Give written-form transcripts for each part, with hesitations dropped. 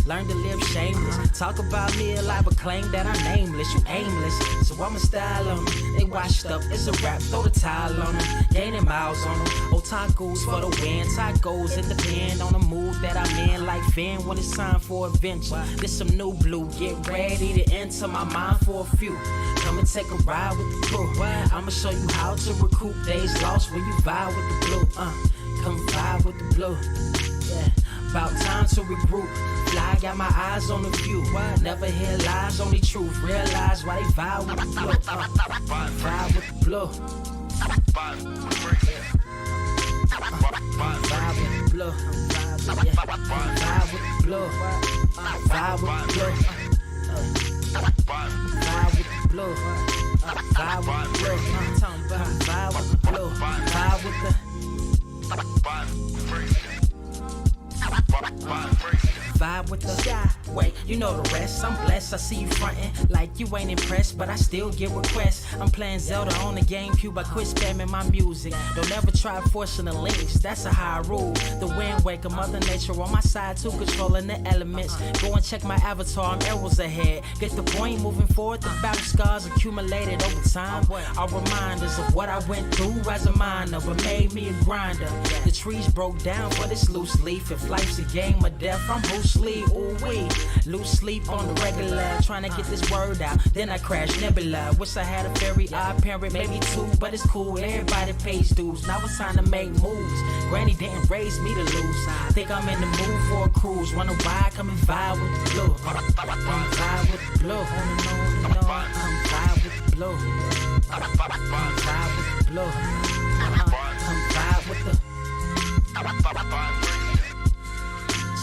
Learn to live shameless. Talk about me alive, but claim that I'm nameless. You aimless, so I'ma style on them. They washed up, it's a rap, throw the towel on them. Gaining miles on them. Otakus for the win. Tacos, it depend on the mood that I'm in. Like Finn when it's time for adventure. This some new blue, get ready to enter my mind for a few. Come and take a ride with the crew. I'ma show you how to recoup days lost when you vibe with the blue. Come vibe with the blue. Yeah. About time to regroup. Fly, got my eyes on the view. Never hear lies, only truth. Realize why they vibe with the blue. Vibe with the blue. Vibe with the blue. Vibe with the blue. Vibe with the blue. Vibe with the blue. Vibe with the blue. Vibe with the blue. Vibe with the vibe with the sky. Wait, you know the rest. I'm blessed. I see you frontin' like you ain't impressed, but I still get requests. I'm playing Zelda on the GameCube. I quit spamming my music. Don't ever try forcing the links. That's a high rule. The wind waker, Mother Nature on my side too, controlling the elements. Go and check my avatar. I'm arrows ahead. Get the point moving forward. The battle scars accumulated over time are reminders of what I went through as a minor, but made me a grinder. The trees broke down for this loose leaf. If life's a game of death, I'm Bruce Lee. Ooh wee, lose sleep on the regular, trying to get this word out. Then I crash nebula. Wish I had a very odd parent, maybe two, but it's cool. Everybody pays dues. Now it's time to make moves. Granny didn't raise me to lose. Think I'm in the mood for a cruise. Wonder why? Come and vibe with the blue. I'm vibe with the blue. I'm vibe with the blue. I'm vibe with the blue. I'm vibe with the.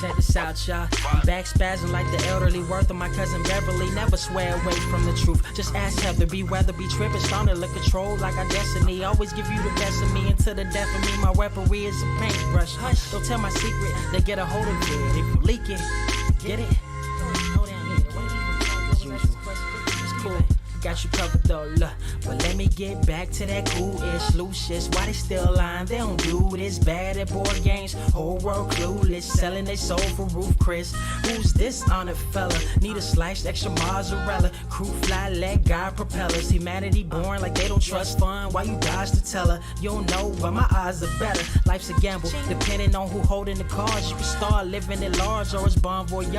Check this out, y'all. I'm back spazzing like the elderly. Worth of my cousin Beverly. Never swear away from the truth. Just ask Heather. Be weather, be tripping. Starting to control like our destiny. Always give you the best of me until the death of me. My weaponry is a paintbrush. Hush, don't tell my secret. They get a hold of it. If you leak it, get it. It's cool. Got you covered though, look. But let me get back to that cool-ish, loose-ish. Why they still lying? They don't do this bad at board games. Whole world clueless, selling they soul for roof Chris. Who's this honored fella? Need a sliced extra mozzarella. Crew fly, let God propellers. Humanity born like they don't trust fun. Why you dodge the teller? You don't know, but my odds are better. Life's a gamble, depending on who holding the cards. You can start living at large or it's bon voyage.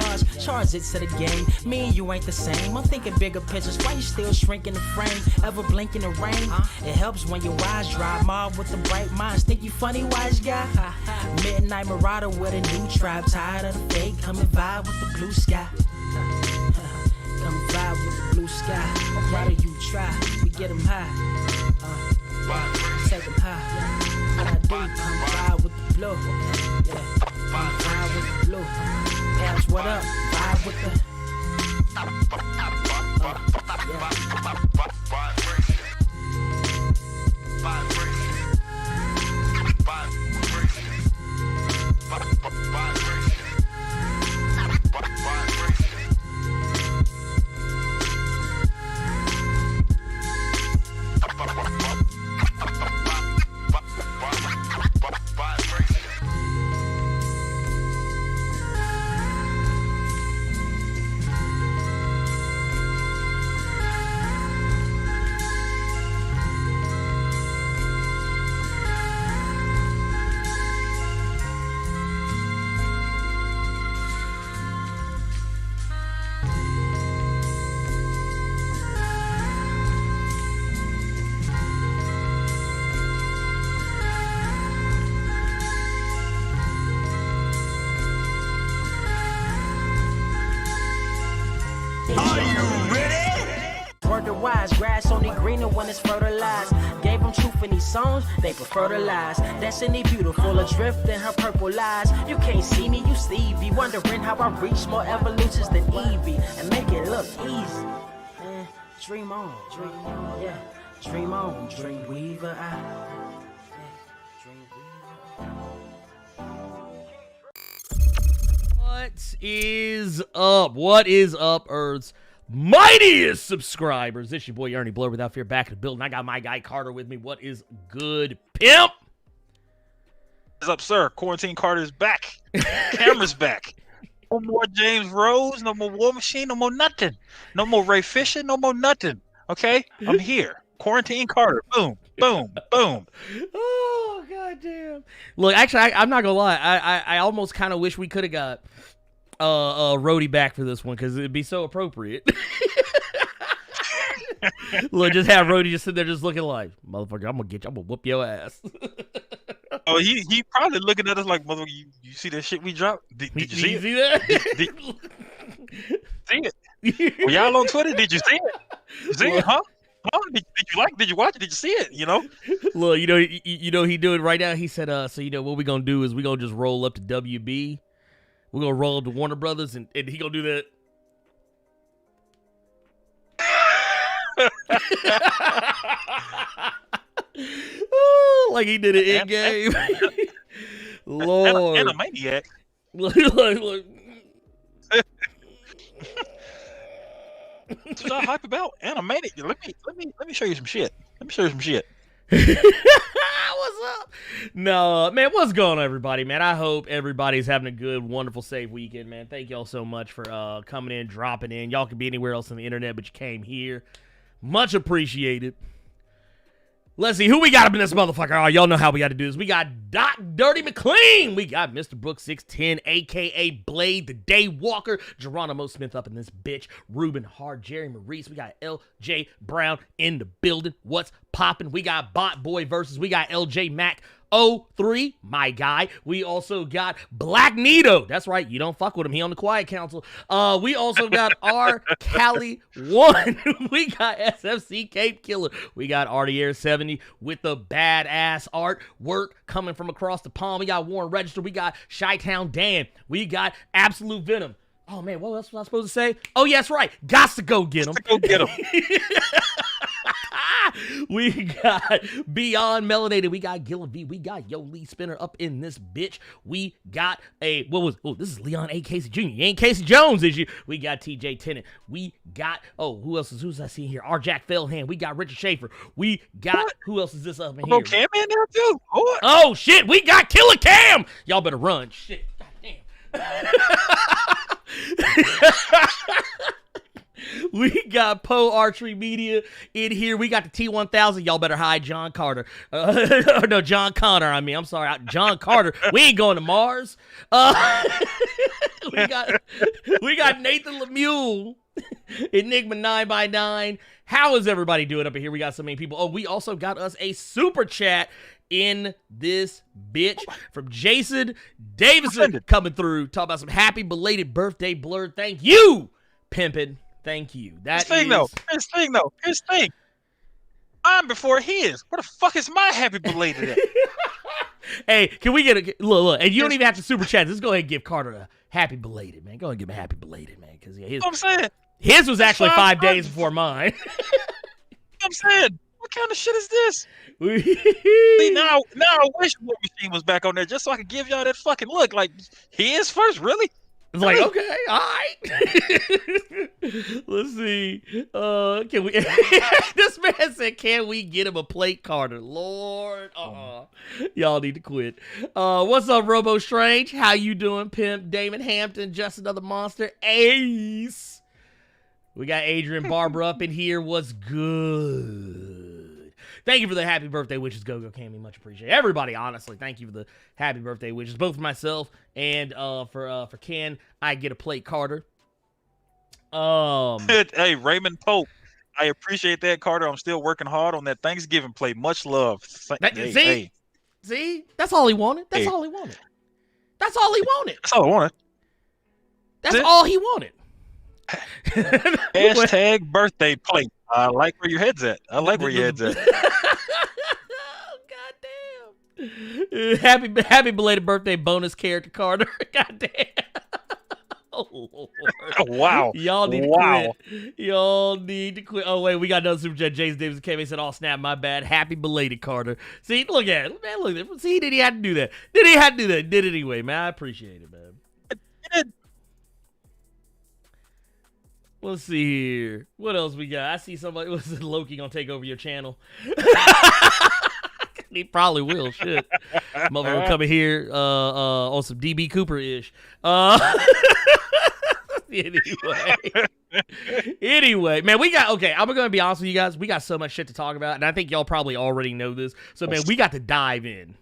Charge it to the game. Me and you ain't the same. I'm thinking bigger pictures. Why you still shrinking the frame, ever blinking the rain? It helps when your eyes dry. Mob with the bright minds. Think you funny, wise guy? Midnight marauder with a new tribe. Tired of the fake. Come and vibe with the blue sky. Come vibe with the blue sky. Why do you try? We get them high. Take them high. What I do, come vibe with the blue. Yeah. Come vibe with the blue. Pass what up? Vibe with the. Wise grass only greener when it's fertilized. Gave them truth in these songs, they prefer to lies. Destiny beautiful, adrift in her purple eyes. You can't see me, you Stevie. Wondering how I reach more evolutions than Evie and make it look easy. Dream on, yeah. Dream on, dream weaver. What is up? What is up, Earth's mightiest subscribers? This your boy Ernie Blerd without fear back in the building. I got my guy Carter with me. What is good, pimp? What's up, sir? Quarantine Carter's back. Camera's back. No more James Rose, no more War Machine, no more nothing. No more Ray Fisher, no more nothing. Okay? I'm here. Quarantine Carter. Boom, boom, boom. Oh, goddamn. Look, actually, I'm not going to lie. I almost kind of wish we could have got Rhodey back for this one because it'd be so appropriate. Look, just have Rhodey just sit there just looking like, motherfucker, I'm going to whoop your ass. Oh, he probably looking at us like, mother, you see that shit we dropped? Did you see it? See that? See it? Were y'all on Twitter? Did you see it? You see it, huh? Huh? Did you like it? Did you watch it? Did you see it? You know? Look, you know he doing right now. He said, so what we gonna do is we gonna just roll up to WB. We're gonna roll up to Warner Brothers, and he gonna do that. Like he did it in game. Lord, Animaniac. Look. What y'all hype about? Animated. Let me show you some shit. What's up? No, man, what's going on, everybody, man? I hope everybody's having a good, wonderful, safe weekend, man. Thank y'all so much for coming in, dropping in. Y'all could be anywhere else on the internet, but you came here. Much appreciated. Let's see who we got up in this motherfucker. Oh, y'all know how we got to do this. We got Doc Dirty McLean. We got Mr. Brooks 610, a.k.a. Blade, the Daywalker. Geronimo Smith up in this bitch. Ruben Hard, Jerry Maurice. We got L.J. Brown in the building. What's popping? We got Bot Boy versus. We got L.J. Mack. 03, my guy. We also got Black Nito. That's right. You don't fuck with him. He on the Quiet Council. We also got R. Cali 1. We got SFC Cape Killer. We got RDR 70 with the badass artwork coming from across the pond. We got Warren Register. We got Chi-Town Dan. We got Absolute Venom. Oh, man, what else was I supposed to say? Oh, yeah, that's right. Gots to go get him. Go get him. We got Beyond Melanated. We got Gilla V. We got Yo Lee Spinner up in this bitch. We got this is Leon A. Casey Jr. You ain't Casey Jones, is you? We got TJ Tennant. We got, who's I seeing here? R. Jack Fellhand. We got Richard Schaefer. We got, who else is this up in here? Cam in there too? What? Oh, shit. We got Killer Cam. Y'all better run. Shit. God damn. We got Poe Archery Media in here. We got the T-1000. Y'all better hide John Carter. No, John Connor. I'm sorry. John Carter. We ain't going to Mars. We got Nathan Lemieux. Enigma 9x9. How is everybody doing up in here? We got so many people. Oh, we also got us a super chat in this bitch from Jason Davison coming through. Talk about some happy belated birthday, Blerd. Thank you, pimpin'. Thank you. Here's the thing. I'm before his. Where the fuck is my happy belated at? Hey, can we get a look? And you don't even have to super chat. Just go ahead and give Carter a happy belated, man. Go ahead and give him a happy belated, man. Because I'm saying his was actually 5 days before mine. I'm saying, what kind of shit is this? See, now I wish War Machine was back on there just so I could give y'all that fucking look. Like, he is first, really? It's like, okay, all right. Let's see. Can we? This man said, "Can we get him a plate, Carter?" Lord, y'all need to quit. What's up, Robo Strange? How you doing, Pimp? Damon Hampton, just another monster. Ace. We got Adrian Barber up in here. What's good? Thank you for the happy birthday wishes, Go-Go Cammy. Much appreciated. Everybody, honestly, thank you for the happy birthday wishes, both for myself and for Ken. I get a plate, Carter. Hey, Raymond Pope. I appreciate that, Carter. I'm still working hard on that Thanksgiving plate. Much love. See? That's all he wanted. That's all he wanted. That's all he wanted. That's all I wanted. That's all he wanted. Hashtag birthday plate. I like where your head's at. Oh, goddamn. Happy belated birthday bonus character, Carter. Goddamn. Oh, Lord. Wow. Y'all need to quit. Y'all need to quit. Oh, wait, we got another super chat. Jason Davis came and said, "Oh, snap, my bad. Happy belated, Carter." See, look at it. Man, look at it. See, did he have to do that? Did he have to do that? Did it anyway, man. I appreciate it, man. Let's see here. What else we got? I see somebody. Was Loki gonna take over your channel? He probably will. Shit, motherfucker coming here on some DB Cooper ish. Anyway, man, I'm going to be honest with you guys. We got so much shit to talk about, and I think y'all probably already know this. So, man, we got to dive in.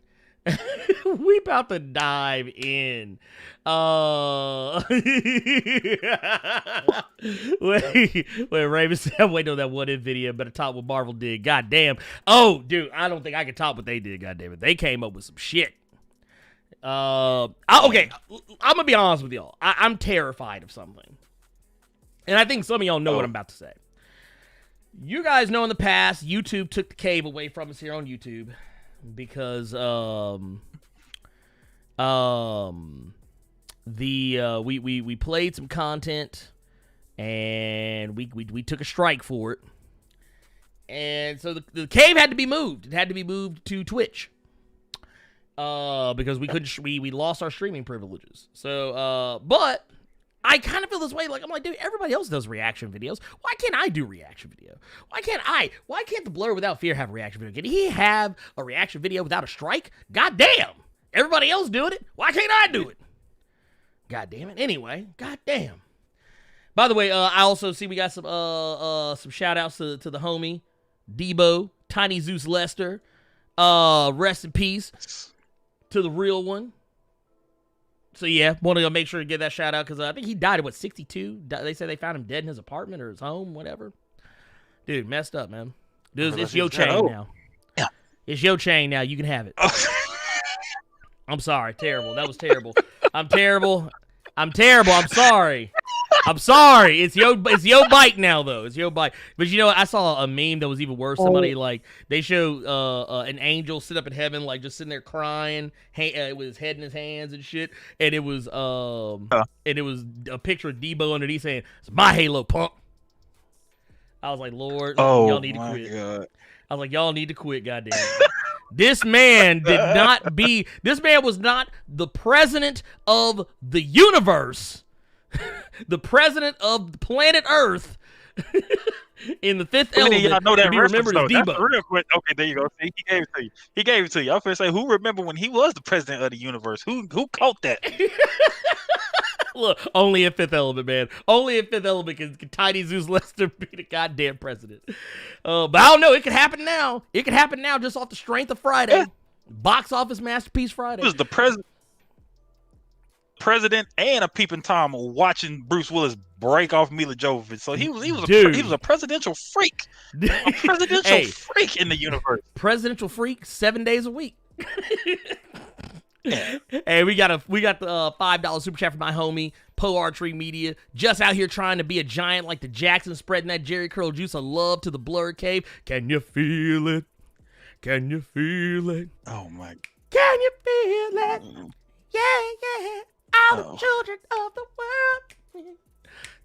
We about to dive in. Wait, Raven said, I'm waiting on that what if video. Better top what Marvel did. God damn. Oh, dude, I don't think I can top what they did. God damn it. They came up with some shit. Okay, I'm gonna be honest with y'all. I'm terrified of something. And I think some of y'all know what I'm about to say. You guys know in the past, YouTube took the cave away from us here on YouTube because we played some content and we took a strike for it. And so the cave had to be moved. It had to be moved to Twitch. Because we lost our streaming privileges. So, but I kind of feel this way. Like, I'm like, dude, everybody else does reaction videos. Why can't I do reaction video? Why can't the Blerd Without Fear have a reaction video? Can he have a reaction video without a strike? God damn. Everybody else doing it. Why can't I do it? God damn it. Anyway, god damn. By the way, I also see we got some shout outs to the homie, Debo, Tiny Zeus Lester. Rest in peace to the real one. So yeah, want to make sure to get that shout out because I think he died at 62. They said they found him dead in his apartment or his home, whatever. Dude, messed up, man. Dude, it's your chain now. Yeah, it's your chain now. You can have it. I'm sorry, terrible. That was terrible. I'm terrible. I'm sorry. I'm sorry. It's your bike now, though. It's your bike. But you know what? I saw a meme that was even worse. Somebody like they show an angel sit up in heaven, like just sitting there crying, with his head in his hands and shit. And it was a picture of Debo underneath saying, "It's my Halo, punk." I was like, Lord, y'all need to quit. God. I was like, y'all need to quit, goddamn. This man this man was not the president of the universe. The president of planet Earth in the fifth element. Y'all know that to be remembered as Debo. Real quick. Okay, there you go. See, he gave it to you. I was going to say, who remember when he was the president of the universe? Who caught that? Look, only in Fifth Element, man. Only in Fifth Element can Tiny Zeus Lester be the goddamn president. But I don't know. It could happen now. It could happen now just off the strength of Friday. Yeah. Box office masterpiece Friday. He was the president and a peeping Tom watching Bruce Willis break off Mila Jovovich. So he was a presidential freak. A presidential freak in the universe. Presidential freak 7 days a week. Hey, we got the $5 super chat from my homie Poe Archery Media, just out here trying to be a giant like the Jacksons, spreading that Jerry curl juice of love to the Blerd Cave. Can you feel it? Can you feel it? Oh my! Can you feel it? Yeah. All the children of the world.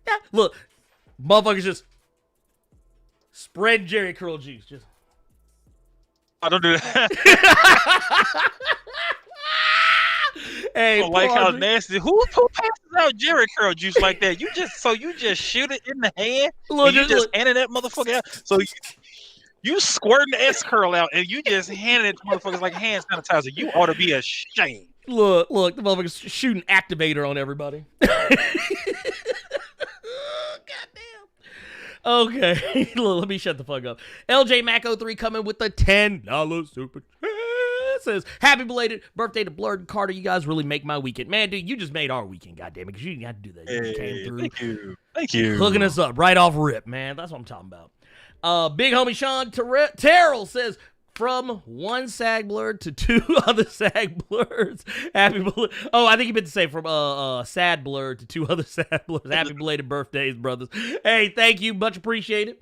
Yeah. Look, motherfuckers just spread Jerry curl juice. Just. I don't do that. Hey, I like how nasty. Who passes out Jerry curl juice like that? You just shoot it in the hand. Look, and you just handing that motherfucker out. So you squirting the S curl out and you just handing it to motherfuckers like hand sanitizer. You ought to be ashamed. Look, the motherfucker's shooting activator on everybody. Goddamn. Okay, let me shut the fuck up. LJ Mac 03 coming with the $10 super chat. Says, happy belated birthday to Blerd and Carter. You guys really make my weekend. Man, dude, you just made our weekend, goddammit, because you didn't have to do that. You just came through. Thank you. Hooking us up right off rip, man. That's what I'm talking about. Big homie Sean Terrell says, from one SAG Blerd to two other SAG Blerds. Happy belated. Oh, I think you meant to say from sad Blerd to two other sad Blerds. Happy belated birthdays, brothers. Hey, thank you. Much appreciated.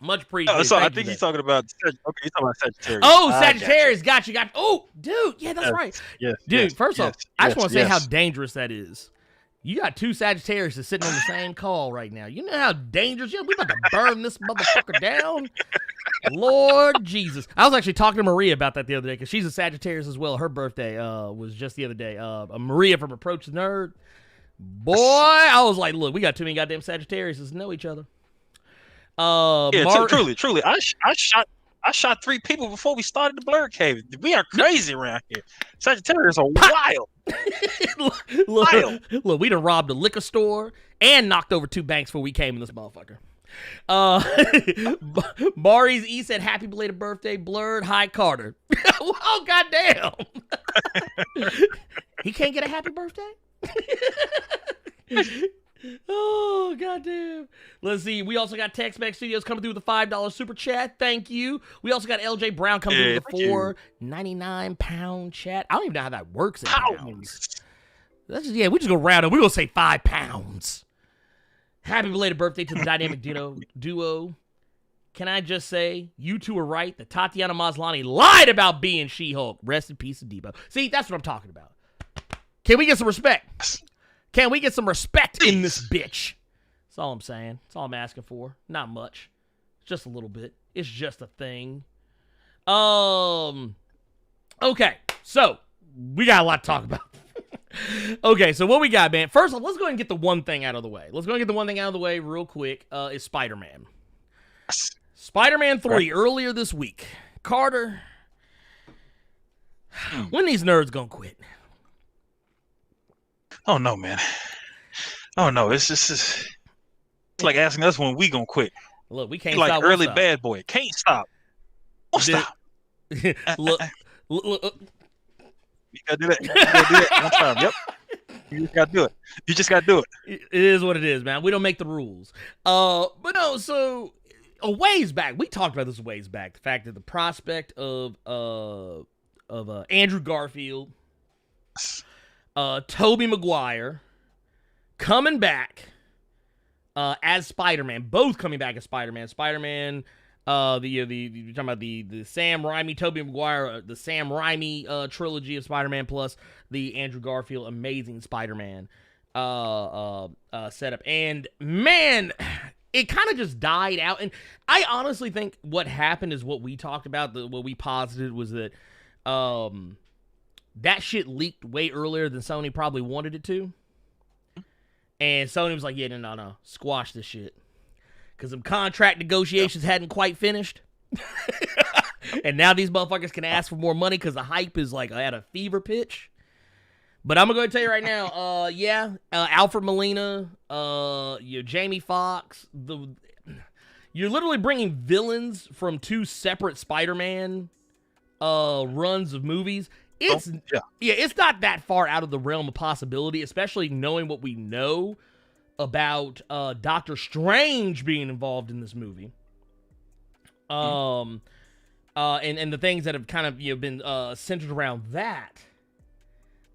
Much appreciated. So I think he's talking about. Okay, he's talking about Sagittarius. Oh, Sagittarius. Got you. Oh, dude. Yeah, that's right. Yes. Dude, first off, I just want to say how dangerous that is. You got two Sagittarius sitting on the same call right now. You know how dangerous? We about to burn this motherfucker down. Lord Jesus. I was actually talking to Maria about that the other day because she's a Sagittarius as well. Her birthday was just the other day. Maria from Approach the Nerd. Boy, I was like, look, we got too many goddamn Sagittarius to know each other. Truly. I shot 3 people before we started the Blerd Cave. We are crazy around here. Sagittarius are wild. look, we done robbed a liquor store and knocked over 2 banks before we came in this motherfucker. Mari's E said, happy belated birthday, Blerd. Hi, Carter. Oh, goddamn. He can't get a happy birthday? Oh, goddamn. Let's see. We also got Tex-Mex Studios coming through with a $5 super chat. Thank you. We also got LJ Brown coming through with a £4.99 chat. I don't even know how that works in pounds. That's just, we just go round up. We're going to say 5 pounds. Happy belated birthday to the Dynamic Duo. Can I just say, you two are right, that Tatiana Maslany lied about being She-Hulk. Rest in peace to Debo. See, that's what I'm talking about. Can we get some respect? Can we get some respect in this bitch? That's all I'm saying. That's all I'm asking for. Not much. Just a little bit. It's just a thing. Okay, so we got a lot to talk about. Okay, so what we got, man? First off, let's go ahead and get the one thing out of the way. Let's go and get the one thing out of the way real quick. Is Spider-Man. Spider-Man 3 earlier this week. Carter, when these nerds gonna quit? Oh no, man. Oh no, it's like asking us when we gonna quit. Look, we can't like stop. Early bad boy. Can't stop. Won't stop. Look. You gotta do that. You gotta do that one time. Yep. You just gotta do it. You just gotta do it. It is what it is, man. We don't make the rules. But no, so a ways back, we talked about this a ways back. The fact that the prospect of Andrew Garfield, Tobey Maguire coming back as Spider-Man, both coming back as Spider-Man. Spider-Man, you're talking about the Sam Raimi, Tobey Maguire, the Sam Raimi trilogy of Spider-Man plus the Andrew Garfield Amazing Spider-Man setup. And man, it kind of just died out. And I honestly think what happened is what we talked about, what we posited was that that shit leaked way earlier than Sony probably wanted it to. And Sony was like, yeah, no, squash this shit. Because some contract negotiations hadn't quite finished. And now these motherfuckers can ask for more money because the hype is like at a fever pitch. But I'm going to tell you right now, Alfred Molina, Jamie Foxx, you're literally bringing villains from 2 separate Spider-Man runs of movies. It's not that far out of the realm of possibility, especially knowing what we know about Doctor Strange being involved in this movie. And the things that have kind of been centered around that.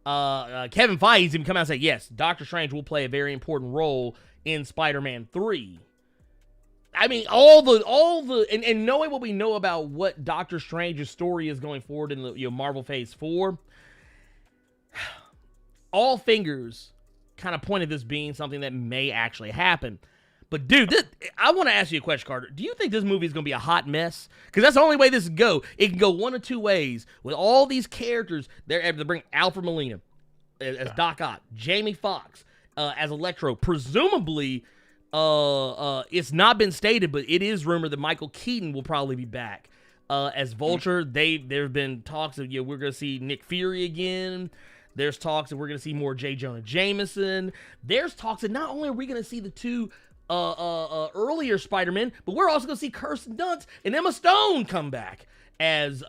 Kevin Feige's even come out and say, yes, Doctor Strange will play a very important role in Spider-Man 3. I mean, all the and knowing what we know about what Doctor Strange's story is going forward in the Marvel Phase 4, all fingers kind of pointed this being something that may actually happen. But dude, I want to ask you a question, Carter. Do you think this movie is going to be a hot mess? Because that's the only way this can go. It can go one of 2 ways. With all these characters, they're able to bring Alfred Molina as Doc Ock, Jamie Foxx as Electro, presumably. It's not been stated, but it is rumored that Michael Keaton will probably be back as Vulture. There have been talks of we're going to see Nick Fury again. There's talks that we're going to see more J. Jonah Jameson. There's talks that not only are we going to see the 2 earlier Spider-Men, but we're also going to see Kirsten Dunst and Emma Stone come back as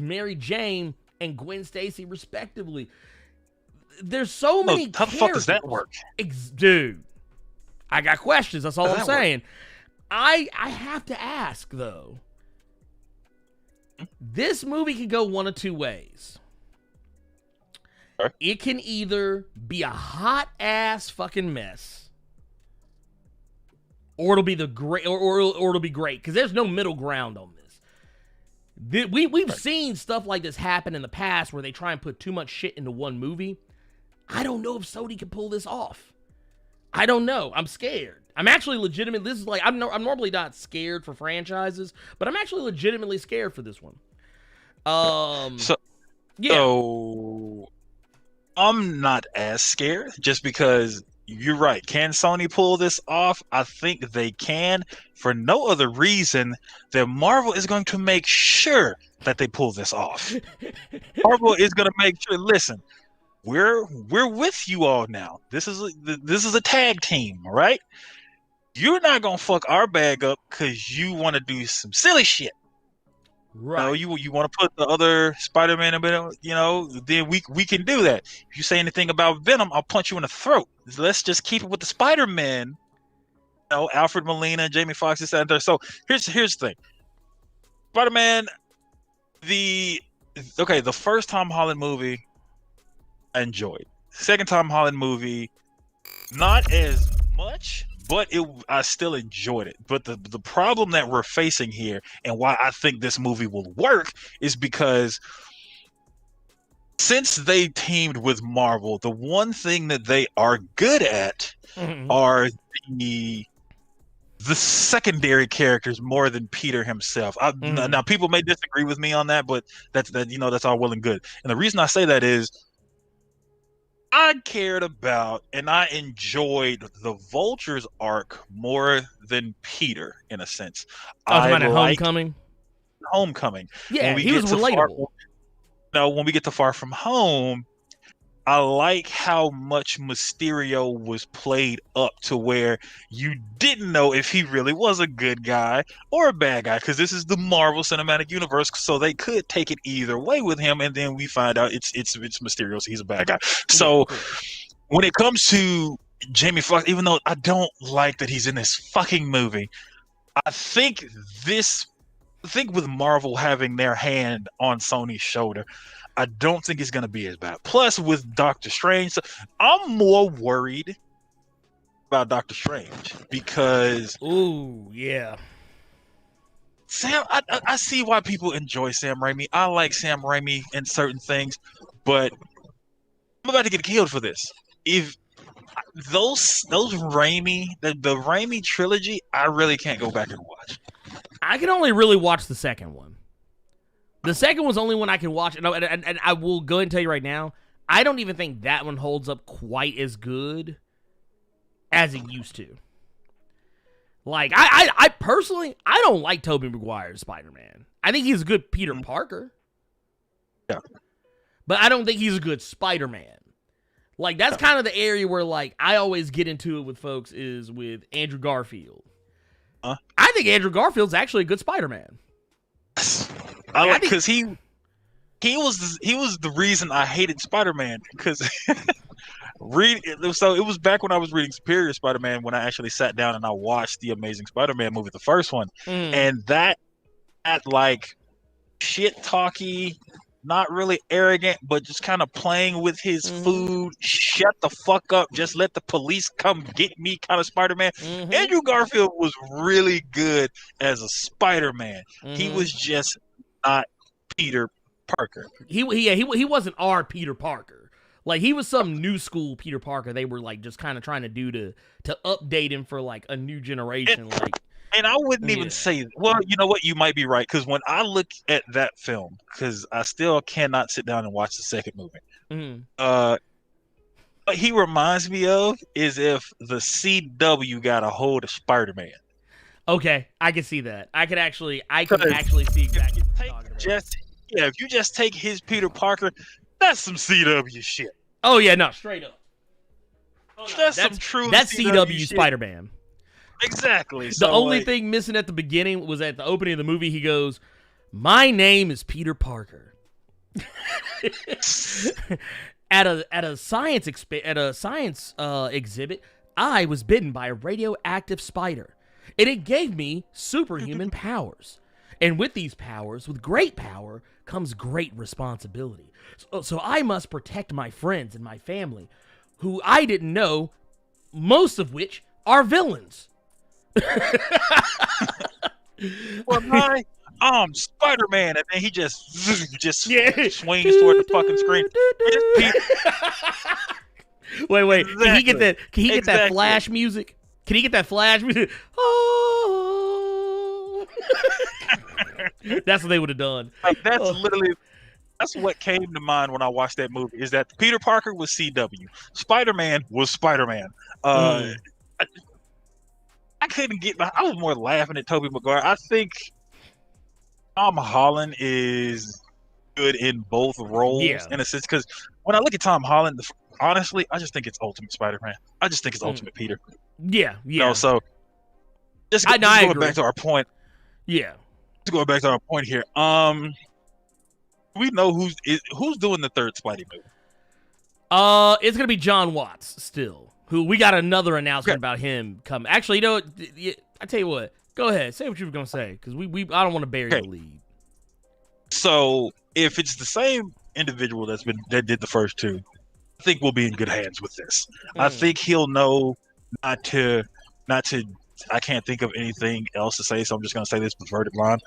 Mary Jane and Gwen Stacy respectively. There's so many how the fuck does that work? Dude. I got questions. That's all I'm saying. I have to ask, though. This movie can go one of 2 ways. Okay. It can either be a hot-ass fucking mess, or it'll be or it'll be great, because there's no middle ground on this. We've seen stuff like this happen in the past where they try and put too much shit into one movie. I don't know if Sony can pull this off. I don't know. I'm scared. I'm actually legitimate. This is like, I'm normally not scared for franchises, but I'm actually legitimately scared for this one. So I'm not as scared just because you're right. Can Sony pull this off? I think they can, for no other reason than Marvel is going to make sure that they pull this off. Marvel is going to make sure, listen, we're with you all now. This is a tag team, all right? You're not gonna fuck our bag up because you want to do some silly shit. Right. You want to put the other Spider-Man in it, then we can do that. If you say anything about Venom, I'll punch you in the throat. Let's just keep it with the Spider-Man. Alfred Molina, Jamie Foxx, this and that. So here's the thing. Spider-Man, the first Tom Holland movie, I enjoyed. Second Tom Holland movie, not as much, but I still enjoyed it. But the problem that we're facing here, and why I think this movie will work, is because since they teamed with Marvel, the one thing that they are good at are the secondary characters more than Peter himself. Now, people may disagree with me on that, but that's all well and good. And the reason I say that is I cared about and I enjoyed the Vulture's arc more than Peter, in a sense. Homecoming? Homecoming. Yeah, he was relatable. When we get to Far From Home, I like how much Mysterio was played up to where you didn't know if he really was a good guy or a bad guy, because this is the Marvel Cinematic Universe, so they could take it either way with him, and then we find out it's Mysterio, so he's a bad guy. So when it comes to Jamie Foxx, even though I don't like that he's in this fucking movie, I think with Marvel having their hand on Sony's shoulder, I don't think it's going to be as bad. Plus, with Doctor Strange, I'm more worried about Doctor Strange because... Ooh, yeah. Sam, I see why people enjoy Sam Raimi. I like Sam Raimi in certain things, but I'm about to get killed for this. If those Raimi, the Raimi trilogy, I really can't go back and watch. I can only really watch the second one. The second one's the only one I can watch, and I will go ahead and tell you right now, I don't even think that one holds up quite as good as it used to. Like, I personally, I don't like Tobey Maguire's Spider-Man. I think he's a good Peter Parker. Yeah. But I don't think he's a good Spider-Man. Like, that's kind of the area where, like, I always get into it with folks is with Andrew Garfield. I think Andrew Garfield's actually a good Spider-Man. I like because he was the reason I hated Spider-Man, because so it was back when I was reading Superior Spider-Man when I actually sat down and I watched the Amazing Spider-Man movie, the first one, and that like shit talky, not really arrogant, but just kind of playing with his food, shut the fuck up, just let the police come get me kind of Spider-Man. Andrew Garfield was really good as a Spider-Man. He was just not Peter Parker. He wasn't our Peter Parker. Like, he was some new school Peter Parker. They were like just kind of trying to do to update him for like a new generation. And I wouldn't even say, well, you know what? You might be right, because when I look at that film, because I still cannot sit down and watch the second movie. What he reminds me of is if the CW got a hold of Spider-Man. Okay, I can see that. I can actually see exactly what you're talking about. If you just take his Peter Parker, that's some CW shit. Oh yeah, no, straight up. That's some true. That's CW shit. Spider-Man. Exactly. The only thing missing at the beginning was at the opening of the movie. He goes, "My name is Peter Parker." At a science exhibit, I was bitten by a radioactive spider, and it gave me superhuman powers. And with these powers, with great power, comes great responsibility. So I must protect my friends and my family, who I didn't know, most of which are villains. Well, I'm Spider-Man, and then he just swings toward the fucking screen. Wait. Exactly. Can he get that? Can he get that Flash music? Can he get that Flash music? Oh. That's what they would have done. Like, that's what came to mind when I watched that movie, is that Peter Parker was CW. Spider-Man was Spider-Man. I couldn't get I was more laughing at Tobey Maguire. I think Tom Holland is good in both roles, in a sense, because when I look at Tom Holland, honestly, I just think it's Ultimate Spider-Man. I just think it's Ultimate Peter. Yeah. So just I going agree. back to our point. Yeah. To go back to our point here. We know who's doing the third Spidey movie. It's gonna be John Watts still. Who we got another announcement about him coming. Actually, you know, I tell you what. Go ahead, say what you were gonna say, because I don't want to bury the lead. So if it's the same individual that did the first two, I think we'll be in good hands with this. I think he'll know not to. I can't think of anything else to say, so I'm just gonna say this perverted line.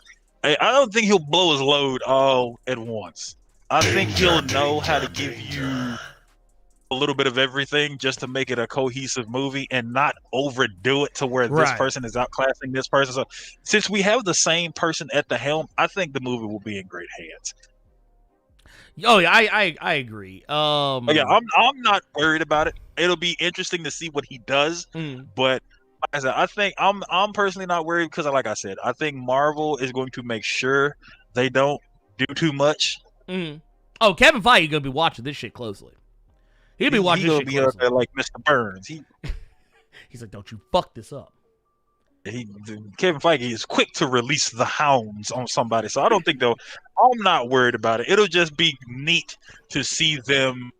I don't think he'll blow his load all at once. I think he'll know how to give you a little bit of everything just to make it a cohesive movie and not overdo it to where this person is outclassing this person. So since we have the same person at the helm, I think the movie will be in great hands. Oh yeah, I agree. Yeah, I'm not worried about it. It'll be interesting to see what he does, but like I said, I think I'm personally not worried because, like I said, I think Marvel is going to make sure they don't do too much. Oh, Kevin Feige gonna be watching this shit closely. He'll be watching this shit closely. He'll be there like Mr. Burns. He's like, don't you fuck this up. Kevin Feige is quick to release the hounds on somebody, so I don't think I'm not worried about it. It'll just be neat to see them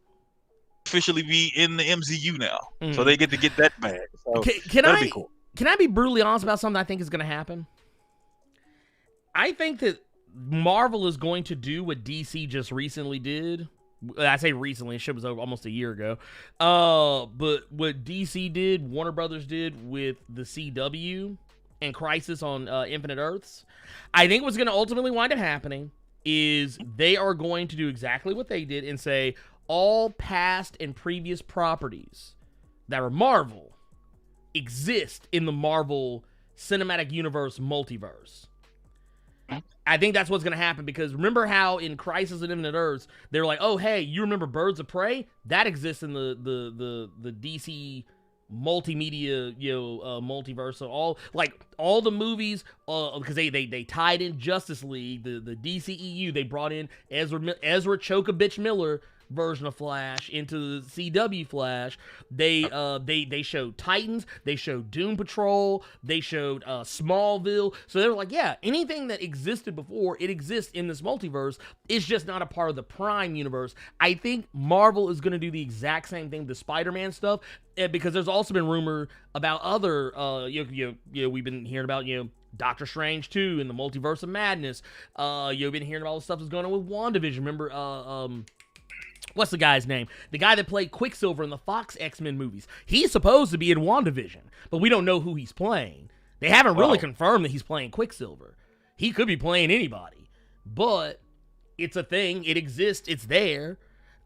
officially be in the MCU now, so they get to get that bag. So that'll be cool. Can I be brutally honest about something I think is going to happen? I think that Marvel is going to do what DC just recently did. I say recently, shit was over almost a year ago. But what DC did, Warner Brothers did with the CW and Crisis on Infinite Earths, I think what's going to ultimately wind up happening is they are going to do exactly what they did and say all past and previous properties that are Marvel exist in the Marvel Cinematic Universe multiverse. I think that's what's going to happen, because remember how in Crisis on Infinite Earths, they were like, oh, hey, you remember Birds of Prey? That exists in the DC multimedia, multiverse. So all the movies, because they tied in Justice League, the DCEU, they brought in Ezra Choka Bitch Miller version of Flash into the CW Flash. They showed Titans, they showed Doom Patrol, they showed Smallville. So they were like, yeah, anything that existed before, it exists in this multiverse. It's just not a part of the Prime universe. I think Marvel is going to do the exact same thing with the Spider-Man stuff, because there's also been rumor about other we've been hearing about Doctor Strange 2 and the Multiverse of Madness. You've been hearing about all the stuff that's going on with WandaVision. Remember what's the guy's name? The guy that played Quicksilver in the Fox X-Men movies. He's supposed to be in WandaVision, but we don't know who he's playing. They haven't really confirmed that he's playing Quicksilver. He could be playing anybody, but it's a thing. It exists. It's there.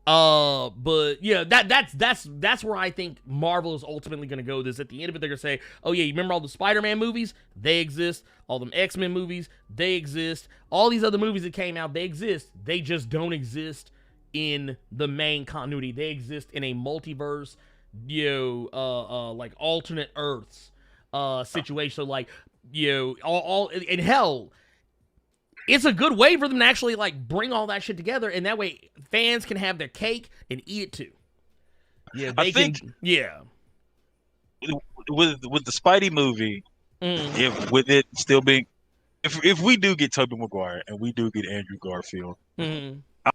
But that's where I think Marvel is ultimately going to go. This at the end of it, they're going to say, oh yeah, you remember all the Spider-Man movies? They exist. All them X-Men movies, they exist. All these other movies that came out, they exist. They just don't exist in the main continuity. They exist in a multiverse, like alternate Earths situation. So like, all in hell, it's a good way for them to actually like bring all that shit together, and that way fans can have their cake and eat it too. Yeah, I think with the Spidey movie, if with it still being, if we do get Tobey Maguire and we do get Andrew Garfield,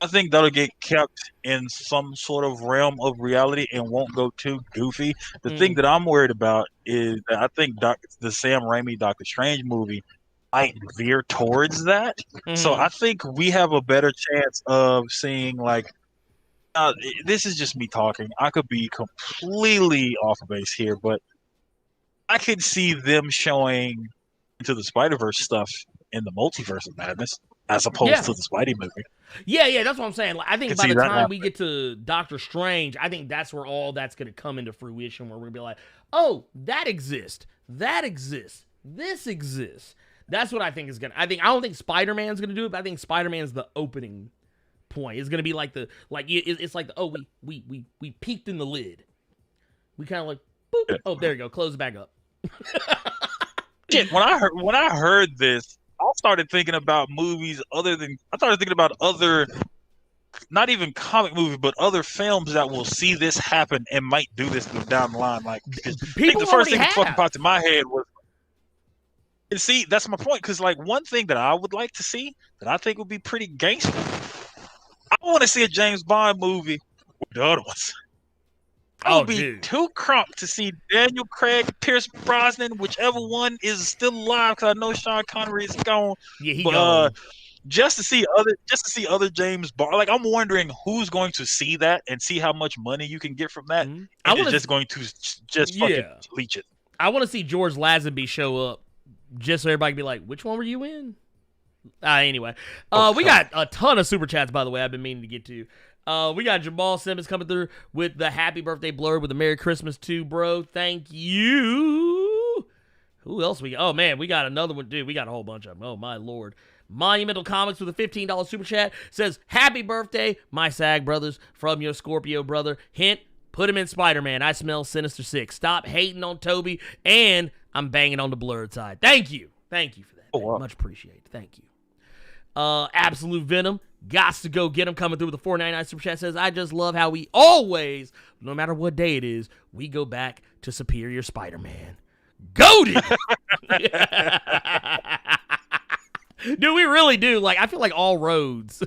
I think that'll get kept in some sort of realm of reality and won't go too goofy. The thing that I'm worried about is that I think the Sam Raimi Doctor Strange movie might veer towards that. So I think we have a better chance of seeing like, this is just me talking. I could be completely off base here, but I could see them showing into the Spider-Verse stuff in the Multiverse of Madness as opposed to the Spidey movie. Yeah, that's what I'm saying. Like, I think by the time we get to Doctor Strange, I think that's where all that's going to come into fruition, where we're going to be like, oh, that exists, this exists. That's what I think is going to, I don't think Spider-Man's going to do it, but I think Spider-Man's the opening point. It's going to be like it's like, we peeked in the lid. We kind of like, boop, oh, there you go, close it back up. Shit, when I heard this, I started thinking about movies I started thinking about other not even comic movie, but other films that will see this happen and might do this down the line. Like, I think the first thing that fucking popped in my head was, and see, that's my point. Because like one thing that I would like to see that I think would be pretty gangster, I want to see a James Bond movie with the other ones. I would be too crunk to see Daniel Craig, Pierce Brosnan, whichever one is still alive, because I know Sean Connery is gone. Yeah, he gone. Just to see other James Bond. Like, I'm wondering who's going to see that and see how much money you can get from that. Mm-hmm. And is just going to just fucking leech it. I want to see George Lazenby show up, just so everybody can be like, "Which one were you in?" Anyway, we got a ton of super chats, by the way. I've been meaning to get to. We got Jamal Simmons coming through with the happy birthday blurb with a Merry Christmas too, bro. Thank you. Who else we got? Oh, man, we got another one. Dude, we got a whole bunch of them. Oh, my Lord. Monumental Comics with a $15 super chat says, happy birthday, my SAG brothers, from your Scorpio brother. Hint, put him in Spider-Man. I smell Sinister Six. Stop hating on Toby, and I'm banging on the Blerd side. Thank you. Thank you for that. Oh, wow. Much appreciated. Thank you. Absolute Venom. Gots to go get him, coming through with a $4.99 super chat, says, I just love how we always, no matter what day it is, we go back to Superior Spider-Man. Goated! Dude, we really do. Like, I feel like all roads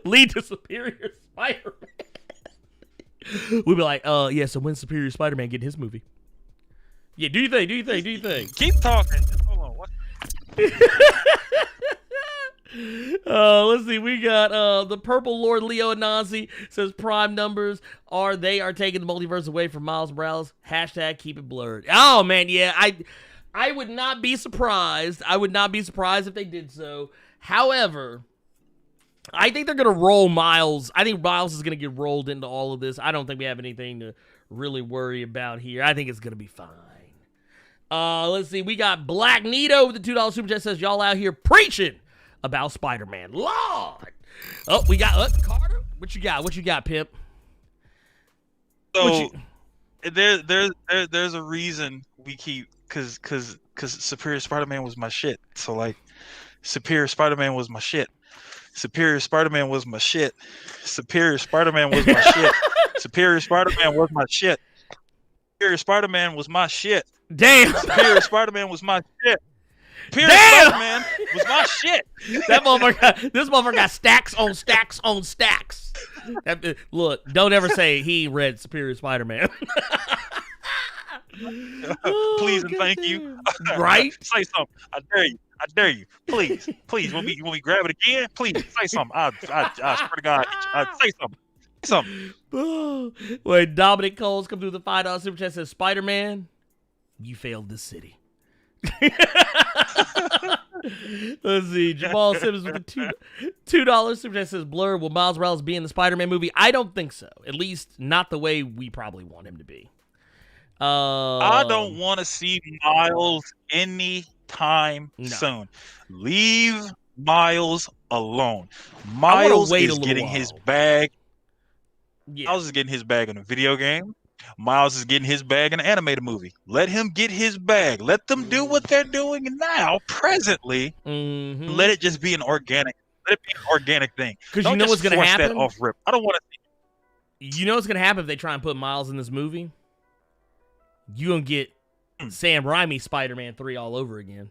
lead to Superior Spider-Man. We'll be like, yeah, so when's Superior Spider-Man getting his movie? Yeah, do you think? Keep talking. Hold on. What? Let's see. We got the Purple Lord Leo Anansi says prime numbers are taking the multiverse away from Miles Morales. Hashtag keep it blurred. Oh man, yeah. I would not be surprised. I would not be surprised if they did so. However, I think they're gonna roll Miles. I think Miles is gonna get rolled into all of this. I don't think we have anything to really worry about here. I think it's gonna be fine. Let's see. We got Black Nito with the $2 super chat, says y'all out here preaching about Spider-Man. Lord. Oh, we got Carter. What you got, pimp? So there's a reason we keep because Superior Spider-Man was my shit. So like Superior Spider-Man was my shit. Superior Spider-Man was my shit. Superior Spider-Man was my shit. Superior Spider-Man was my shit. Superior Spider-Man was my shit. Damn. Superior Spider-Man was my shit. Superior Spider-Man was my shit. This motherfucker got stacks on stacks on stacks. Look, don't ever say he read Superior Spider-Man. Please and thank you. Right? Say something. I dare you. Please. When we grab it again, please say something. I swear to God, say something. When Dominic Coles come through the $5 super chat, says, Spider-Man, you failed this city. Let's see. Jamal Simmons with the $2 super chat says, Blur, will Miles Morales be in the Spider-Man movie? I don't think so. At least not the way we probably want him to be. I don't want to see Miles anytime soon. Leave Miles alone. Miles is getting his bag. Yeah. Miles is getting his bag in a video game. Miles is getting his bag in an animated movie. Let him get his bag. Let them do what they're doing now, presently. Mm-hmm. Let it just be an organic. Let it be an organic thing. Because you know what's going to happen? That off rip. I don't want to. You know what's going to happen if they try and put Miles in this movie? You gonna get Sam Raimi Spider-Man 3 all over again.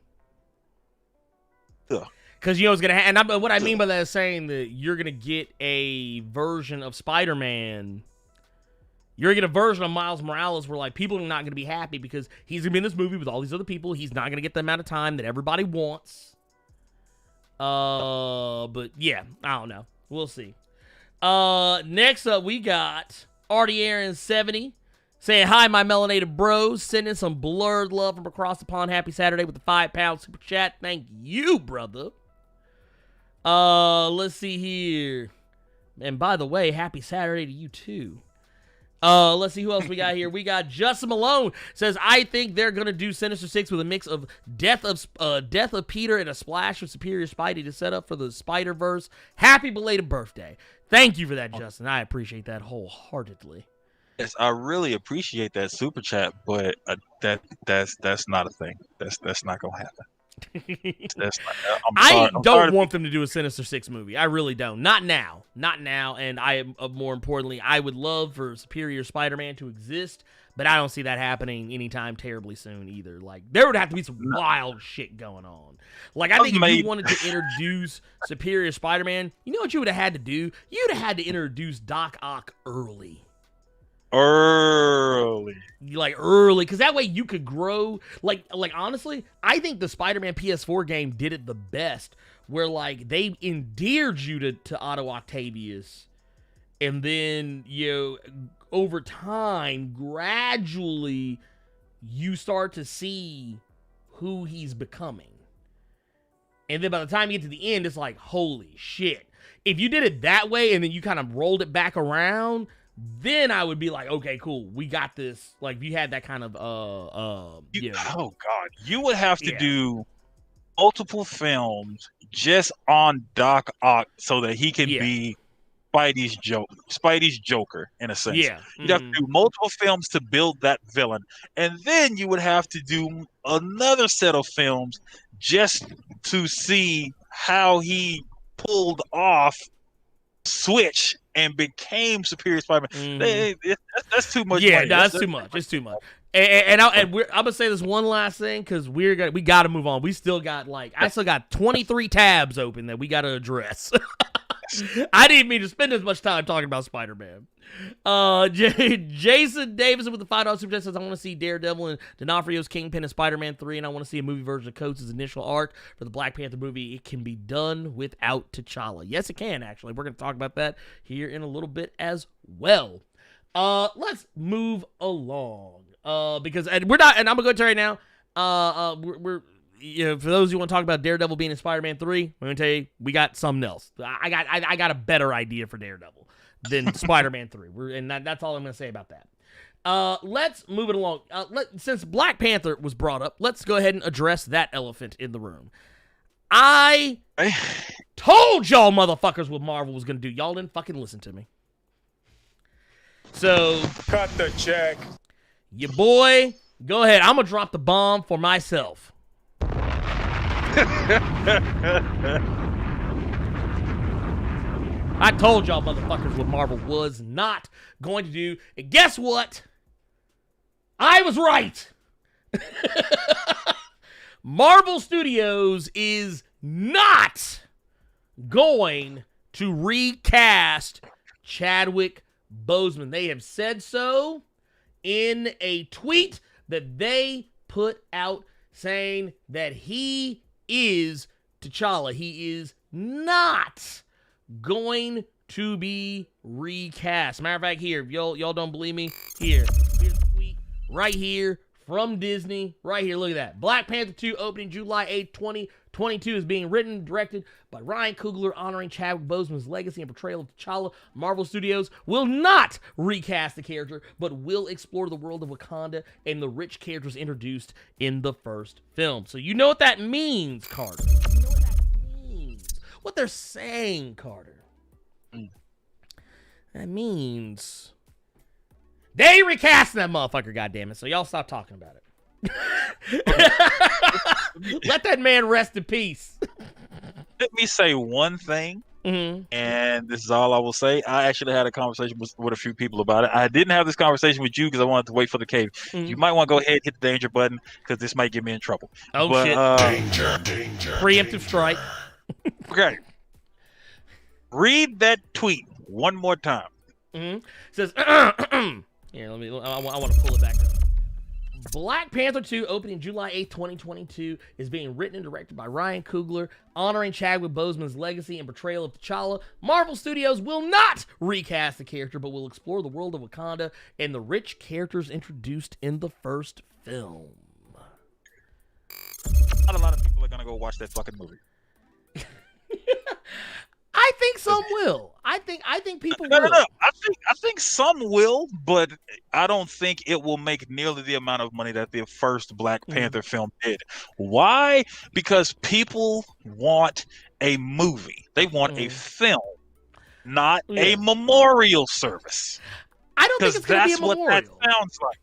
Because you know what's gonna happen. And what I mean by that is saying that you're gonna get a version of Spider-Man. You're gonna get a version of Miles Morales where like people are not gonna be happy because he's gonna be in this movie with all these other people. He's not gonna get the amount of time that everybody wants. But yeah, I don't know. We'll see. Next up we got Artie Aaron 70. Saying, hi, my melanated bros. Sending some blurred love from across the pond. Happy Saturday with the £5 super chat. Thank you, brother. Let's see here. And by the way, happy Saturday to you, too. Let's see who else we got here. We got Justin Malone. Says, I think they're going to do Sinister Six with a mix of death of Peter and a splash of Superior Spidey to set up for the Spider-Verse. Happy belated birthday. Thank you for that, Justin. I appreciate that wholeheartedly. Yes, I really appreciate that super chat, but that's not a thing. That's not gonna happen. That's I don't want them to do a Sinister Six movie. I really don't. Not now. Not now. And more importantly, I would love for Superior Spider-Man to exist, but I don't see that happening anytime terribly soon either. Like, there would have to be some wild shit going on. Like, I think if you wanted to introduce Superior Spider-Man, you know what you would have had to do? You'd have had to introduce Doc Ock early. Early, because that way you could grow. Like honestly, I think the Spider-Man PS4 game did it the best, where like they endeared you to Otto Octavius, and then over time, gradually, you start to see who he's becoming, and then by the time you get to the end, it's like, holy shit! If you did it that way, and then you kind of rolled it back around, then I would be like, okay, cool, we got this. Like, if you had that kind of oh god, you would have to do multiple films just on Doc Ock so that he can be Spidey's Joker in a sense. Yeah, you'd have to do multiple films to build that villain, and then you would have to do another set of films just to see how he pulled off Switch and became Superior Spider-Man. That's too much. Yeah, money. That's too much. It's too much. And I'm gonna say this one last thing because we got to move on. We still got I still got 23 tabs open that we got to address. I didn't mean to spend as much time talking about Spider-Man. Jason Davidson with the $5 super chat says, I want to see Daredevil and D'Onofrio's Kingpin and Spider-Man 3, and I want to see a movie version of Coates' initial arc for the Black Panther movie. It can be done without T'Challa. Yes, it can, actually. We're going to talk about that here in a little bit as well. Let's move along. Because we're not, and I'm going to go tell you right now, we're for those who want to talk about Daredevil being in Spider-Man 3, I'm going to tell you, we got something else. I got a better idea for Daredevil than Spider-Man 3. And that's all I'm going to say about that. Let's move it along. Since Black Panther was brought up, let's go ahead and address that elephant in the room. I told y'all motherfuckers what Marvel was going to do. Y'all didn't fucking listen to me. So, cut the check. Your boy, go ahead. I'm going to drop the bomb for myself. I told y'all motherfuckers what Marvel was not going to do. And guess what? I was right. Marvel Studios is not going to recast Chadwick Boseman. They have said so in a tweet that they put out saying that he is T'Challa. He is not going to be recast. Matter of fact, here, if y'all don't believe me, here's the tweet right here from Disney. Right here, look at that. Black Panther 2 opening July 8th, 2022 is being written and directed by Ryan Coogler, honoring Chadwick Boseman's legacy and portrayal of T'Challa. Marvel Studios will not recast the character, but will explore the world of Wakanda and the rich characters introduced in the first film. So you know what that means, Carter. You know what that means. What they're saying, Carter. That means they recast that motherfucker, goddammit. So y'all stop talking about it. Let that man rest in peace. Let me say one thing, and this is all I will say. I actually had a conversation with a few people about it. I didn't have this conversation with you because I wanted to wait for the cave. You might want to go ahead and hit the danger button because this might get me in trouble. Oh, shit. Danger. Preemptive strike. Okay. Read that tweet one more time. It says, here, I want to pull it back up. Black Panther 2, opening July 8th, 2022, is being written and directed by Ryan Coogler, honoring Chadwick Boseman's legacy and portrayal of T'Challa. Marvel Studios will not recast the character, but will explore the world of Wakanda and the rich characters introduced in the first film. Not a lot of people are going to go watch that fucking movie. I think some will. I think people will. No. I think some will, but I don't think it will make nearly the amount of money that the first Black Panther film did. Why? Because people want a movie. They want a film, not a memorial service. I don't think it's going to be a memorial. That's what that sounds like.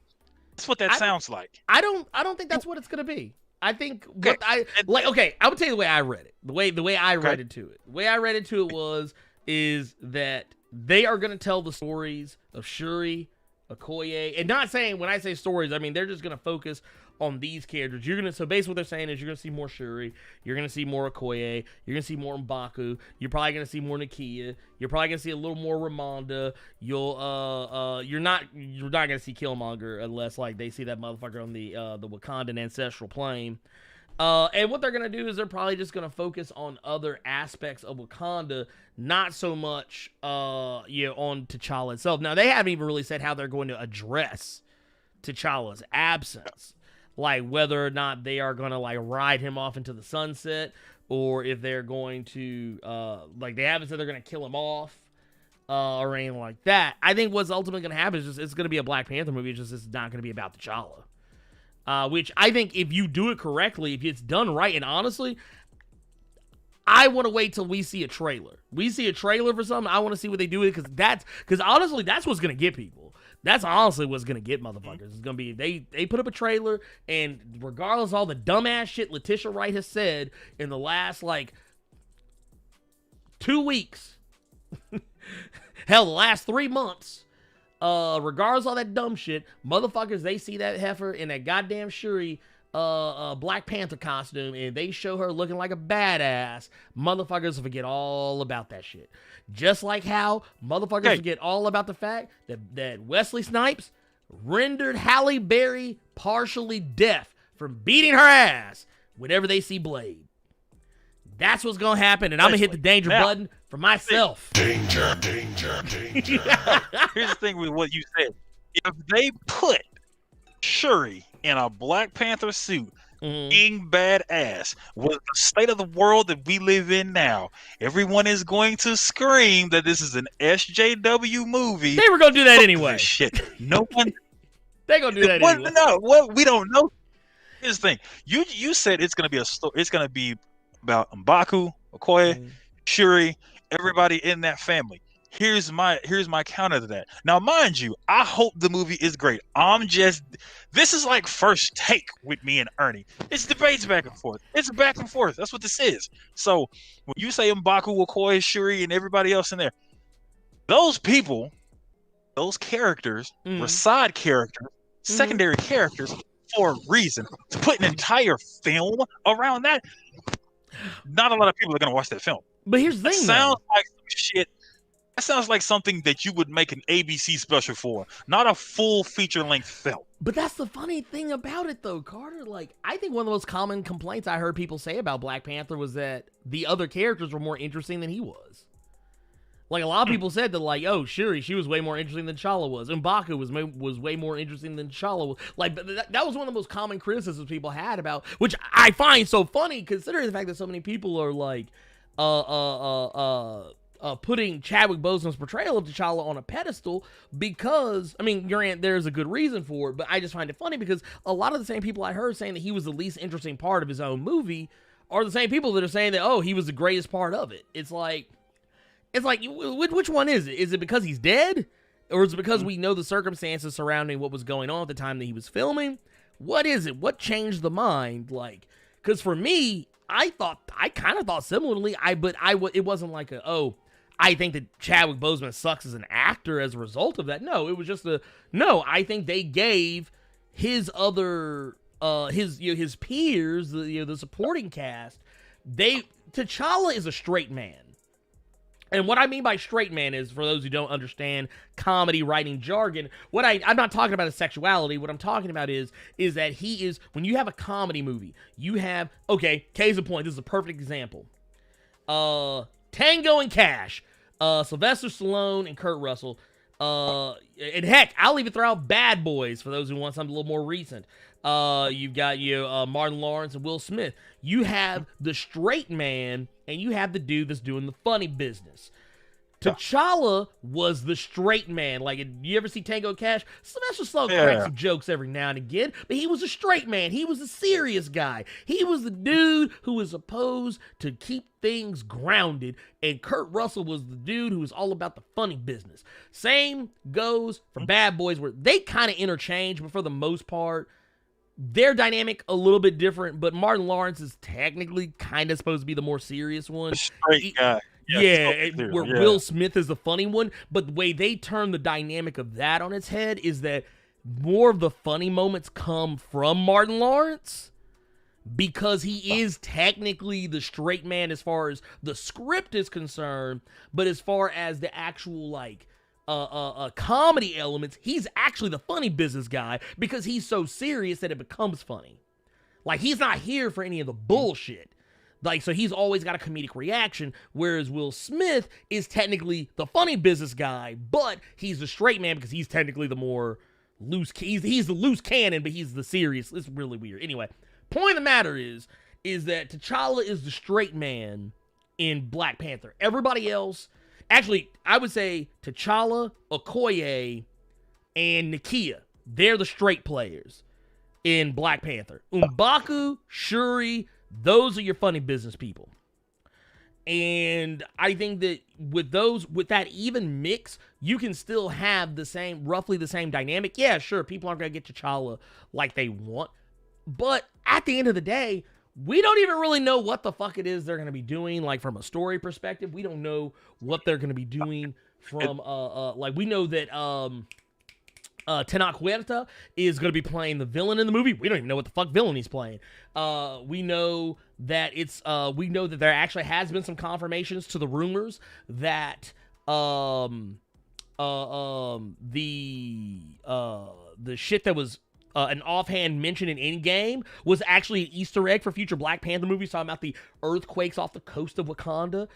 That's what that sounds like. I don't think that's what it's going to be. I think Okay. what I like. Okay, I would tell you the way I read it. The way I read Okay. it to it. The way I read it to it is that they are gonna tell the stories of Shuri, Okoye, and not saying when I say stories, I mean they're just gonna focus on these characters. So basically what they're saying is you're gonna see more Shuri, you're gonna see more Okoye, you're gonna see more M'Baku, you're probably gonna see more Nakia, you're probably gonna see a little more Ramonda. You're not gonna see Killmonger unless like they see that motherfucker on the Wakandan ancestral plane. And what they're gonna do is they're probably just gonna focus on other aspects of Wakanda, not so much on T'Challa itself. Now they haven't even really said how they're going to address T'Challa's absence, like whether or not they are gonna like ride him off into the sunset, or if they're going to like they haven't said they're gonna kill him off or anything like that. I think what's ultimately gonna happen is just it's gonna be a Black Panther movie. It's not gonna be about T'Challa. Which I think if you do it correctly, if it's done right, and honestly, I want to wait till we see a trailer. We see a trailer for something, I want to see what they do with it, because honestly, that's what's going to get people. That's honestly what's going to get motherfuckers. It's going to be, they put up a trailer, and regardless of all the dumbass shit Letitia Wright has said in the last, like, 2 weeks, hell, the last 3 months, regardless of all that dumb shit, motherfuckers, they see that heifer in that goddamn Shuri Black Panther costume and they show her looking like a badass, motherfuckers forget all about that shit. Just like how motherfuckers forget all about the fact that Wesley Snipes rendered Halle Berry partially deaf from beating her ass whenever they see Blade. That's what's gonna happen, and I'm gonna hit the danger button for myself. Danger. Here's the thing with what you said. If they put Shuri in a Black Panther suit, being badass, with the state of the world that we live in now, everyone is going to scream that this is an SJW movie. They were gonna do that anyway. Shit. No one. They gonna do that anyway. No, what we don't know. Here's the thing. You said it's gonna be a story. It's gonna be about M'Baku, Okoye, Shuri, everybody in that family. Here's my counter to that. Now, mind you, I hope the movie is great. This is like first take with me and Ernie. It's debates back and forth. It's back and forth. That's what this is. So when you say M'Baku, Okoye, Shuri, and everybody else in there, those people, those characters were side characters, secondary characters for a reason. To put an entire film around that, not a lot of people are going to watch that film. But here's the thing, sounds like some shit. That sounds like something that you would make an ABC special for, not a full feature-length film. But that's the funny thing about it, though, Carter. Like, I think one of the most common complaints I heard people say about Black Panther was that the other characters were more interesting than he was. Like, a lot of people said that, like, oh, Shuri, she was way more interesting than T'Challa was. And M'Baku was way more interesting than T'Challa was. Like, that was one of the most common criticisms people had about, which I find so funny, considering the fact that so many people are, like, putting Chadwick Boseman's portrayal of T'Challa on a pedestal because, I mean, there's a good reason for it, but I just find it funny because a lot of the same people I heard saying that he was the least interesting part of his own movie are the same people that are saying that, oh, he was the greatest part of it. It's like, which one is it? Is it because he's dead? Or is it because we know the circumstances surrounding what was going on at the time that he was filming? What is it? What changed the mind? Like, because for me, I kind of thought similarly, it wasn't like I think that Chadwick Boseman sucks as an actor as a result of that. No, it was just I think they gave his other, his peers, the supporting cast, T'Challa is a straight man. And what I mean by straight man is, for those who don't understand comedy writing jargon, I'm not talking about his sexuality. What I'm talking about is that he is, when you have a comedy movie, you have, case in point, this is a perfect example. Tango and Cash, Sylvester Stallone and Kurt Russell, and heck, I'll even throw out Bad Boys for those who want something a little more recent. You've got Martin Lawrence and Will Smith. You have the straight man, and you have the dude that's doing the funny business. T'Challa was the straight man. Like, you ever see Tango and Cash? Sylvester Stallone cracks some jokes every now and again, but he was a straight man. He was a serious guy. He was the dude who was supposed to keep things grounded, and Kurt Russell was the dude who was all about the funny business. Same goes for Bad Boys, where they kind of interchange, but for the most part, their dynamic a little bit different, but Martin Lawrence is technically kind of supposed to be the more serious one. A straight guy. Yeah, totally where Will Smith is the funny one, but the way they turn the dynamic of that on its head is that more of the funny moments come from Martin Lawrence because he is technically the straight man as far as the script is concerned, but as far as the actual like comedy elements, he's actually the funny business guy because he's so serious that it becomes funny. Like, he's not here for any of the bullshit. Like, so he's always got a comedic reaction, whereas Will Smith is technically the funny business guy, but he's the straight man because he's technically the more loose. He's the loose cannon, but he's the serious. It's really weird. Anyway, point of the matter is that T'Challa is the straight man in Black Panther. Everybody else, actually, I would say T'Challa, Okoye, and Nakia, they're the straight players in Black Panther. M'Baku, Shuri, those are your funny business people. And I think that with that even mix, you can still have roughly the same dynamic. Yeah, sure, people aren't going to get T'Challa like they want. But at the end of the day, we don't even really know what the fuck it is they're going to be doing, like, from a story perspective. We don't know what they're going to be doing from, we know that, Tenoch Huerta is going to be playing the villain in the movie. We don't even know what the fuck villain he's playing. We know that there actually has been some confirmations to the rumors that the shit that was an offhand mention in Endgame was actually an Easter egg for future Black Panther movies, talking about the earthquakes off the coast of Wakanda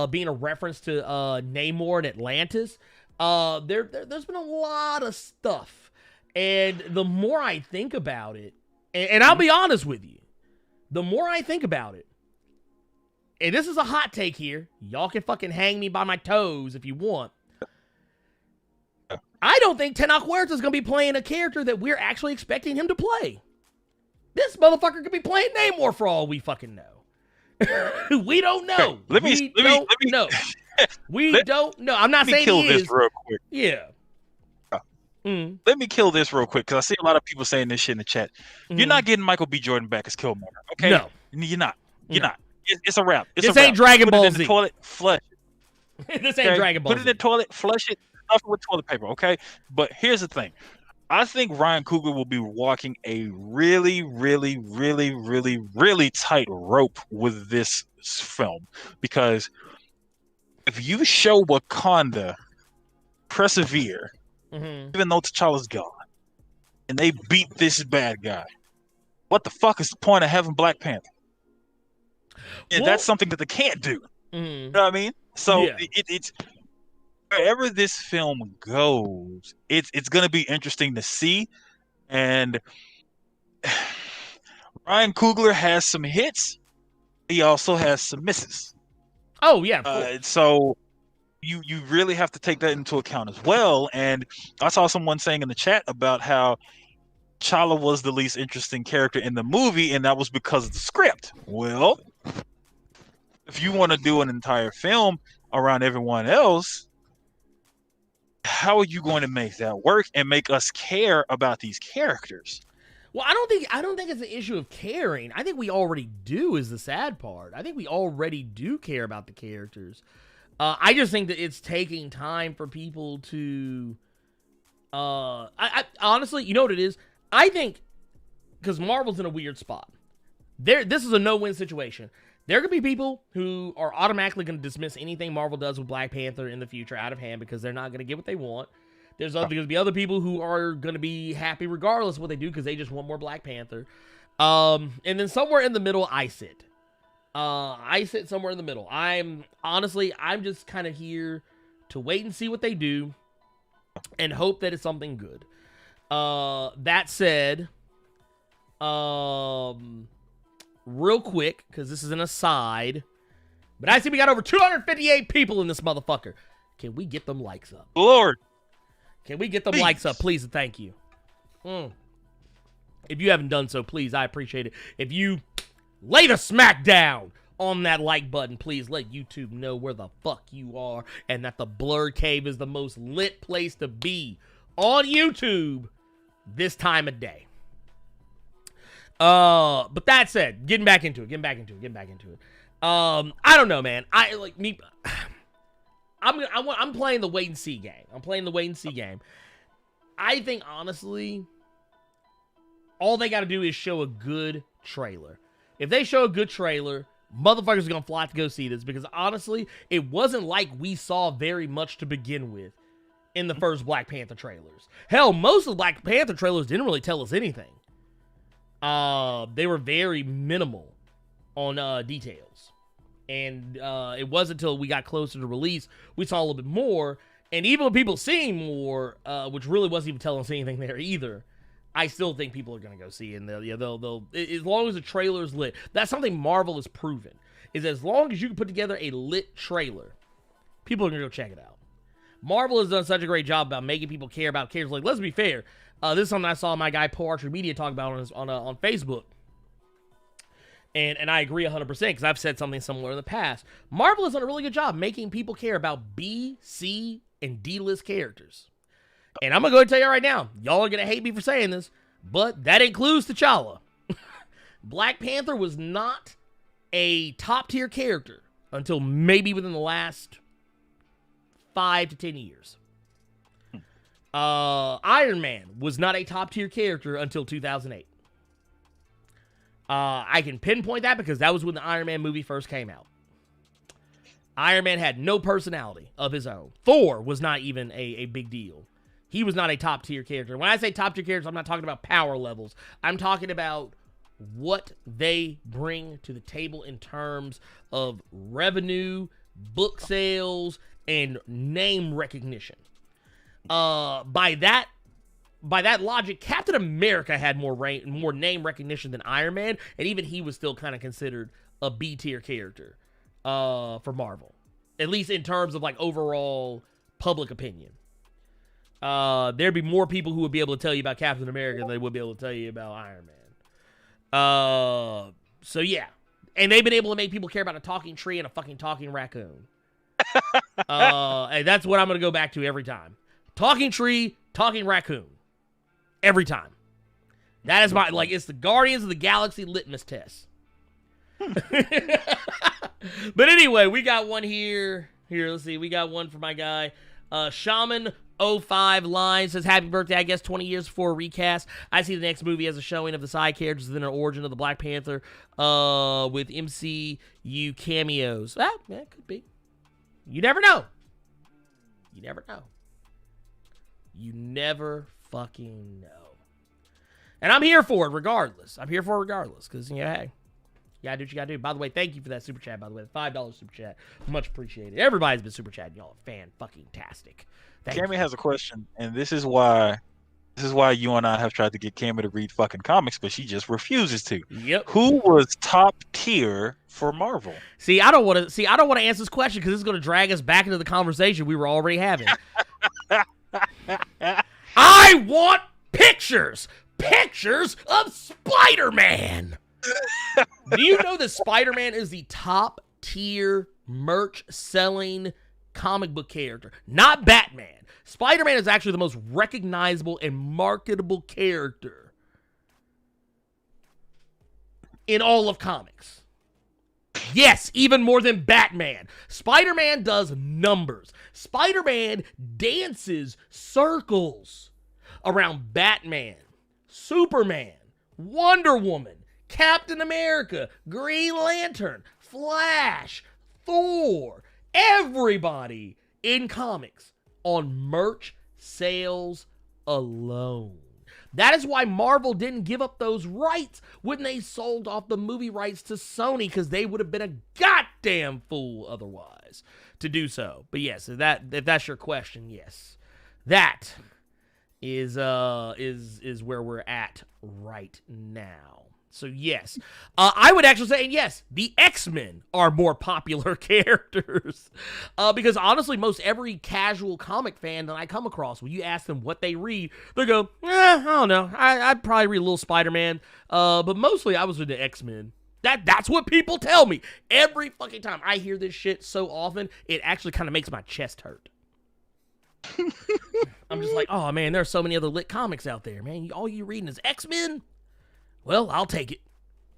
being a reference to Namor and Atlantis. There's been a lot of stuff, and the more I think about it, and I'll be honest with you, the more I think about it, and this is a hot take here, y'all can fucking hang me by my toes if you want, I don't think Tenoch Huerta is going to be playing a character that we're actually expecting him to play. This motherfucker could be playing Namor for all we fucking know. We don't know. Let me know. We don't know. I'm not saying kill he this is. real quick. Yeah. Let me kill this real quick because I see a lot of people saying this shit in the chat. You're not getting Michael B. Jordan back as Killmonger, okay? No. You're not. You're not. It's a wrap. This ain't Dragon Ball Z. Put it in the Z. toilet, flush it. This ain't Dragon Ball Z. Put it in the toilet, flush it, stuff it with toilet paper, okay? But here's the thing. I think Ryan Coogler will be walking a really, really, really, really, really tight rope with this film because if you show Wakanda persevere, even though T'Challa's gone, and they beat this bad guy, what the fuck is the point of having Black Panther? And that's something that they can't do. You know what I mean? So it's wherever this film goes, it's going to be interesting to see. And Ryan Coogler has some hits. He also has some misses. Oh, yeah. So you really have to take that into account as well. And I saw someone saying in the chat about how T'Challa was the least interesting character in the movie, and that was because of the script. Well, if you want to do an entire film around everyone else, how are you going to make that work and make us care about these characters? Well, I don't think it's an issue of caring. I think we already do is the sad part. I think we already do care about the characters. I just think that it's taking time for people to I honestly, you know what it is? I think because Marvel's in a weird spot. This is a no-win situation. There could be people who are automatically going to dismiss anything Marvel does with Black Panther in the future out of hand because they're not going to get what they want. There's going to be other people who are going to be happy regardless of what they do because they just want more Black Panther. And then somewhere in the middle, I sit. I sit somewhere in the middle. I'm just kind of here to wait and see what they do and hope that it's something good. That said, real quick, because this is an aside, but I see we got over 258 people in this motherfucker. Can we get them likes up? Lord. Can we get them likes up, please, and thank you. If you haven't done so, please, I appreciate it. If you lay the smack down on that like button, please let YouTube know where the fuck you are and that the Blerd Cave is the most lit place to be on YouTube this time of day. But that said, getting back into it. I don't know, man. I'm playing the wait and see game. I think honestly, all they got to do is show a good trailer. If they show a good trailer, motherfuckers are gonna flock to go see this, because honestly, it wasn't like we saw very much to begin with in the first Black Panther trailers. Hell, most of the Black Panther trailers didn't really tell us anything. They were very minimal on details. And it wasn't until we got closer to release we saw a little bit more. And even with people seeing more, which really wasn't even telling us anything there either, I still think people are going to go see it. And they'll as long as the trailer's lit. That's something Marvel has proven, is as long as you can put together a lit trailer, people are going to go check it out. Marvel has done such a great job about making people care about characters. Like, let's be fair. This is something I saw my guy Paul Archer Media talk about on Facebook. And I agree 100% because I've said something similar in the past. Marvel has done a really good job making people care about B, C, and D-list characters. And I'm going to go ahead and tell you right now, y'all are going to hate me for saying this, but that includes T'Challa. Black Panther was not a top-tier character until maybe within the last 5 to 10 years. Iron Man was not a top-tier character until 2008. I can pinpoint that because that was when the Iron Man movie first came out. Iron Man had no personality of his own. Thor was not even a big deal. He was not a top-tier character. When I say top-tier characters, I'm not talking about power levels. I'm talking about what they bring to the table in terms of revenue, book sales, and name recognition. By that logic, Captain America had more name recognition than Iron Man, and even he was still kind of considered a B-tier character for Marvel, at least in terms of like overall public opinion. There'd be more people who would be able to tell you about Captain America than they would be able to tell you about Iron Man. So yeah, and they've been able to make people care about a talking tree and a fucking talking raccoon. And that's what I'm gonna go back to every time: talking tree, talking raccoon. Every time. That is my, it's the Guardians of the Galaxy litmus test. But anyway, we got one here. Here, let's see. We got one for my guy. Shaman05 Line says, happy birthday, I guess 20 years before recast. I see the next movie as a showing of the side characters and then an origin of the Black Panther with MCU cameos. Ah, yeah, could be. You never know. You never know. You never fucking know. And I'm here for it regardless. Because, hey, you gotta do what you gotta do. By the way, thank you for that super chat, by the way. The $5 super chat. Much appreciated. Everybody's been super chatting. Y'all are fan-fucking-tastic. Cammy has a question, and this is why you and I have tried to get Cammy to read fucking comics, but she just refuses to. Yep. Who was top tier for Marvel? I don't want to answer this question because it's going to drag us back into the conversation we were already having. I want pictures of Spider-Man. Do you know that Spider-Man is the top tier merch selling comic book character? Not Batman. Spider-Man is actually the most recognizable and marketable character in all of comics. Yes, even more than Batman. Spider-Man does numbers. Spider-Man dances circles around Batman, Superman, Wonder Woman, Captain America, Green Lantern, Flash, Thor, everybody in comics on merch sales alone. That is why Marvel didn't give up those rights when they sold off the movie rights to Sony, because they would have been a goddamn fool otherwise to do so. But yes, if that's your question, yes, that is where we're at right now. So yes, I would actually say yes, the X-Men are more popular characters because honestly, most every casual comic fan that I come across, when you ask them what they read, they go, I don't know, I'd probably read a little Spider-Man, but mostly I was with the X-Men. That's what people tell me every fucking time. I hear this shit so often, it actually kind of makes my chest hurt. I'm just like, oh man, there are so many other lit comics out there, man. All you reading is X-Men? well, I'll take it.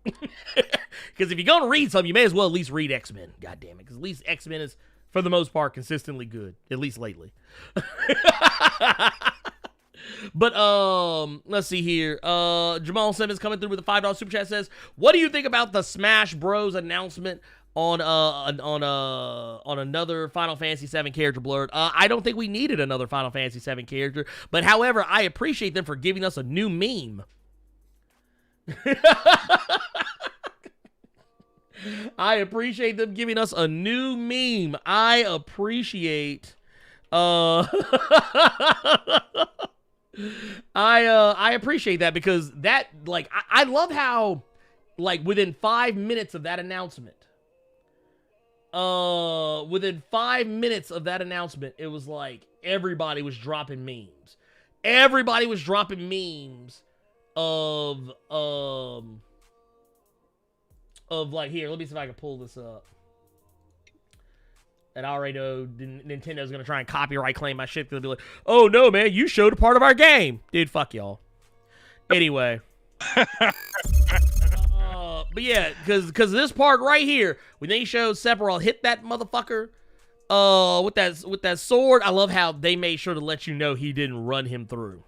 Because if you're going to read something, you may as well at least read X-Men. God damn it. Because at least X-Men is, for the most part, consistently good. At least lately. But, let's see here. Jamal Simmons coming through with a $5 super chat says, what do you think about the Smash Bros. Announcement on another Final Fantasy VII character, Blerd? I don't think we needed another Final Fantasy VII character. But, however, I appreciate them for giving us a new meme. I appreciate them giving us a new meme. I appreciate I appreciate that, because that, like, I love how, like, within 5 minutes of that announcement, it was like everybody was dropping memes. Everybody was dropping memes of like, here, let me see if I can pull this up. And I already know Nintendo's gonna try and copyright claim my shit. They'll be like, oh no, man, you showed a part of our game. Dude, fuck y'all. Anyway. But yeah, because this part right here, when they showed Sephiroth hit that motherfucker with that sword, I love how they made sure to let you know he didn't run him through.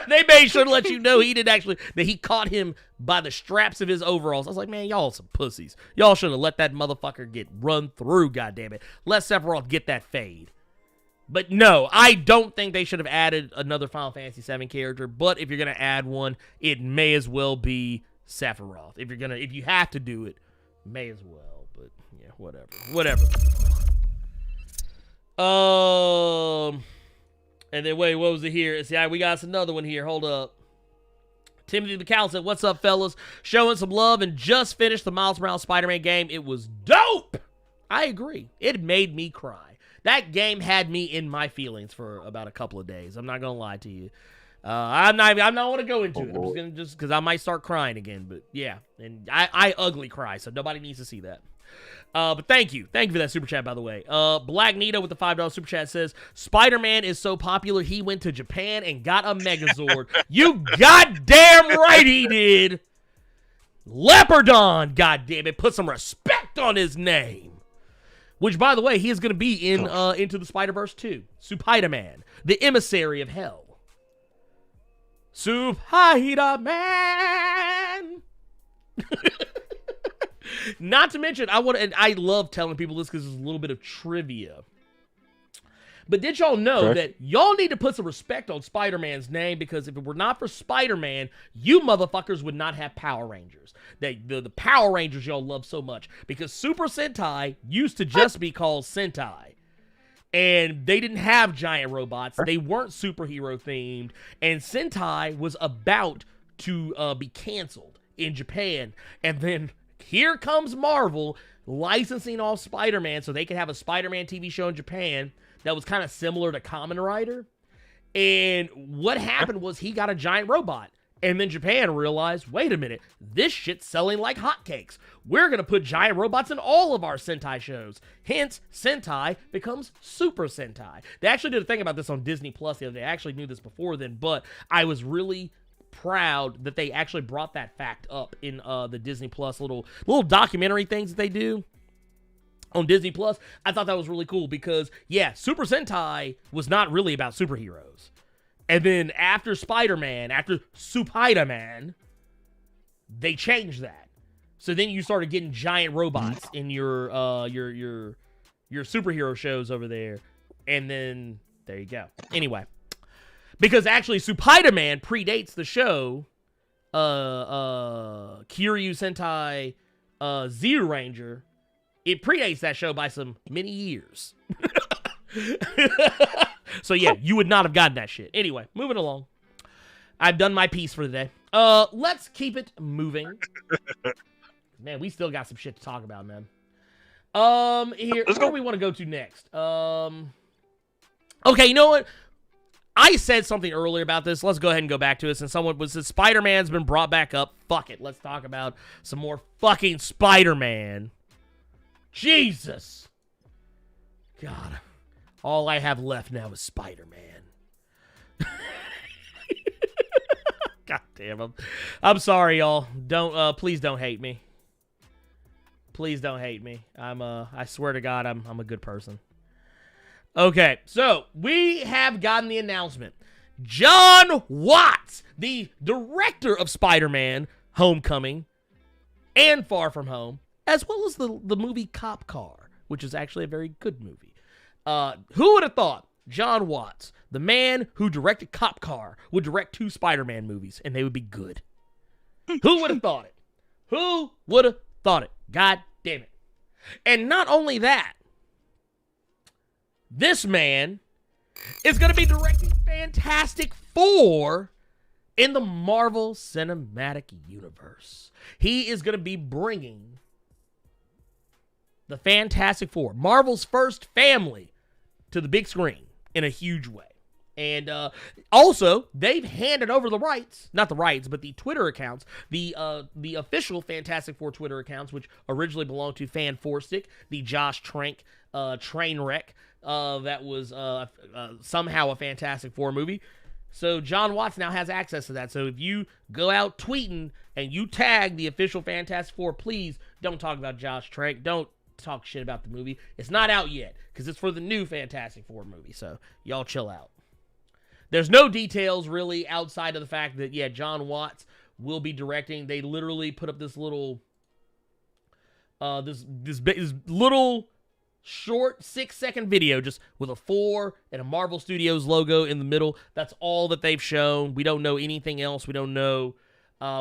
They made sure to let you know that he caught him by the straps of his overalls. I was like, man, y'all some pussies. Y'all should have let that motherfucker get run through, goddammit. Let Sephiroth get that fade. But no, I don't think they should have added another Final Fantasy VII character, but if you're going to add one, it may as well be Sephiroth. If you have to do it, may as well. But yeah, whatever. And then, wait, what was it here? See, we got us another one here. Hold up. Timothy McCall said, what's up, fellas? Showing some love and just finished the Miles Morales Spider-Man game. It was dope. I agree. It made me cry. That game had me in my feelings for about a couple of days. I'm not going to lie to you. I'm not going to go into it. I'm just going to because I might start crying again. But yeah, and I ugly cry, so nobody needs to see that. But thank you. Thank you for that super chat, by the way. Black Nito with the $5 super chat says, Spider-Man is so popular, he went to Japan and got a Megazord. You goddamn right he did. Leopardon, goddammit. Put some respect on his name. Which, by the way, he is going to be in Into the Spider-Verse 2. Spider-Man, the emissary of hell. Spider-Man. Not to mention, I love telling people this because it's a little bit of trivia. But did y'all know that y'all need to put some respect on Spider-Man's name, because if it were not for Spider-Man, you motherfuckers would not have Power Rangers. The Power Rangers y'all love so much, because Super Sentai used to just be called Sentai. And they didn't have giant robots. They weren't superhero themed. And Sentai was about to be canceled in Japan. And then here comes Marvel licensing off Spider-Man so they could have a Spider-Man TV show in Japan that was kind of similar to Kamen Rider. And what happened was he got a giant robot. And then Japan realized, wait a minute, this shit's selling like hotcakes. We're going to put giant robots in all of our Sentai shows. Hence, Sentai becomes Super Sentai. They actually did a thing about this on Disney Plus the other day. I actually knew this before then, but I was really proud that they actually brought that fact up in the Disney Plus little documentary things that they do on Disney Plus. I thought that was really cool because, yeah, Super Sentai was not really about superheroes. And then after Spider-Man, after Spider-Man, they changed that. So then you started getting giant robots in your superhero shows over there. And then there you go. Anyway, because actually Spider-Man predates the show Kiryu Sentai Zero Ranger. It predates that show by some many years. So yeah, you would not have gotten that shit. Anyway, moving along. I've done my piece for the day. Let's keep it moving. Man, we still got some shit to talk about, man. Where do we want to go to next? Okay, you know what? I said something earlier about this. Let's go ahead and go back to it. Since Spider-Man's been brought back up. Fuck it. Let's talk about some more fucking Spider-Man. Jesus. God. All I have left now is Spider-Man. God damn, I'm sorry, y'all. Don't please don't hate me. Please don't hate me. I swear to God, I'm a good person. Okay, so we have gotten the announcement. John Watts, the director of Spider-Man: Homecoming and Far From Home, as well as the movie Cop Car, which is actually a very good movie. Who would have thought John Watts, the man who directed Cop Car, would direct 2 Spider-Man movies and they would be good? Who would have thought it? Who would have thought it? God damn it. And not only that, this man is going to be directing Fantastic Four in the Marvel Cinematic Universe. He is going to be bringing the Fantastic Four, Marvel's first family, to the big screen in a huge way. And also, they've handed over the rights, not the rights, but the Twitter accounts, the official Fantastic Four Twitter accounts, which originally belonged to Fan Forstick, the Josh Trank train wreck that was somehow a Fantastic Four movie. So John Watts now has access to that. So if you go out tweeting and you tag the official Fantastic Four, please don't talk about Josh Trank. Don't talk shit about the movie. It's not out yet because it's for the new Fantastic Four movie. So y'all chill out. There's no details really outside of the fact that, yeah, John Watts will be directing. They literally put up this little this little short 6-second video just with a 4 and a Marvel Studios logo in the middle. That's all that they've shown. We don't know anything else. We don't know.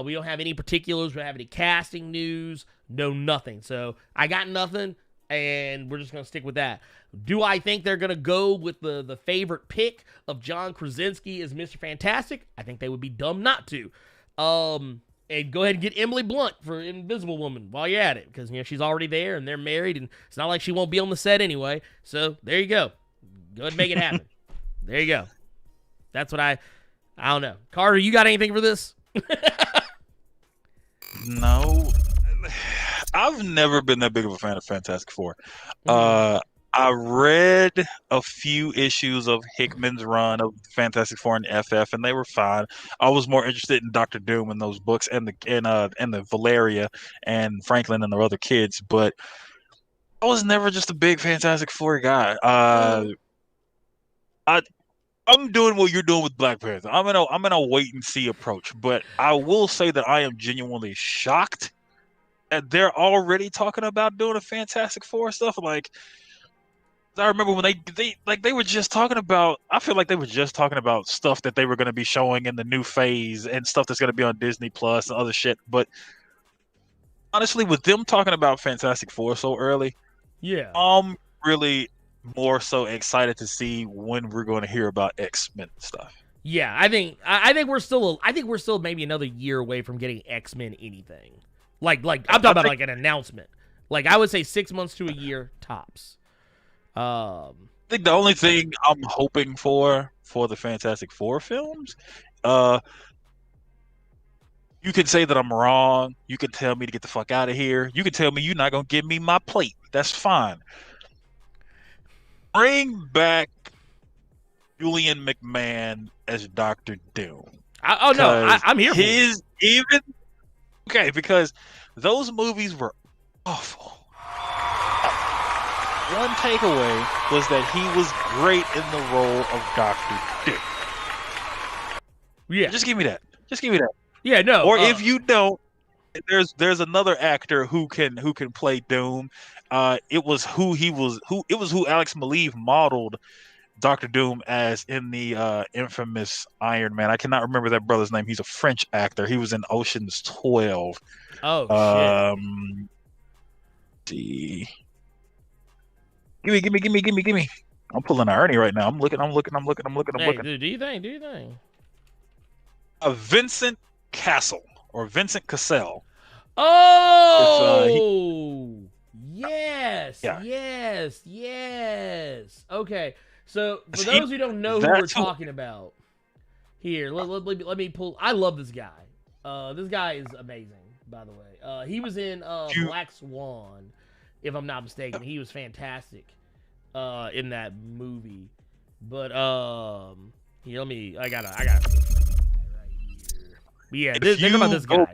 We don't have any particulars. We don't have any casting news. No, nothing. So I got nothing, and we're just going to stick with that. Do I think they're going to go with the favorite pick of John Krasinski as Mr. Fantastic? I think they would be dumb not to. And go ahead and get Emily Blunt for Invisible Woman while you're at it, because she's already there and they're married, and it's not like she won't be on the set anyway. So there you go. Go ahead and make it happen. There you go. That's what I don't know. Carter, you got anything for this? No, I've never been that big of a fan of Fantastic Four. I read a few issues of Hickman's run of Fantastic Four and FF, and they were fine. I was more interested in Doctor Doom and those books, and the Valeria and Franklin and the other kids, but I was never just a big Fantastic Four guy. I'm doing what you're doing with Black Panther. I'm in a wait and see approach, but I will say that I am genuinely shocked that they're already talking about doing a Fantastic Four stuff. Like, I remember when they were just talking about. I feel like they were just talking about stuff that they were going to be showing in the new phase and stuff that's going to be on Disney Plus and other shit. But honestly, with them talking about Fantastic Four so early, yeah, I'm really more so excited to see when we're going to hear about X-Men stuff. Yeah, I think we're still maybe another year away from getting X-Men anything. Like I'm talking about like an announcement. Like I would say 6 months to a year tops. I think the only thing I'm hoping for the Fantastic Four films, you can say that I'm wrong. You can tell me to get the fuck out of here. You can tell me you're not going to give me my plate. That's fine. Bring back Julian Mcmahon as Dr. Doom. I'm here for it. Okay, because those movies were awful. One takeaway was that he was great in the role of Dr. Doom. Yeah. Just give me that. Yeah, no. Or if you don't, there's another actor who can play Doom. It was who Alex Maleev modeled Dr. Doom as in the infamous Iron Man. I cannot remember that brother's name. He's a French actor. He was in Ocean's 12. Oh shit. Gimme. I'm pulling an Ernie right now. I'm looking. Hey, dude, do you think? Vincent Cassel or Vincent Cassel. Oh, yes. Yeah. Yes. Okay, so for those who don't know who we're talking about, here, let me pull. I love this guy. This guy is amazing, by the way. He was in Black Swan, if I'm not mistaken. He was fantastic in that movie. But here, I got right here. But yeah, think about this guy.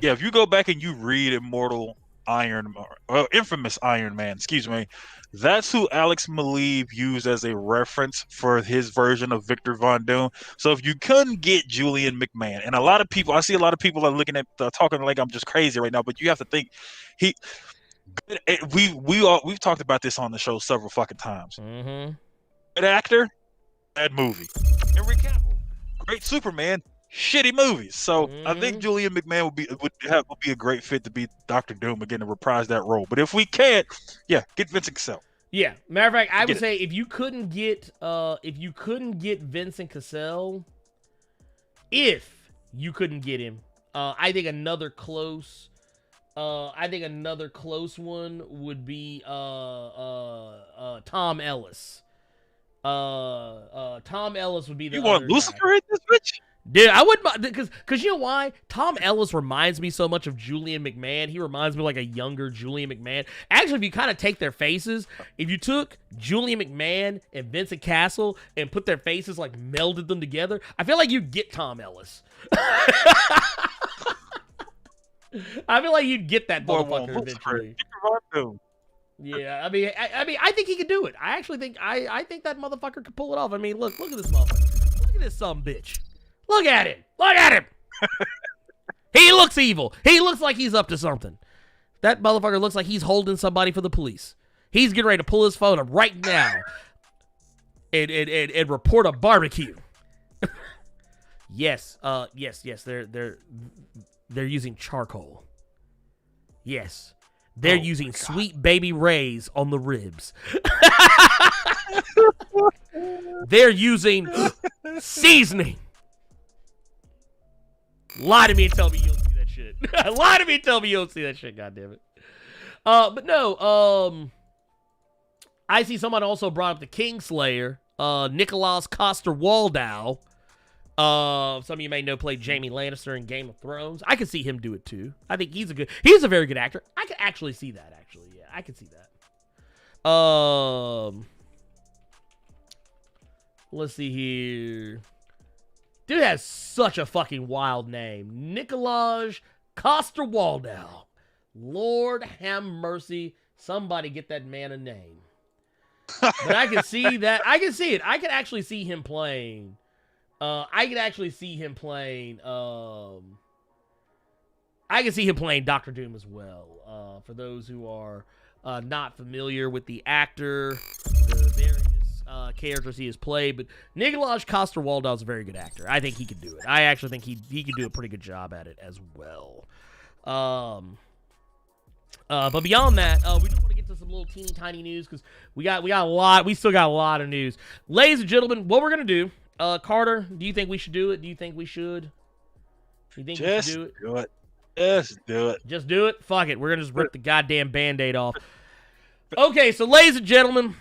If you go back and you read Infamous Iron Man, excuse me, that's who Alex Maleev used as a reference for his version of Victor Von Doom. So if you couldn't get Julian McMahon, and I see a lot of people are looking at talking like I'm just crazy right now, but you have to think we've talked about this on the show several fucking times. Mm-hmm. Good actor, bad movie. Henry Cavill, great Superman, shitty movies. So I think Julian McMahon would be a great fit to be Dr. Doom again, to reprise that role. But if we can't, get Vincent Cassell. Yeah, matter of fact, I would say if you couldn't get Vincent Cassell, I think another close one would be Tom Ellis. Tom Ellis would be the. You want Lucifer in this bitch? Dude, I wouldn't, because you know why? Tom Ellis reminds me so much of Julian McMahon. He reminds me like a younger Julian McMahon. Actually, if you kind of take their faces, if you took Julian McMahon and Vincent Cassel and put their faces, like melded them together, I feel like you'd get Tom Ellis. I feel like you'd get that motherfucker eventually. Yeah, I mean, I think he could do it. I actually think, I think that motherfucker could pull it off. I mean, look at this motherfucker. Look at this sumbitch. Look at him. Look at him. He looks evil. He looks like he's up to something. That motherfucker looks like he's holding somebody for the police. He's getting ready to pull his phone up right now and report a barbecue. Yes. Yes. They're using charcoal. Yes. They're using Sweet Baby Ray's on the ribs. They're using seasoning. Lie to me and tell me you don't see that shit. Lie to me and tell me you don't see that shit, goddammit. But no, I see someone also brought up the Kingslayer, Nicholas Coster-Waldau. Some of you may know played Jaime Lannister in Game of Thrones. I can see him do it too. I think he's a very good actor. I can actually see that, actually. Yeah, I can see that. Let's see here. Dude has such a fucking wild name. Nicholas Coster-Waldau. Lord have mercy. Somebody get that man a name. But I can see that. I can see it. I can actually see him playing. I can see him playing Dr. Doom as well. For those who are not familiar with the actor, the various characters he has played, but Nicholas Coster-Waldau is a very good actor. I think he could do it. I actually think he could do a pretty good job at it as well. But beyond that, we do want to get to some little teeny tiny news because we still got a lot of news. Ladies and gentlemen, what we're gonna do, Carter, do you think we should do it? Do you think we should? Do you think we should do it? Do it. Just do it. Just do it? Fuck it. We're gonna just rip the goddamn Band-Aid off. Okay, so ladies and gentlemen,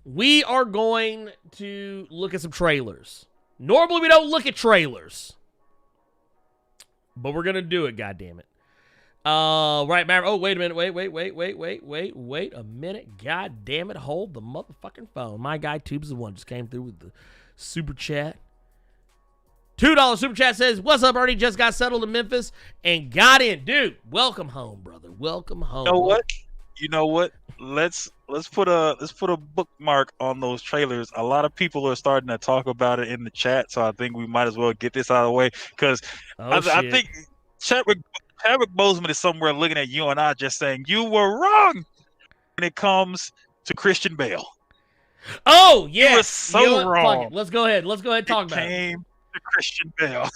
we are going to look at some trailers. Normally we don't look at trailers, but we're gonna do it, goddammit. Right, man. Oh, wait a minute. Wait a minute. God damn it. Hold the motherfucking phone. My guy Tubes is the one just came through with the super chat. $2 super chat says, "What's up, Ernie? Just got settled in Memphis and got in." Dude, welcome home, brother. Welcome home. You know what? Let's put a bookmark on those trailers. A lot of people are starting to talk about it in the chat, so I think we might as well get this out of the way because I think Chadwick Boseman is somewhere looking at you and I just saying, you were wrong when it comes to Christian Bale. Oh, yeah. You were so wrong. Let's go ahead and talk about it. Came to Christian Bale.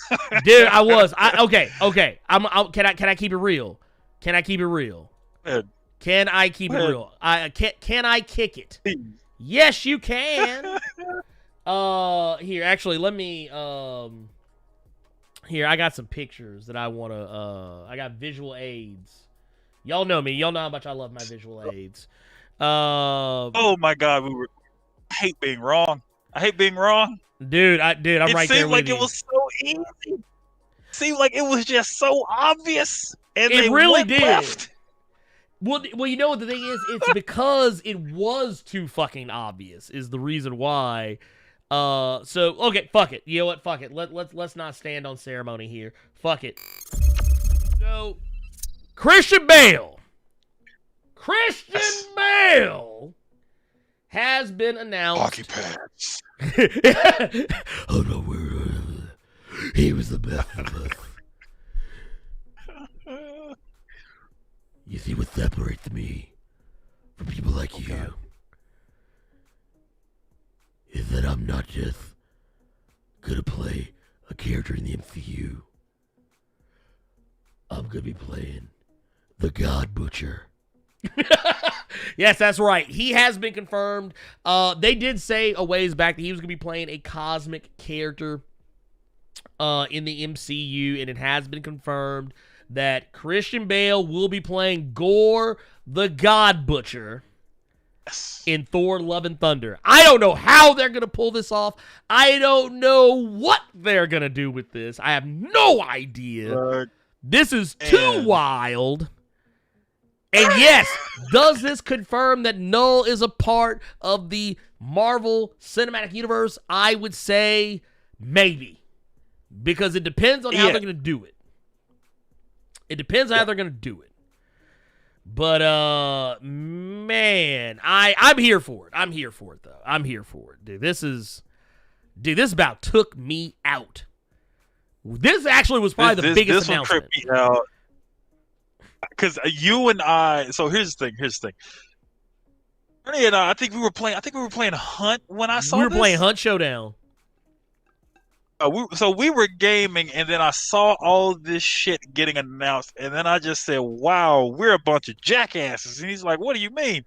Dude, I was. Okay. Can I keep it real? Can I keep it real? Can I keep it real? Can I kick it? Yes, you can. Here, actually, let me Here, I got some pictures that I want to, I got visual aids. Y'all know me. Y'all know how much I love my visual aids. Oh my God. I hate being wrong. Dude, I'm right there with you. It seemed like it was so easy. It seemed like it was just so obvious. And it really did. Left. Well, you know what the thing is? It's because it was too fucking obvious is the reason why So okay, fuck it. You know what? Fuck it. Let's not stand on ceremony here. Fuck it. So Christian Bale has been announced. Hockey pads. Oh no, he was the best of us. You see what separates me from people like you is that I'm not just gonna play a character in the MCU. I'm gonna be playing the God Butcher. Yes, that's right. He has been confirmed. They did say a ways back that he was gonna be playing a cosmic character in the MCU, and it has been confirmed that Christian Bale will be playing Gore the God Butcher in Thor Love and Thunder. I don't know how they're going to pull this off. I don't know what they're going to do with this. I have no idea. This is too wild. And yes, does this confirm that Null is a part of the Marvel Cinematic Universe? I would say maybe. Because it depends on how they're going to do it. It depends on how they're going to do it. But, man, I'm here for it. I'm here for it, though. I'm here for it. Dude, this about took me out. This actually was probably the biggest announcement. This will trip me out. Because you and I, so here's the thing. Ernie and I think we were playing Hunt when I saw this. We were playing Hunt Showdown. We were gaming, and then I saw all this shit getting announced, and then I just said, wow, we're a bunch of jackasses. And he's like, what do you mean?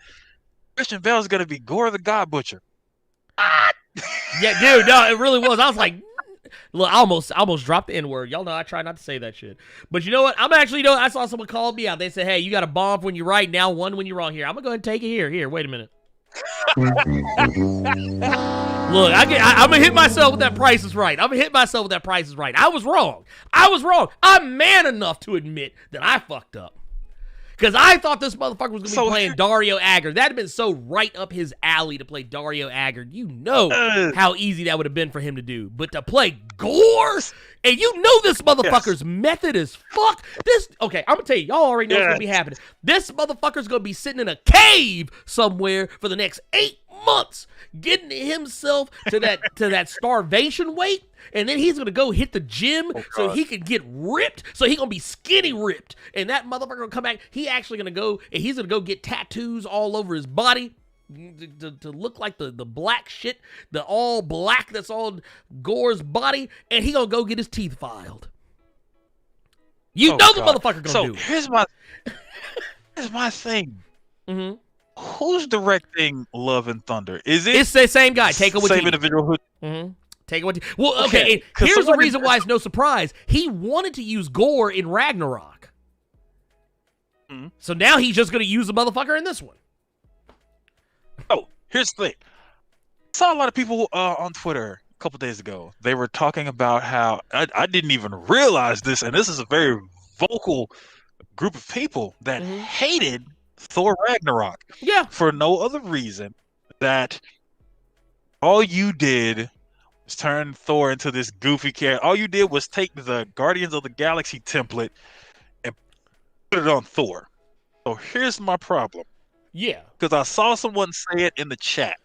Christian Bale's going to be Gore the God Butcher. Yeah, dude, no, it really was. I was like, look, I almost dropped the N-word. Y'all know I try not to say that shit. But you know what? I saw someone call me out. They said, hey, you got a bomb when you're right, now one when you're wrong. Here, I'm going to go ahead and take it here. Here, wait a minute. Look, I'm going to hit myself with that Price is Right. I was wrong. I'm man enough to admit that I fucked up. Because I thought this motherfucker was going to be playing Dario Agger. That'd have been so right up his alley to play Dario Agger. You know how easy that would have been for him to do. But to play Gore? And you know this motherfucker's method is fuck. Okay, I'm going to tell you. Y'all already know what's going to be happening. This motherfucker's going to be sitting in a cave somewhere for the next 8 months, getting himself to that starvation weight. And then he's going to go hit the gym so he can get ripped. So he's going to be skinny ripped. And that motherfucker will come back. He's going to go get tattoos all over his body to look like the black shit, the all black that's on Gore's body. And he going to go get his teeth filed. The motherfucker going to do it. Here's my thing. Mm-hmm. Who's directing Love and Thunder? It's the same guy. Taika Waititi. Same individual. Mm-hmm. Well, okay. Here's the reason why it's no surprise. He wanted to use Gore in Ragnarok. Mm-hmm. So now he's just going to use the motherfucker in this one. Oh, here's the thing. I saw a lot of people on Twitter a couple days ago. They were talking about how I didn't even realize this, and this is a very vocal group of people that hated Thor Ragnarok. Yeah. For no other reason that all you did was turn Thor into this goofy character. All you did was take the Guardians of the Galaxy template and put it on Thor. So here's my problem. Yeah. Because I saw someone say it in the chat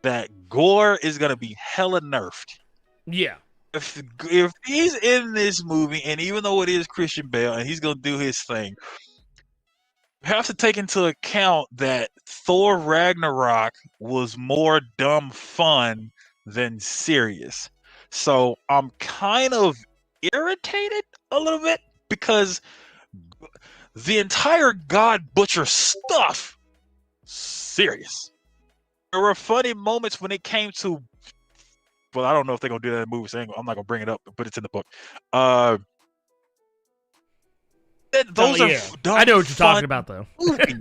that Gore is going to be hella nerfed. Yeah. If he's in this movie, and even though it is Christian Bale and he's going to do his thing, you have to take into account that Thor Ragnarok was more dumb fun than serious. So I'm kind of irritated a little bit because the entire God Butcher stuff, serious. There were funny moments when it came to, well, I don't know if they're going to do that in the movie, so I'm not going to bring it up, but it's in the book. Those are dumb, I know what you're talking about, though. Movies.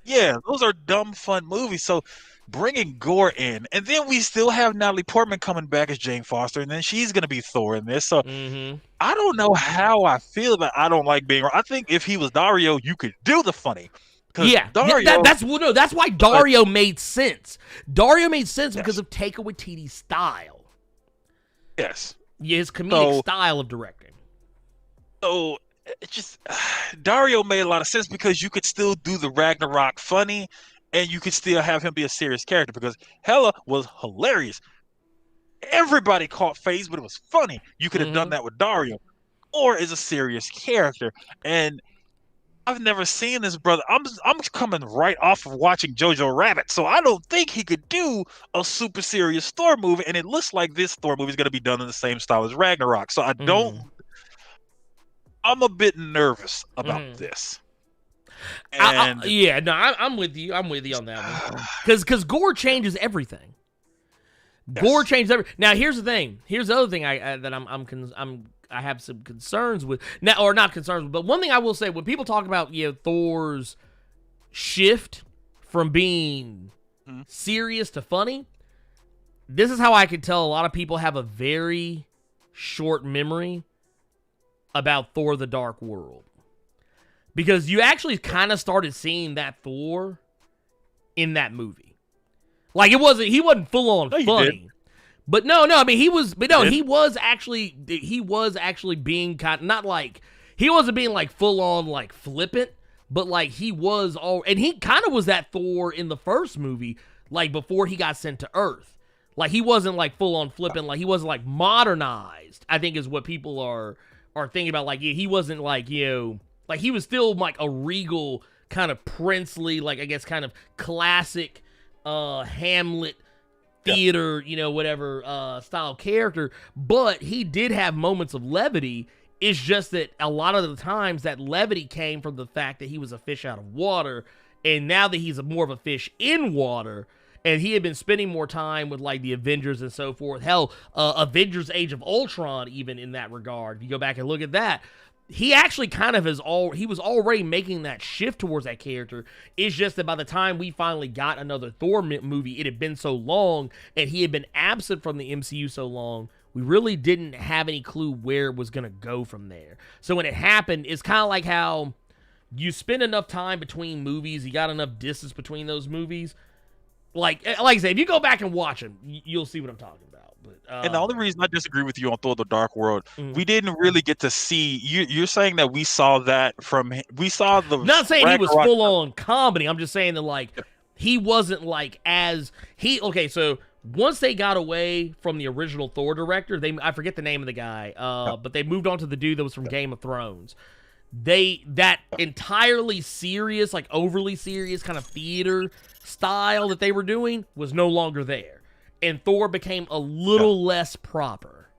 Yeah, those are dumb, fun movies. So bringing Gore in, and then we still have Natalie Portman coming back as Jane Foster, and then she's going to be Thor in this. So I don't know how I feel about. I don't like being. I think if he was Dario, you could do the funny, Yeah, Dario, that's why Dario made sense. Dario made sense because of Taika Waititi's style. Yes. Yeah, his comedic style of directing. So it just Dario made a lot of sense because you could still do the Ragnarok funny, and you could still have him be a serious character because Hela was hilarious. Everybody caught phase, but it was funny. You could have done that with Dario, or is a serious character. And I've never seen this brother. I'm coming right off of watching Jojo Rabbit, so I don't think he could do a super serious Thor movie. And it looks like this Thor movie is going to be done in the same style as Ragnarok. So I don't. I'm a bit nervous about this. And I'm with you. I'm with you on that one because Gore changes everything. Gore changed everything. Now here's the thing. Here's the other thing I have some concerns with now, or not concerns with, but one thing I will say when people talk about Thor's shift from being serious to funny, this is how I can tell a lot of people have a very short memory about Thor: The Dark World, because you actually kind of started seeing that Thor in that movie. Like he wasn't full on funny. But no, I mean he was actually being kind of, not like he wasn't being like full on like flippant, but like he was and he kind of was that Thor in the first movie, like before he got sent to Earth. Like he wasn't like full on flippant, like he wasn't like modernized, I think is what people are thinking about. Like he wasn't like, like he was still like a regal kind of princely, like I guess kind of classic Hamlet theater, whatever style character, but he did have moments of levity. It's just that a lot of the times that levity came from the fact that he was a fish out of water, and now that he's more of a fish in water, and he had been spending more time with like the Avengers and so forth. Hell, Avengers Age of Ultron, even in that regard, if you go back and look at that, he actually kind of he was already making that shift towards that character. It's just that by the time we finally got another Thor movie, it had been so long, and he had been absent from the MCU so long, we really didn't have any clue where it was going to go from there. So when it happened, it's kind of like how you spend enough time between movies, you got enough distance between those movies. Like I said, if you go back and watch them, you'll see what I'm talking about. But, and the only reason I disagree with you on Thor: The Dark World, we didn't really get to see. You're saying that we saw that we saw the. Not saying he was full on comedy. I'm just saying that like he wasn't like okay. So once they got away from the original Thor director, I forget the name of the guy, but they moved on to the dude that was from Game of Thrones. That entirely serious, like overly serious kind of theater style that they were doing was no longer there, and Thor became a little less proper.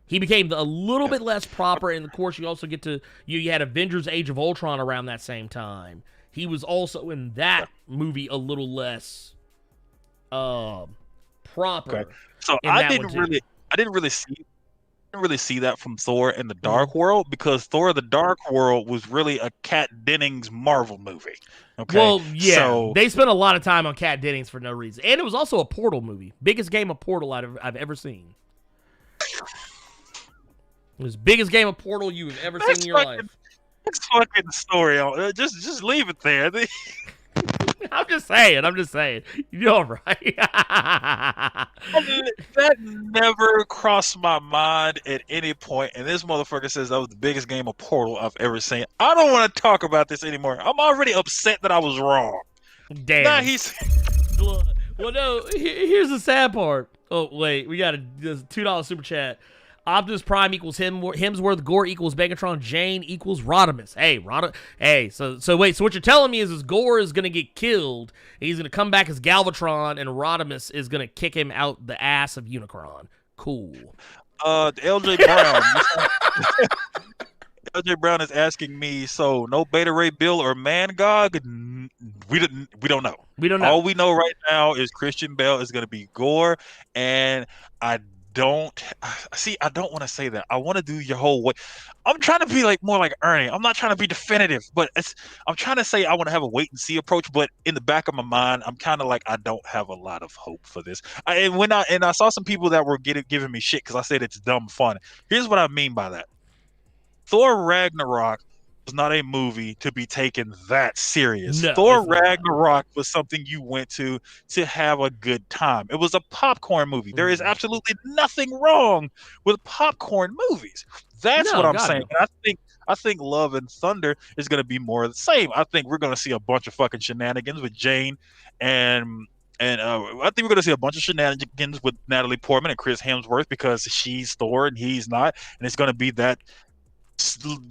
He became a little bit less proper, and of course you also get to you had Avengers Age of Ultron around that same time. He was also in that movie a little less proper. Okay. So I didn't really see that from Thor in the Dark World, because Thor: The Dark World was really a Kat Dennings Marvel movie. Okay. Well, yeah, so they spent a lot of time on Kat Dennings for no reason, and it was also a Portal movie. Biggest game of Portal I've ever seen. It was the biggest game of Portal you've ever seen in your life. That's fucking story. Just leave it there. I'm just saying. You're all right. That never crossed my mind at any point, and this motherfucker says that was the biggest game of Portal I've ever seen. I don't want to talk about this anymore. I'm already upset that I was wrong. Damn. Now he's... Well, no, here's the sad part. Oh, wait, we got a $2 super chat. Optimus Prime equals Hemsworth, Gore equals Megatron, Jane equals Rodimus. Hey, so wait, so what you're telling me is Gore is gonna get killed, and he's gonna come back as Galvatron, and Rodimus is gonna kick him out the ass of Unicron. Cool. LJ Brown. LJ Brown is asking me, so no Beta Ray Bill or Mangog? We don't know. We don't know. All we know right now is Christian Bale is gonna be Gore, and I don't want to say that. I want to do your whole way. I'm trying to be more like Ernie. I'm not trying to be definitive, but I'm trying to say I want to have a wait and see approach. But in the back of my mind, I'm kind of like, I don't have a lot of hope for this. I saw some people that were giving me shit because I said it's dumb fun. Here's what I mean by that. Thor Ragnarok was not a movie to be taken that serious. No, Thor it's not. Ragnarok was something you went to have a good time. It was a popcorn movie. There is absolutely nothing wrong with popcorn movies. That's No, what I'm God, saying. no. And I think Love and Thunder is going to be more of the same. I think we're going to see a bunch of fucking shenanigans with Jane and I think we're going to see a bunch of shenanigans with Natalie Portman and Chris Hemsworth because she's Thor and he's not, and it's going to be that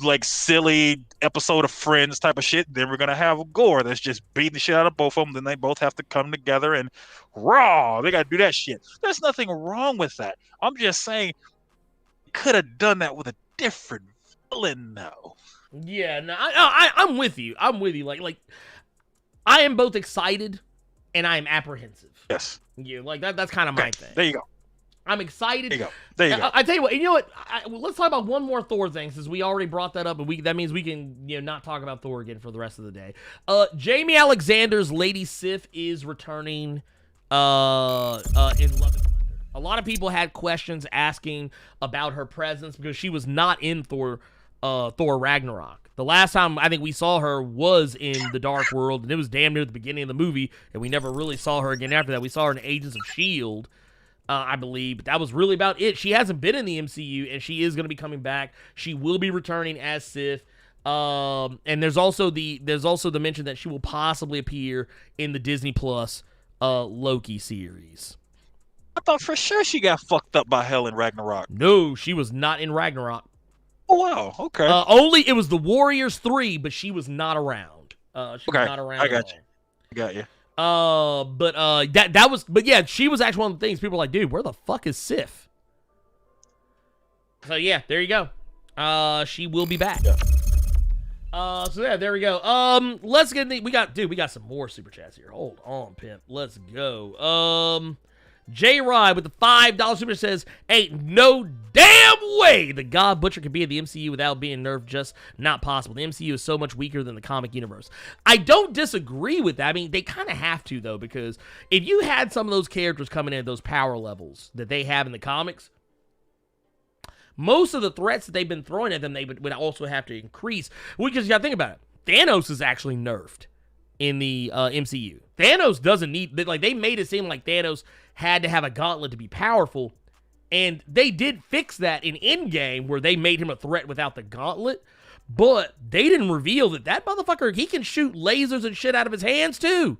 like silly episode of Friends type of shit. Then we're gonna have Gore that's just beating the shit out of both of them. Then they both have to come together and raw. They gotta do that shit. There's nothing wrong with that. I'm just saying, could have done that with a different villain, though. Yeah, no, I'm with you. I'm with you. Like, I am both excited and I am apprehensive. Yes. Yeah, like that's kind of my thing. There you go. I'm excited. There you go. There you go. I tell you what. You know what? Let's talk about one more Thor thing, since we already brought that up, and that means we can not talk about Thor again for the rest of the day. Jamie Alexander's Lady Sif is returning. In Love and Thunder. A lot of people had questions asking about her presence because she was not in Thor Ragnarok. The last time I think we saw her was in the Dark World, and it was damn near the beginning of the movie, and we never really saw her again after that. We saw her in Agents of S.H.I.E.L.D., I believe, but that was really about it. She hasn't been in the MCU, and she is going to be coming back. She will be returning as Sif. And there's also the mention that she will possibly appear in the Disney Plus Loki series. I thought for sure she got fucked up by hell in Ragnarok. No, she was not in Ragnarok. Oh wow, okay. Only it was the Warriors 3, but she was not around. She was not around. I got you. I got you. But yeah, she was actually one of the things people were like, dude, where the fuck is Sif? So yeah, there you go. She will be back. Yeah. So yeah, there we go. Let's get we got some more super chats here. Hold on, pimp. Let's go. J Rod with the $5 super says, ain't no damn way the God Butcher can be in the MCU without being nerfed. Just not possible. The MCU is so much weaker than the comic universe. I don't disagree with that. I mean, they kind of have to, though, because if you had some of those characters coming in at those power levels that they have in the comics, most of the threats that they've been throwing at them, they would also have to increase. Because you got to think about it. Thanos is actually nerfed in the MCU. Thanos doesn't need, like, they made it seem like Thanos had to have a gauntlet to be powerful, and they did fix that in Endgame where they made him a threat without the gauntlet, but they didn't reveal that motherfucker, he can shoot lasers and shit out of his hands too.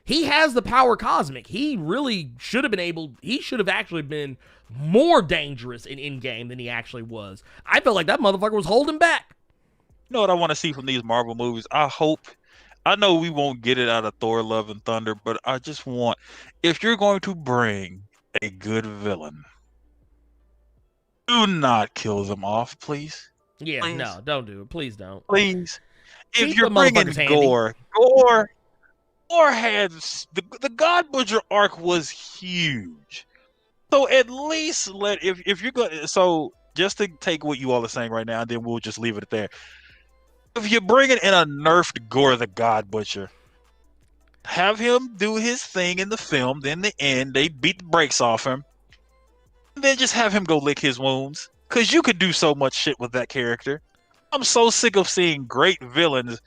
He has the power cosmic. He really should have actually been more dangerous in Endgame than he actually was. I felt like that motherfucker was holding back. You know what I want to see from these Marvel movies? I know we won't get it out of Thor, Love, and Thunder, but I just want, if you're going to bring a good villain, do not kill them off, please. Yeah, please. No, don't do it. Please don't. Please. Keep If you're the bringing motherfuckers Gore had, the God Butcher arc was huge. So at least if you're going, so just to take what you all are saying right now, and then we'll just leave it there. If you're bringing in a nerfed Gore the God Butcher, have him do his thing in the film. Then the end, they beat the brakes off him. And then just have him go lick his wounds. Because you could do so much shit with that character. I'm so sick of seeing great villains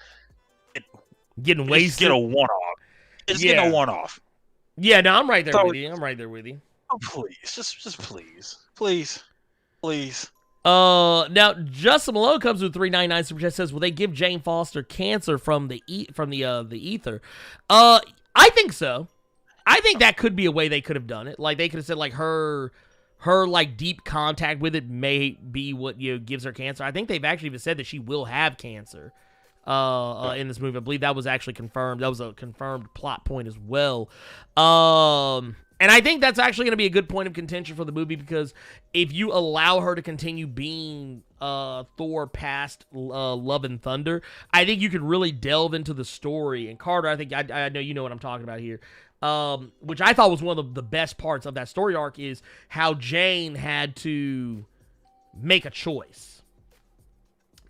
getting wasted. Get a one-off. Getting a one-off. Yeah, no, I'm right there with you. I'm right there with you. Oh, please. Just please. Please. Please. Now Justin Malone comes with $3.99 super chat, says, will they give Jane Foster cancer from the ether? I think so. I think that could be a way they could have done it. Like they could have said like her like deep contact with it may be what gives her cancer. I think they've actually even said that she will have cancer in this movie. I believe that was actually confirmed. That was a confirmed plot point as well. And I think that's actually going to be a good point of contention for the movie, because if you allow her to continue being Thor past Love and Thunder, I think you could really delve into the story. And Carter, I think I know you know what I'm talking about here, which I thought was one of the best parts of that story arc, is how Jane had to make a choice.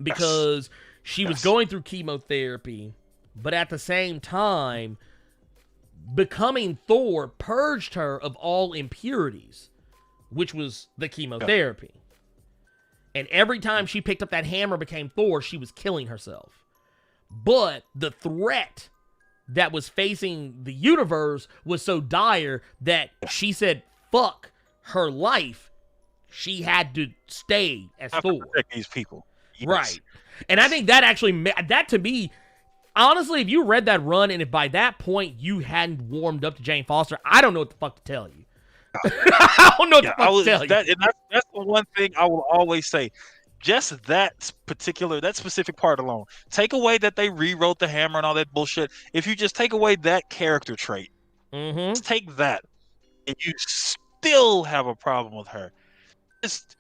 Because she was going through chemotherapy, but at the same time, becoming Thor purged her of all impurities, which was the chemotherapy. And every time she picked up that hammer became Thor, she was killing herself. But the threat that was facing the universe was so dire that she said, fuck her life. She had to stay as Thor. Protect these people. Yes. Right. And I think that actually, that to me, honestly, if you read that run and if by that point you hadn't warmed up to Jane Foster, I don't know what the fuck to tell you. I don't know what the fuck to tell you. That's the one thing I will always say. Just that specific part alone. Take away that they rewrote the hammer and all that bullshit. If you just take away that character trait, just take that, and you still have a problem with her. Just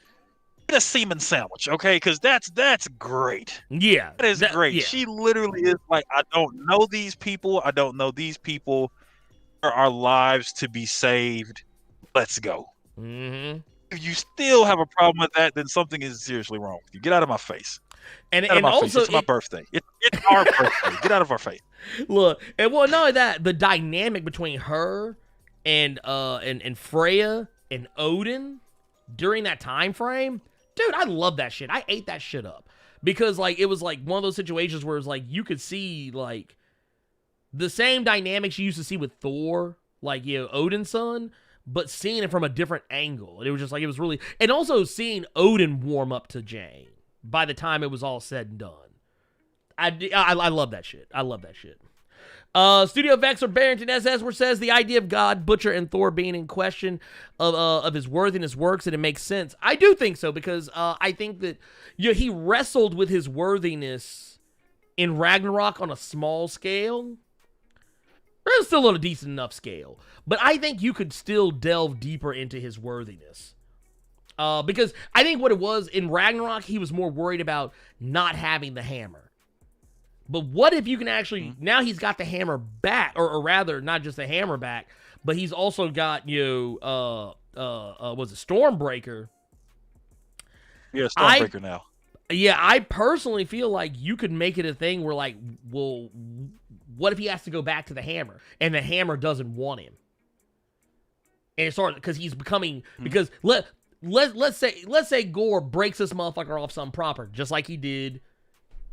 get a semen sandwich, okay? Because that's great. Yeah, that is great. Yeah. She literally is like, I don't know these people. I don't know these people. There are lives to be saved. Let's go. If you still have a problem with that, then something is seriously wrong with you. Get out of my face. And also, face. It's my birthday. It's our birthday. Get out of our face. Look, and well, not only that, the dynamic between her and Freya and Odin during that time frame, dude, I love that shit. I ate that shit up because like it was like one of those situations where it's like you could see like the same dynamics you used to see with Thor, like Odin's son, but seeing it from a different angle. And it was just like, it was really, and also seeing Odin warm up to Jane by the time it was all said and done. I love that shit. I love that shit. Studio Vex or Barrington SS where says the idea of God, Butcher, and Thor being in question of his worthiness works and it makes sense. I do think so because I think that he wrestled with his worthiness in Ragnarok on a small scale. There's still on a decent enough scale. But I think you could still delve deeper into his worthiness. Because I think what it was, in Ragnarok, he was more worried about not having the hammer. But what if you can actually, now he's got the hammer back, or rather, not just the hammer back, but he's also got, was it Stormbreaker? Yeah, Stormbreaker now. Yeah, I personally feel like you could make it a thing where, like, well, what if he has to go back to the hammer and the hammer doesn't want him? And it's sort of because he's becoming because let's say Gore breaks this motherfucker off something proper, just like he did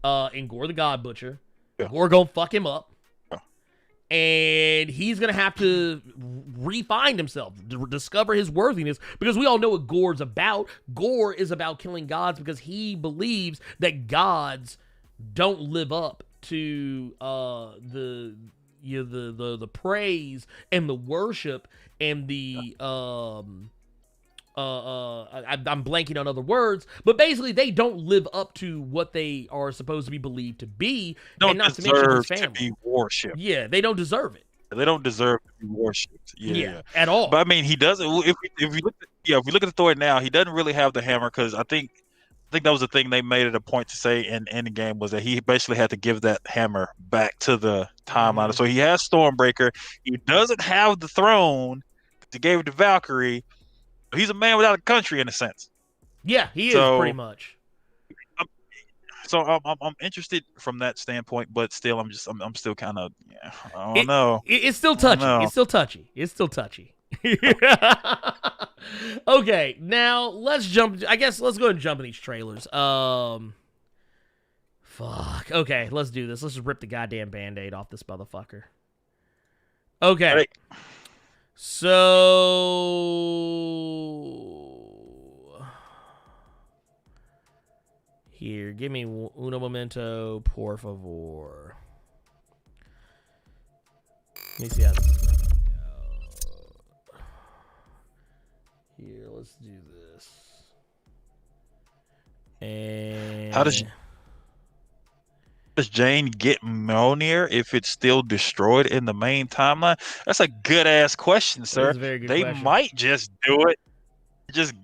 in Gore the God Butcher. Yeah. Gore gonna fuck him up. And he's going to have to refine himself, discover his worthiness, because we all know what Gore's about. Gore is about killing gods because he believes that gods don't live up to the praise and the worship and the I'm blanking on other words, but basically they don't live up to what they are supposed to be believed to be, and not to mention his family. To be worshipped. Yeah, they don't deserve it. They don't deserve to be worshipped. Yeah, at all. But I mean, he doesn't. If we look at the Thor now, he doesn't really have the hammer because I think that was the thing they made it a point to say in the game was that he basically had to give that hammer back to the timeline. So he has Stormbreaker. He doesn't have the throne. He gave it to Valkyrie. He's a man without a country in a sense. Yeah, he is pretty much. So I'm interested from that standpoint, but still, I'm still kind of I don't know. It's still touchy. It's still touchy. It's still touchy. Okay, now let's jump. I guess let's go ahead and jump in these trailers. Fuck. Okay, let's do this. Let's just rip the goddamn Band-Aid off this motherfucker. Okay. Right. So here, give me uno momento, por favor. Let me see how this is going. Here, let's do this. And how does Jane get Mjolnir if it's still destroyed in the main timeline? That's a good ass question, sir. That's a very good question. Might just do it. Just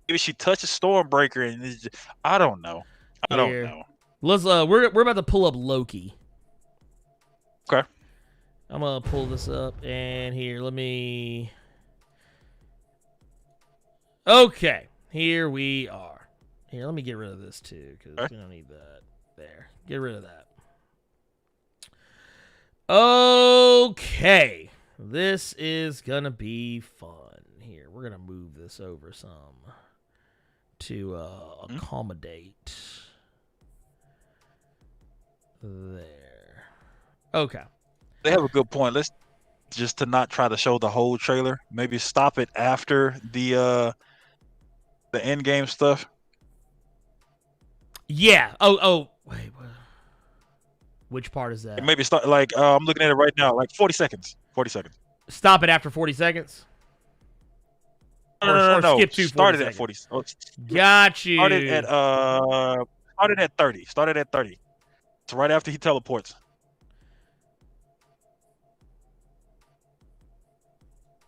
maybe she touches Stormbreaker and I don't know. I don't know. Let's we're about to pull up Loki. Okay. I'm gonna pull this up and here, let me. Okay, here we are. Here, let me get rid of this too because we don't need that. There, get rid of that. Okay, this is gonna be fun. Here, we're gonna move this over some to accommodate. There. Okay. They have a good point. Let's just to not try to show the whole trailer. Maybe stop it after the end game stuff. Yeah. Oh. Wait. What? Which part is that? And maybe start like I'm looking at it right now. Like 40 seconds. 40 seconds. Stop it after 40 seconds. No. Skip to 40 started seconds. at 40. Oh, Got you. Started at 30. Started at 30. It's right after he teleports.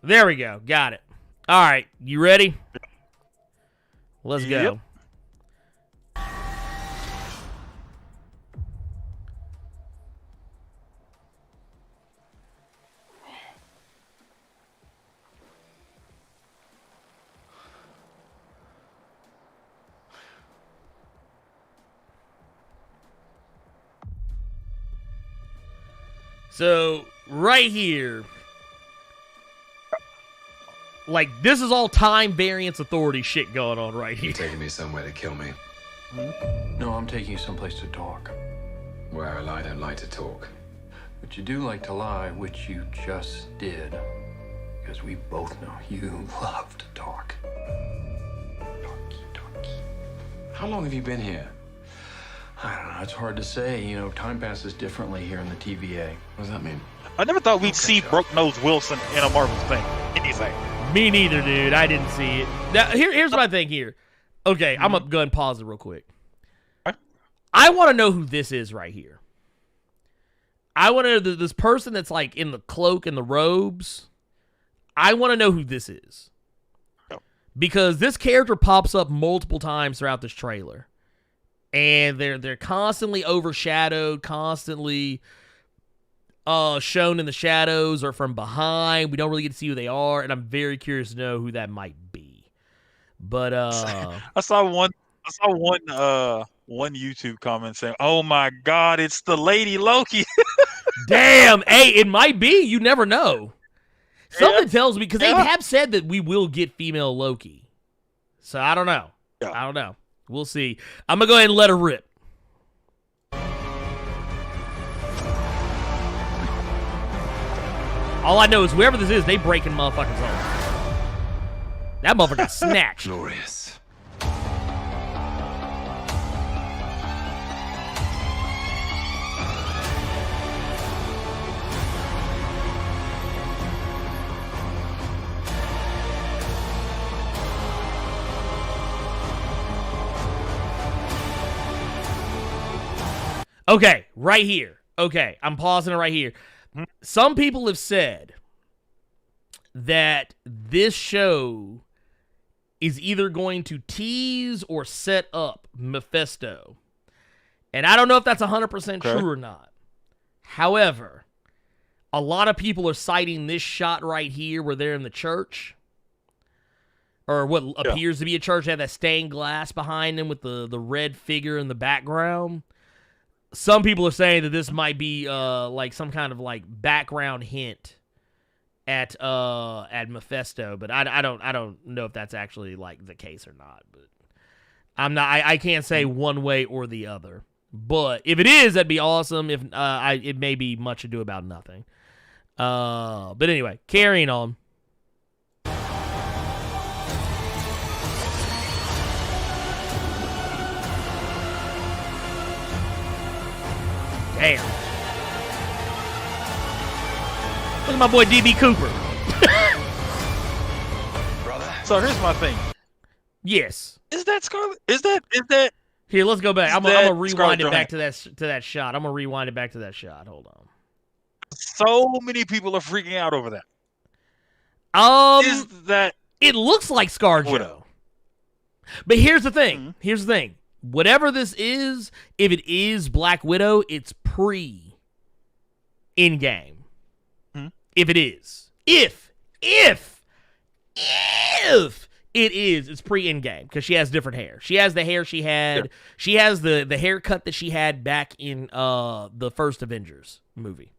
There we go. Got it. All right. You ready? Let's go. So, right here, like, this is all time variance authority shit going on right here. Taking me somewhere to kill me. No, I'm taking you someplace to talk. Where I lie, don't like to talk. But you do like to lie, which you just did. Because we both know you love to talk. Talky. How long have you been here? I don't know, it's hard to say. You know, time passes differently here in the TVA. What does that mean? I never thought we'd see Broke Nose Wilson in a Marvel thing. Anything. Me neither, dude. I didn't see it. Now, here's my thing here. Okay, I'm going to go ahead and pause it real quick. Okay. I want to know who this is right here. I want to know this person that's like in the cloak and the robes. I want to know who this is. Yep. Because this character pops up multiple times throughout this trailer. And they're constantly overshadowed, constantly shown in the shadows or from behind. We don't really get to see who they are, and I'm very curious to know who that might be. But I saw one YouTube comment saying, "Oh my God, it's the Lady Loki." damn, hey, it might be. You never know. Something tells me, because they have said that we will get female Loki. So I don't know. Yeah. I don't know. We'll see. I'm going to go ahead and let her rip. All I know is whoever this is, they breaking motherfuckers off. That motherfucker got snatched. Glorious. Okay, right here. Okay, I'm pausing it right here. Some people have said that this show is either going to tease or set up Mephisto. And I don't know if that's 100% true or not. However, a lot of people are citing this shot right here where they're in the church. Or what appears to be a church. They have that stained glass behind them with the red figure in the background. Some people are saying that this might be like some kind of like background hint at Mephisto, but I don't know if that's actually like the case or not. But I can't say one way or the other. But if it is, that'd be awesome. If it may be much ado about nothing. But anyway, carrying on. Damn. Look at my boy DB Cooper. Brother. So here's my thing. Yes. Is that Scarlet? Is that? Here, let's go back. I'm gonna rewind Scarlett it back to that shot. I'm gonna rewind it back to that shot. Hold on. So many people are freaking out over that. Is that? It looks like ScarJo. Widow. But here's the thing. Here's the thing. Whatever this is, if it is Black Widow, it's in-game. If it is. If it is, it's in-game. Because she has different hair. She has the hair she had. Yeah. She has the haircut that she had back in the first Avengers movie.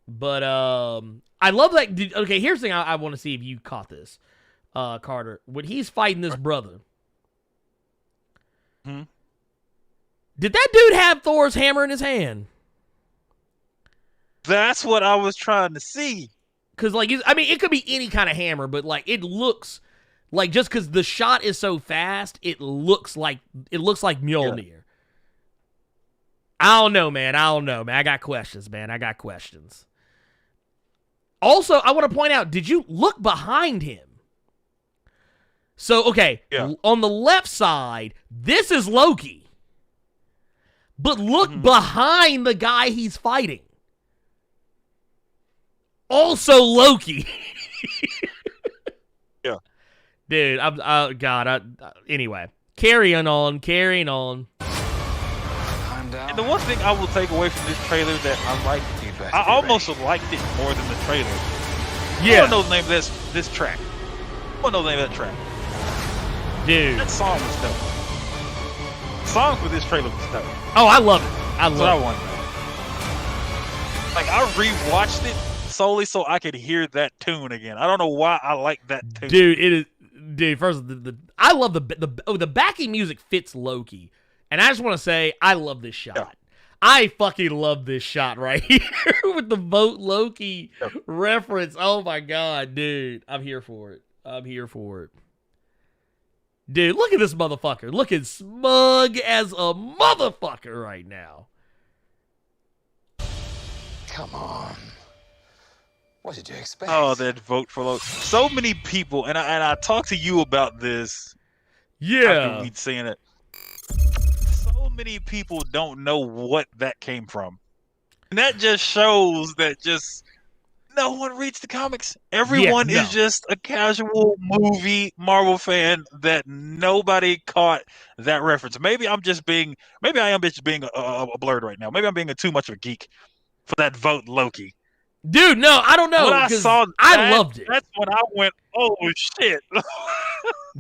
But I love that. Okay, here's the thing I want to see if you caught this. Carter, when he's fighting this brother, Hmm? did that dude have Thor's hammer in his hand? That's what I was trying to see. Because, like, I mean, it could be any kind of hammer, but, like, it looks like, just because the shot is so fast, it looks like Mjolnir. Yeah. I don't know, man. I got questions, man. Also, I want to point out, did you look behind him? So, okay, on the left side, this is Loki. But look behind the guy he's fighting. Also Loki. Yeah. Dude, anyway. Carrying on. Calm down. And the one thing I will take away from this trailer that I like, I almost liked it more than the trailer. Yeah. I want to know the name of this track. I want to know the name of that track. Dude. That song was dope. The song for this trailer was dope. Oh, I love it. That's what I want to know. Like, I rewatched it solely so I could hear that tune again. I don't know why I like that tune. Dude, it is. Dude, first, I love the backing music fits Loki. And I just want to say, I love this shot. Yeah. I fucking love this shot right here with the Vote Loki reference. Oh my God, dude. I'm here for it. Dude, look at this motherfucker. Looking smug as a motherfucker right now. Come on. What did you expect? Oh, that vote for Loki. So many people, and I talked to you about this. Yeah. After we'd seen it. So many people don't know what that came from. And that just shows that just no one reads the comics. Everyone is just a casual movie Marvel fan that nobody caught that reference. Maybe I am just being a blerd right now. Maybe I'm being too much of a geek for that vote Loki. Dude, no, I don't know. When I saw that, I loved it. That's when I went, oh shit.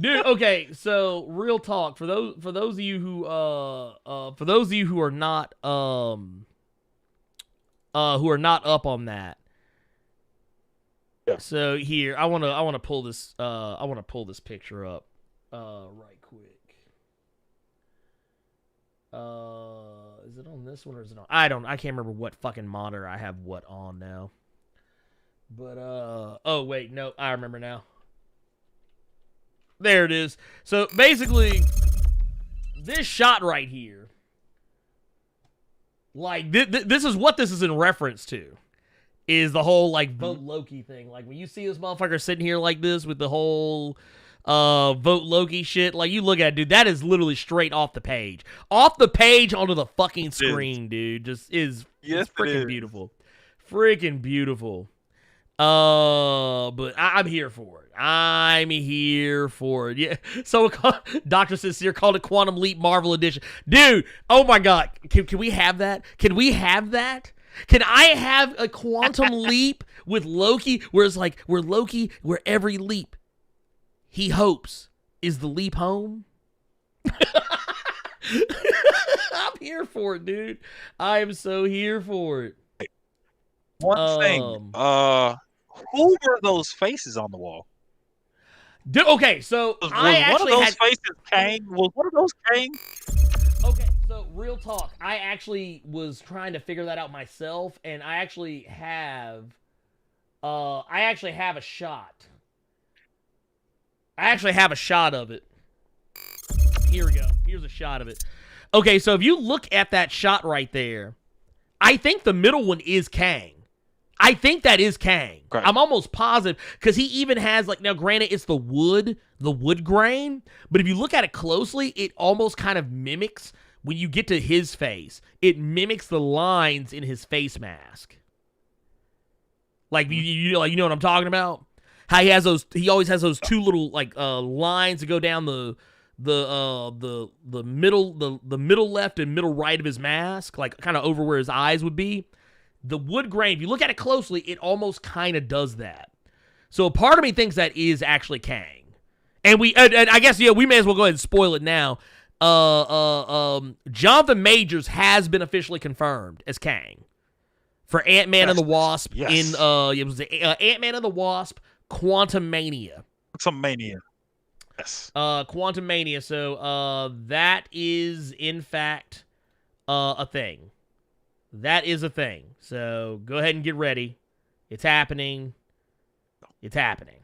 Dude, okay, so real talk for those of you who are not up on that. Yeah. So here, I want to pull this picture up right quick. Is it on this one or is it on? I can't remember what fucking monitor I have what on now. But oh wait, no, I remember now. There it is. So basically, this shot right here, like this is what this is in reference to, is the whole like vote Loki thing. Like when you see this motherfucker sitting here like this with the whole vote Loki shit, like you look at it, dude, that is literally straight off the page onto the fucking screen, dude. Just is freaking beautiful, freaking beautiful. But I'm here for it. Yeah. So Dr. Sincere called it Quantum Leap Marvel Edition. Dude, oh my God. Can we have that? Can I have a Quantum Leap with Loki where it's like, where every leap he hopes is the leap home? I'm here for it, dude. I am so here for it. One thing. Who were those faces on the wall? Dude, okay, so was one of those faces Kang? Was one of those Kang? Okay, so real talk. I actually was trying to figure that out myself, and I actually have a shot. I actually have a shot of it. Here we go. Here's a shot of it. Okay, so if you look at that shot right there, I think the middle one is Kang. I think that is Kang. Right. I'm almost positive because he even has like, now granted it's the wood grain, but if you look at it closely, it almost kind of mimics, when you get to his face, it mimics the lines in his face mask. Like you know what I'm talking about? How he always has those two little like lines that go down the middle left and middle right of his mask, like kind of over where his eyes would be. The wood grain, if you look at it closely, it almost kind of does that. So a part of me thinks that is actually Kang. And I guess, we may as well go ahead and spoil it now. Jonathan Majors has been officially confirmed as Kang for Ant-Man and the Wasp. Yes. It was Ant-Man and the Wasp, Quantumania. Quantumania. Yes. Quantumania. So that is in fact a thing. That is a thing. So go ahead and get ready. It's happening. It's happening.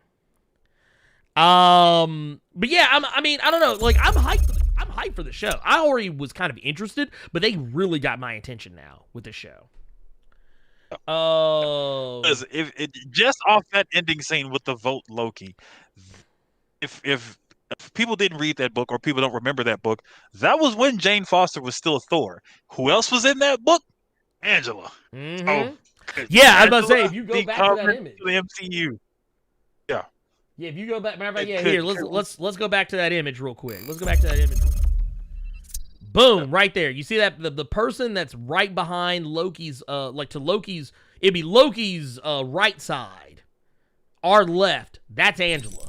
But yeah, I mean, I don't know. Like, I'm hyped for the show. I already was kind of interested, but they really got my attention now with the show. Because if it just off that ending scene with the vote Loki, if people didn't read that book or people don't remember that book, that was when Jane Foster was still Thor. Who else was in that book? Angela. Mm-hmm. Oh, yeah, I was about to say, if you go back to that image, to the MCU. Yeah. Yeah, if you go back, matter of fact, yeah, here, let's go back to that image real quick. Let's go back to that image. Boom, right there. You see that the person that's right behind Loki's, like to Loki's, it'd be Loki's right side, our left. That's Angela.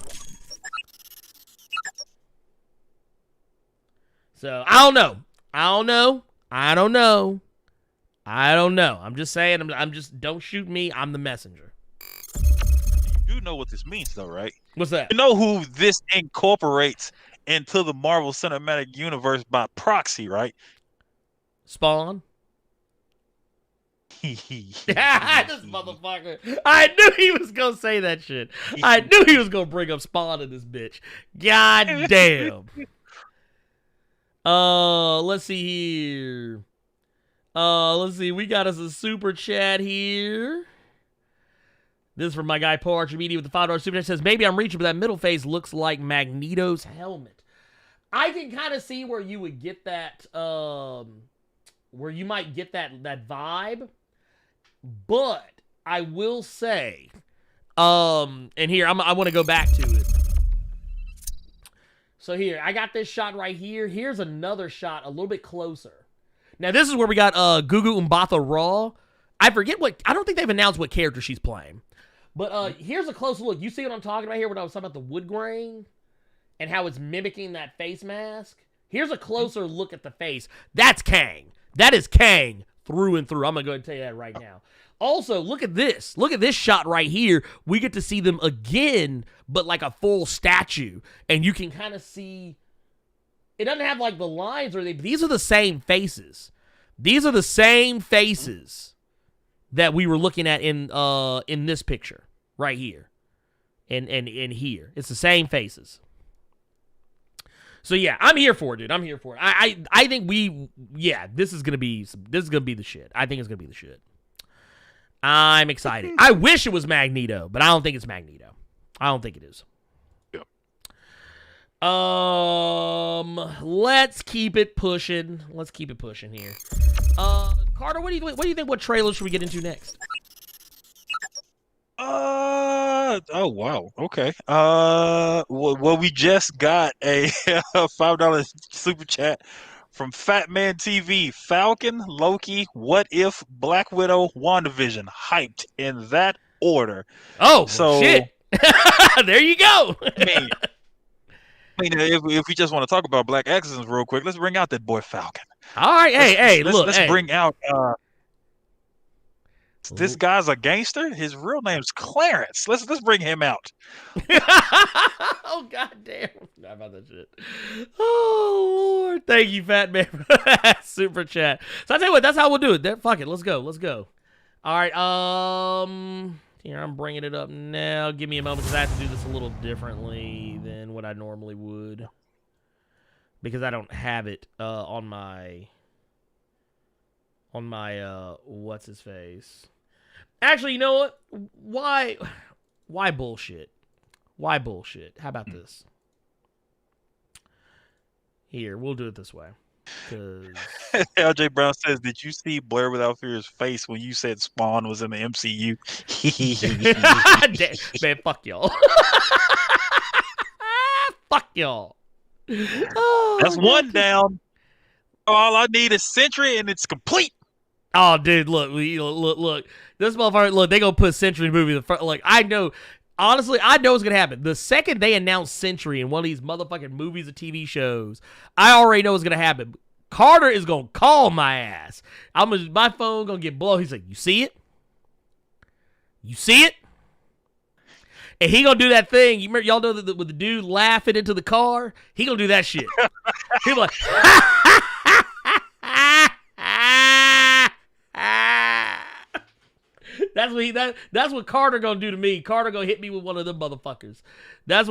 So I don't know. I'm just saying. I'm just, don't shoot me. I'm the messenger. You do know what this means, though, right? What's that? You know who this incorporates into the Marvel Cinematic Universe by proxy, right? Spawn. This motherfucker. I knew he was gonna say that shit. I knew he was gonna bring up Spawn in this bitch. God damn. Let's see here. Let's see. We got us a super chat here. This is from my guy, Paul Archimedes, with the $5 super chat. Says, maybe I'm reaching, but that middle face looks like Magneto's helmet. I can kind of see where you would get that, where you might get that vibe. But I will say, and here, I want to go back to it. So here, I got this shot right here. Here's another shot a little bit closer. Now, this is where we got Gugu Mbatha Raw. I don't think they've announced what character she's playing. But here's a closer look. You see what I'm talking about here when I was talking about the wood grain and how it's mimicking that face mask? Here's a closer look at the face. That's Kang. That is Kang through and through. I'm going to go ahead and tell you that right now. Also, look at this. Look at this shot right here. We get to see them again, but like a full statue. And you can kind of see, it doesn't have like the lines or anything, but these are the same faces. These are the same faces that we were looking at in this picture right here and here. It's the same faces. So yeah, I'm here for it, dude. I'm here for it. I think this is gonna be the shit. I think it's gonna be the shit. I'm excited. I wish it was Magneto, but I don't think it's Magneto. I don't think it is. Yeah. Let's keep it pushing. Let's keep it pushing here. Carter, what do you think? What trailer should we get into next? Oh wow. Okay. Well, we just got a $5 super chat from Fat Man TV. Falcon, Loki, What If, Black Widow, WandaVision. Hyped in that order. Oh, so shit. There you go. I mean, if we just want to talk about black accents real quick, let's bring out that boy Falcon. All right, let's bring out. This guy's a gangster. His real name's Clarence. Let's bring him out. Oh goddamn! Not about that shit. Oh Lord, thank you, Fat Man, for that super chat. So I tell you what, that's how we'll do it. Fuck it, let's go. All right, here I'm bringing it up now. Give me a moment because I have to do this a little differently than what I normally would because I don't have it on my what's his face. Actually, you know what? Why bullshit? Why bullshit? How about this? Here, we'll do it this way. LJ Brown says, "Did you see Blair Without Fear's face when you said Spawn was in the MCU?" Man, fuck y'all. Fuck y'all. Oh, that's one down. All I need is Sentry, and it's complete. Oh, dude, look. This motherfucker, look, they gonna put Sentry in the movie. Like, I know, honestly, I know what's gonna happen. The second they announce Sentry in one of these motherfucking movies or TV shows, I already know what's gonna happen. Carter is gonna call my ass. My phone gonna get blown. He's like, "You see it? You see it?" And he gonna do that thing. Y'all know that with the dude laughing into the car? He gonna do that shit. He like, that's what Carter gonna do to me. Carter gonna hit me with one of them motherfuckers. That's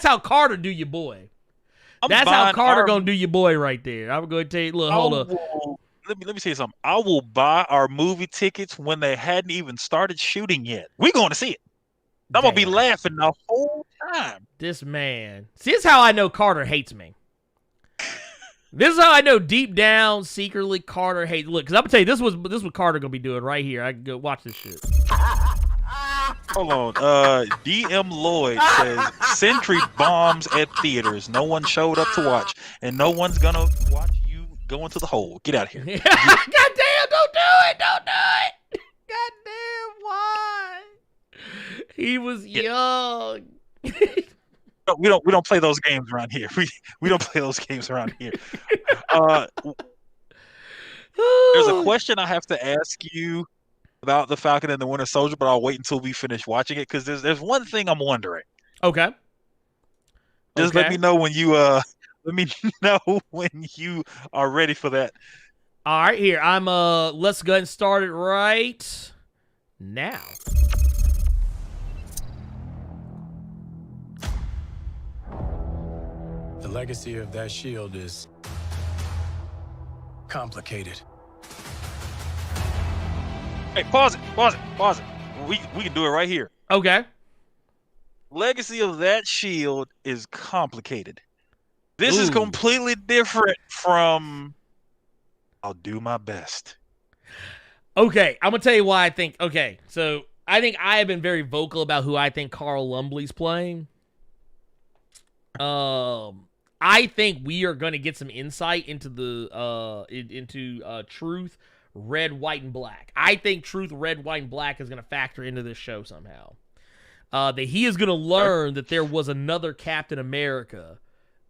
how Carter do your boy. That's how Carter gonna do your boy right there. I'm going to tell you, look, hold up. Let me say something. I will buy our movie tickets when they hadn't even started shooting yet. We're going to see it. I'm going to be laughing the whole time. This man. See, this is how I know Carter hates me. This is how I know deep down, secretly, Carter hates. Look, because I'm going to tell you, this is what Carter going to be doing right here. I can go watch this shit. Hold on. DM Lloyd says, Sentry bombs at theaters. No one showed up to watch, and no one's going to watch you go into the hole. Get out of here. God damn, don't do it. Don't do it. God damn, why? He was young. We don't play those games around here. We don't play those games around here. There's a question I have to ask you about the Falcon and the Winter Soldier, but I'll wait until we finish watching it because there's one thing I'm wondering. Okay. Just let me know when you are ready for that. All right, here. Let's go ahead and start it right now. The legacy of that shield is complicated. Hey, pause it. We can do it right here. Okay. Legacy of that shield is complicated. This is completely different from I'll do my best. Okay, I'm going to tell you why I think. Okay, so I think I have been very vocal about who I think Carl Lumbly's playing. I think we are going to get some insight into the Truth, Red, White, and Black. I think Truth, Red, White, and Black is going to factor into this show somehow. That he is going to learn that there was another Captain America,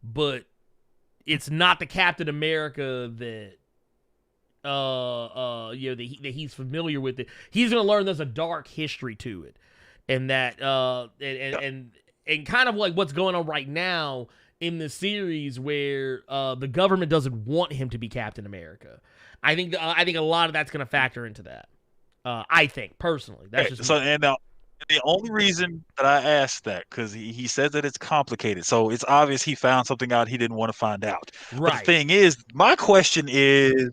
but it's not the Captain America that that he's familiar with. It. He's going to learn there's a dark history to it, and that and kind of like what's going on right now in the series where the government doesn't want him to be Captain America. I think a lot of that's going to factor into that. I think personally, that's just so. And now, the only reason that I asked that because he says that it's complicated, so it's obvious he found something out he didn't want to find out. Right. But the thing is, my question is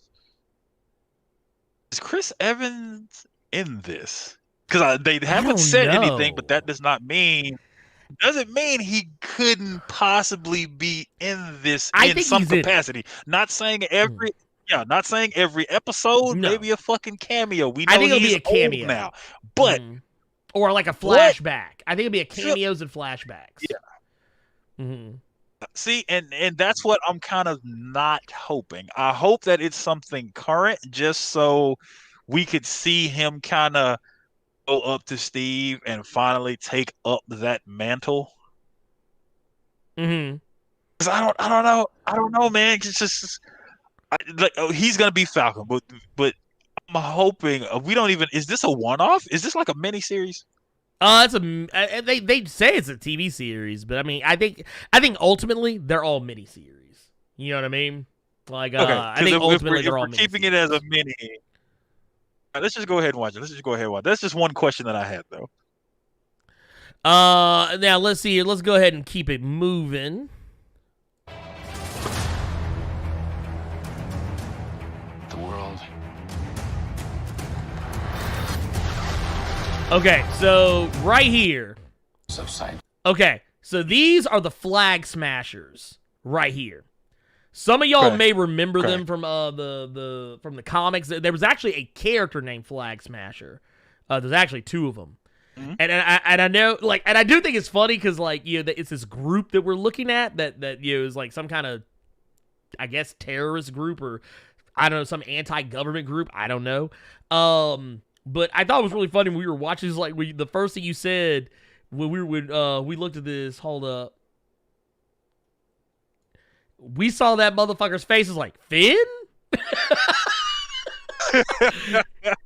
Chris Evans in this? Because they haven't said anything, but that doesn't mean he couldn't possibly be in this in some capacity. Not saying every episode, maybe a fucking cameo. We know I think it'll be a cameo old now, but or like a flashback. I think it'll be a cameos and flashbacks. Yeah. Mm-hmm. See, and that's what I'm kind of not hoping. I hope that it's something current, just so we could see him kind of go up to Steve and finally take up that mantle. Mm-hmm. Because I don't know, man. It's just he's gonna be Falcon, but I'm hoping we don't even. Is this a one-off? Is this like a mini-series? They say it's a TV series, but I mean, I think ultimately they're all mini-series. You know what I mean? Like, okay, I think ultimately they're all keeping it as a mini. Right, let's just go ahead and watch it. That's just one question that I had, though. Now let's see here. Let's go ahead and keep it moving. The world. Okay, so right here. Subside. Okay, so these are the Flag Smashers right here. Some of y'all may remember them from the comics. There was actually a character named Flag Smasher. There's actually two of them, and I know and I do think it's funny because it's this group that we're looking at that is like some kind of, I guess, terrorist group or I don't know, some anti-government group. I don't know. But I thought it was really funny when we were watching this. Like the first thing you said when we looked at this. Hold up. We saw that motherfucker's face is like, Finn?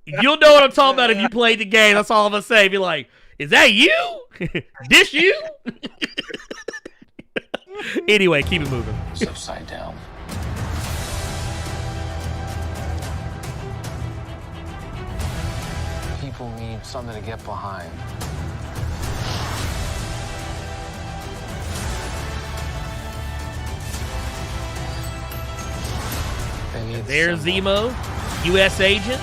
You'll know what I'm talking about if you played the game. That's all I'm going to say. Be like, Is that you? This you? Anyway, keep it moving. It's upside down. People need something to get behind. They need There's symbol. Zemo, U.S. agent.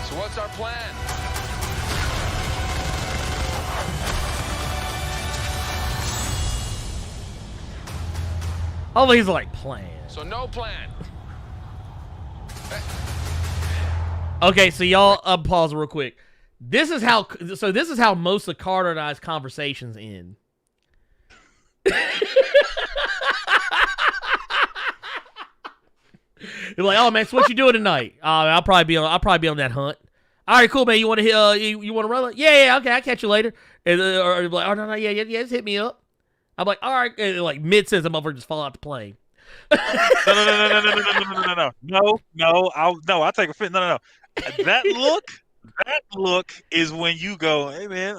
So what's our plan? Oh, he's like plan. So no plan. Okay, so y'all pause real quick. This is how most of Carter and I's conversations end. You're like, oh man, so what you doing tonight? I'll probably be on that hunt. All right, cool, man. You want to you want to run? Yeah, okay. I'll catch you later. And, or like, oh no, yeah, just hit me up. I'm like, all right. And like mid sentence, I'm over just fall out the plane. No. I'll take a fit. No. That look is when you go, hey man,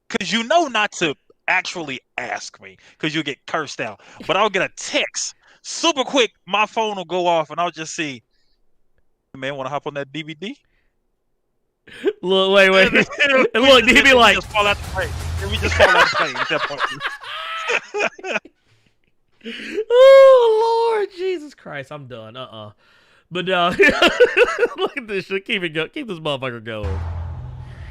because you know not to actually ask me because you'll get cursed out. But I'll get a text super quick. My phone will go off and I'll just see, hey, man, want to hop on that DVD? Look, wait. And look, he'd be like, just fall out the plane. We just fall out the plane at that point. Oh Lord Jesus Christ, I'm done. But look at this shit. Keep it going. Keep this motherfucker going.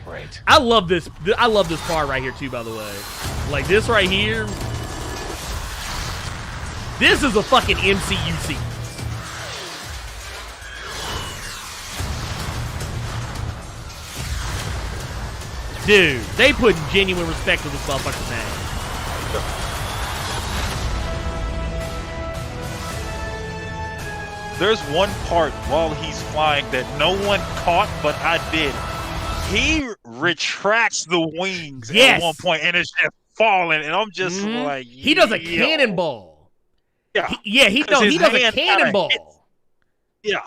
Great. I love this part right here too, by the way. Like this right here. This is a fucking MCU sequence. Dude, they put genuine respect to this motherfucker's name. There's one part while he's flying that no one caught, but I did. He retracts the wings at one point, and it's just falling, and I'm just like, he does a cannonball. Yeah, he does a cannonball. Yeah.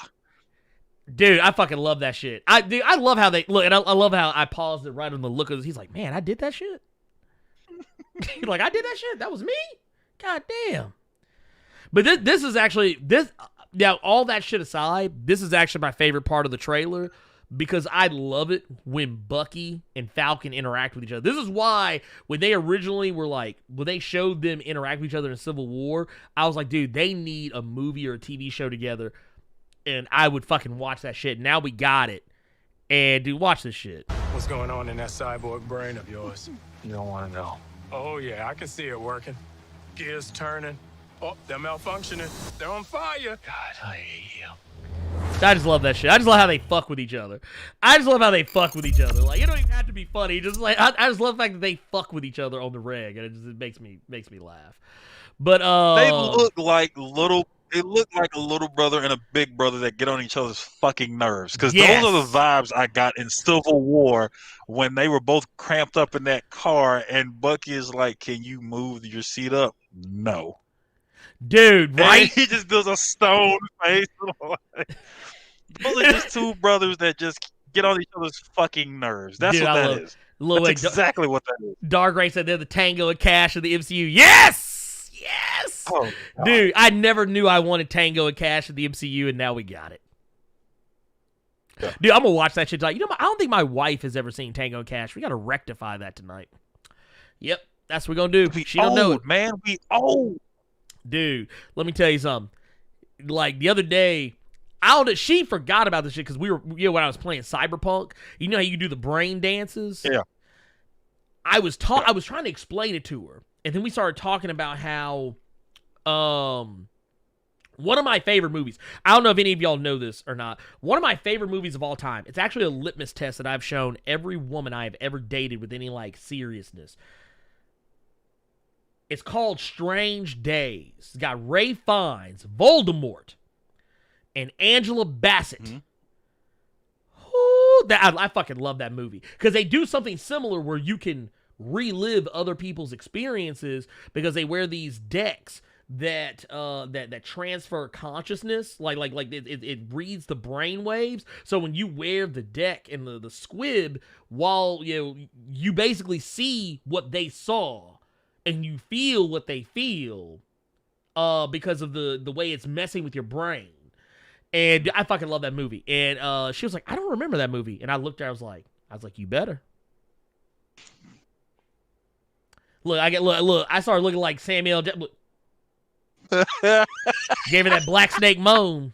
Dude, I fucking love that shit. I love how they look, and I love how I paused it right on the look of. He's like, man, I did that shit. He's like, I did that shit. That was me. God damn. But this is actually this. Now, all that shit aside, this is actually my favorite part of the trailer because I love it when Bucky and Falcon interact with each other. This is why when they originally were like, when they showed them interact with each other in Civil War, I was like, dude, they need a movie or a TV show together, and I would fucking watch that shit. Now we got it. And, dude, watch this shit. What's going on in that cyborg brain of yours? You don't want to know. Oh, yeah, I can see it working. Gears turning. Oh, they're malfunctioning. They're on fire. God, I hate you. I just love that shit. I just love how they fuck with each other. Like, you don't even have to be funny. Just like I just love the fact that they fuck with each other on the reg, and it makes me laugh. But they look like a little brother and a big brother that get on each other's fucking nerves. Because those are the vibes I got in Civil War when they were both cramped up in that car, and Bucky is like, "Can you move your seat up?" No. Dude, right? And he just does a stone face. Those are just two brothers that just get on each other's fucking nerves. That's what that is. That's exactly what that is. Dark Ray said they're the Tango and Cash of the MCU. Yes! Oh, dude, I never knew I wanted Tango and Cash of the MCU, and now we got it. Yeah. Dude, I'm going to watch that shit tonight. You know, I don't think my wife has ever seen Tango and Cash. We got to rectify that tonight. Yep, that's what we're going to do. She don't know it. Man, we old. Dude, let me tell you something. Like, the other day, she forgot about this shit because we were, when I was playing Cyberpunk, you know how you do the brain dances? Yeah. I was trying to explain it to her, and then we started talking about how, one of my favorite movies, I don't know if any of y'all know this or not, one of my favorite movies of all time, it's actually a litmus test that I've shown every woman I have ever dated with any, like, seriousness. It's called Strange Days. It's got Ray Fiennes, Voldemort, and Angela Bassett. Mm-hmm. Ooh, I fucking love that movie. Because they do something similar where you can relive other people's experiences because they wear these decks that transfer consciousness, like it reads the brain waves. So when you wear the deck and the squib, while you basically see what they saw and you feel what they feel, because of the way it's messing with your brain. And I fucking love that movie. And she was like, I don't remember that movie. And I looked at her, I was like, you better. Look, I started looking like Samuel Jackson. Gave her that black snake moan,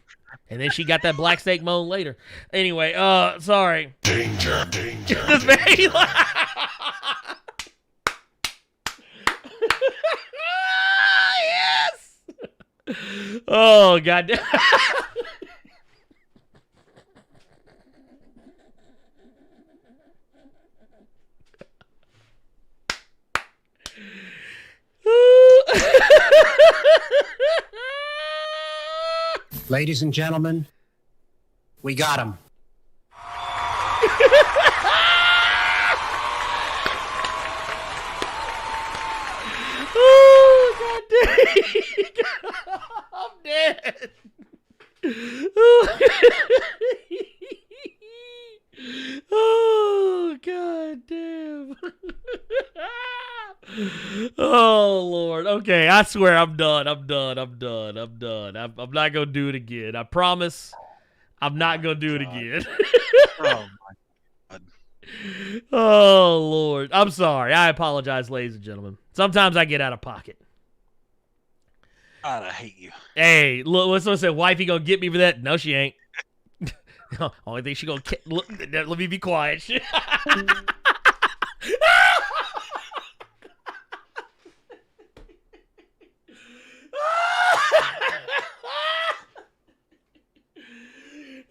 and then she got that black snake moan later. Anyway, sorry. Danger. This very yes. Oh god. Ladies and gentlemen, we got him. Oh, God damn. I'm dead. Oh, God damn. Oh, Lord. Okay, I swear I'm done. I'm not going to do it again. I promise I'm not going to do it again. Oh, my God. Oh, Lord. I'm sorry. I apologize, ladies and gentlemen. Sometimes I get out of pocket. God, I hate you. Hey, look, what's supposed to say? Wifey gonna get me for that? No, she ain't. Only thing she gonna let me be quiet.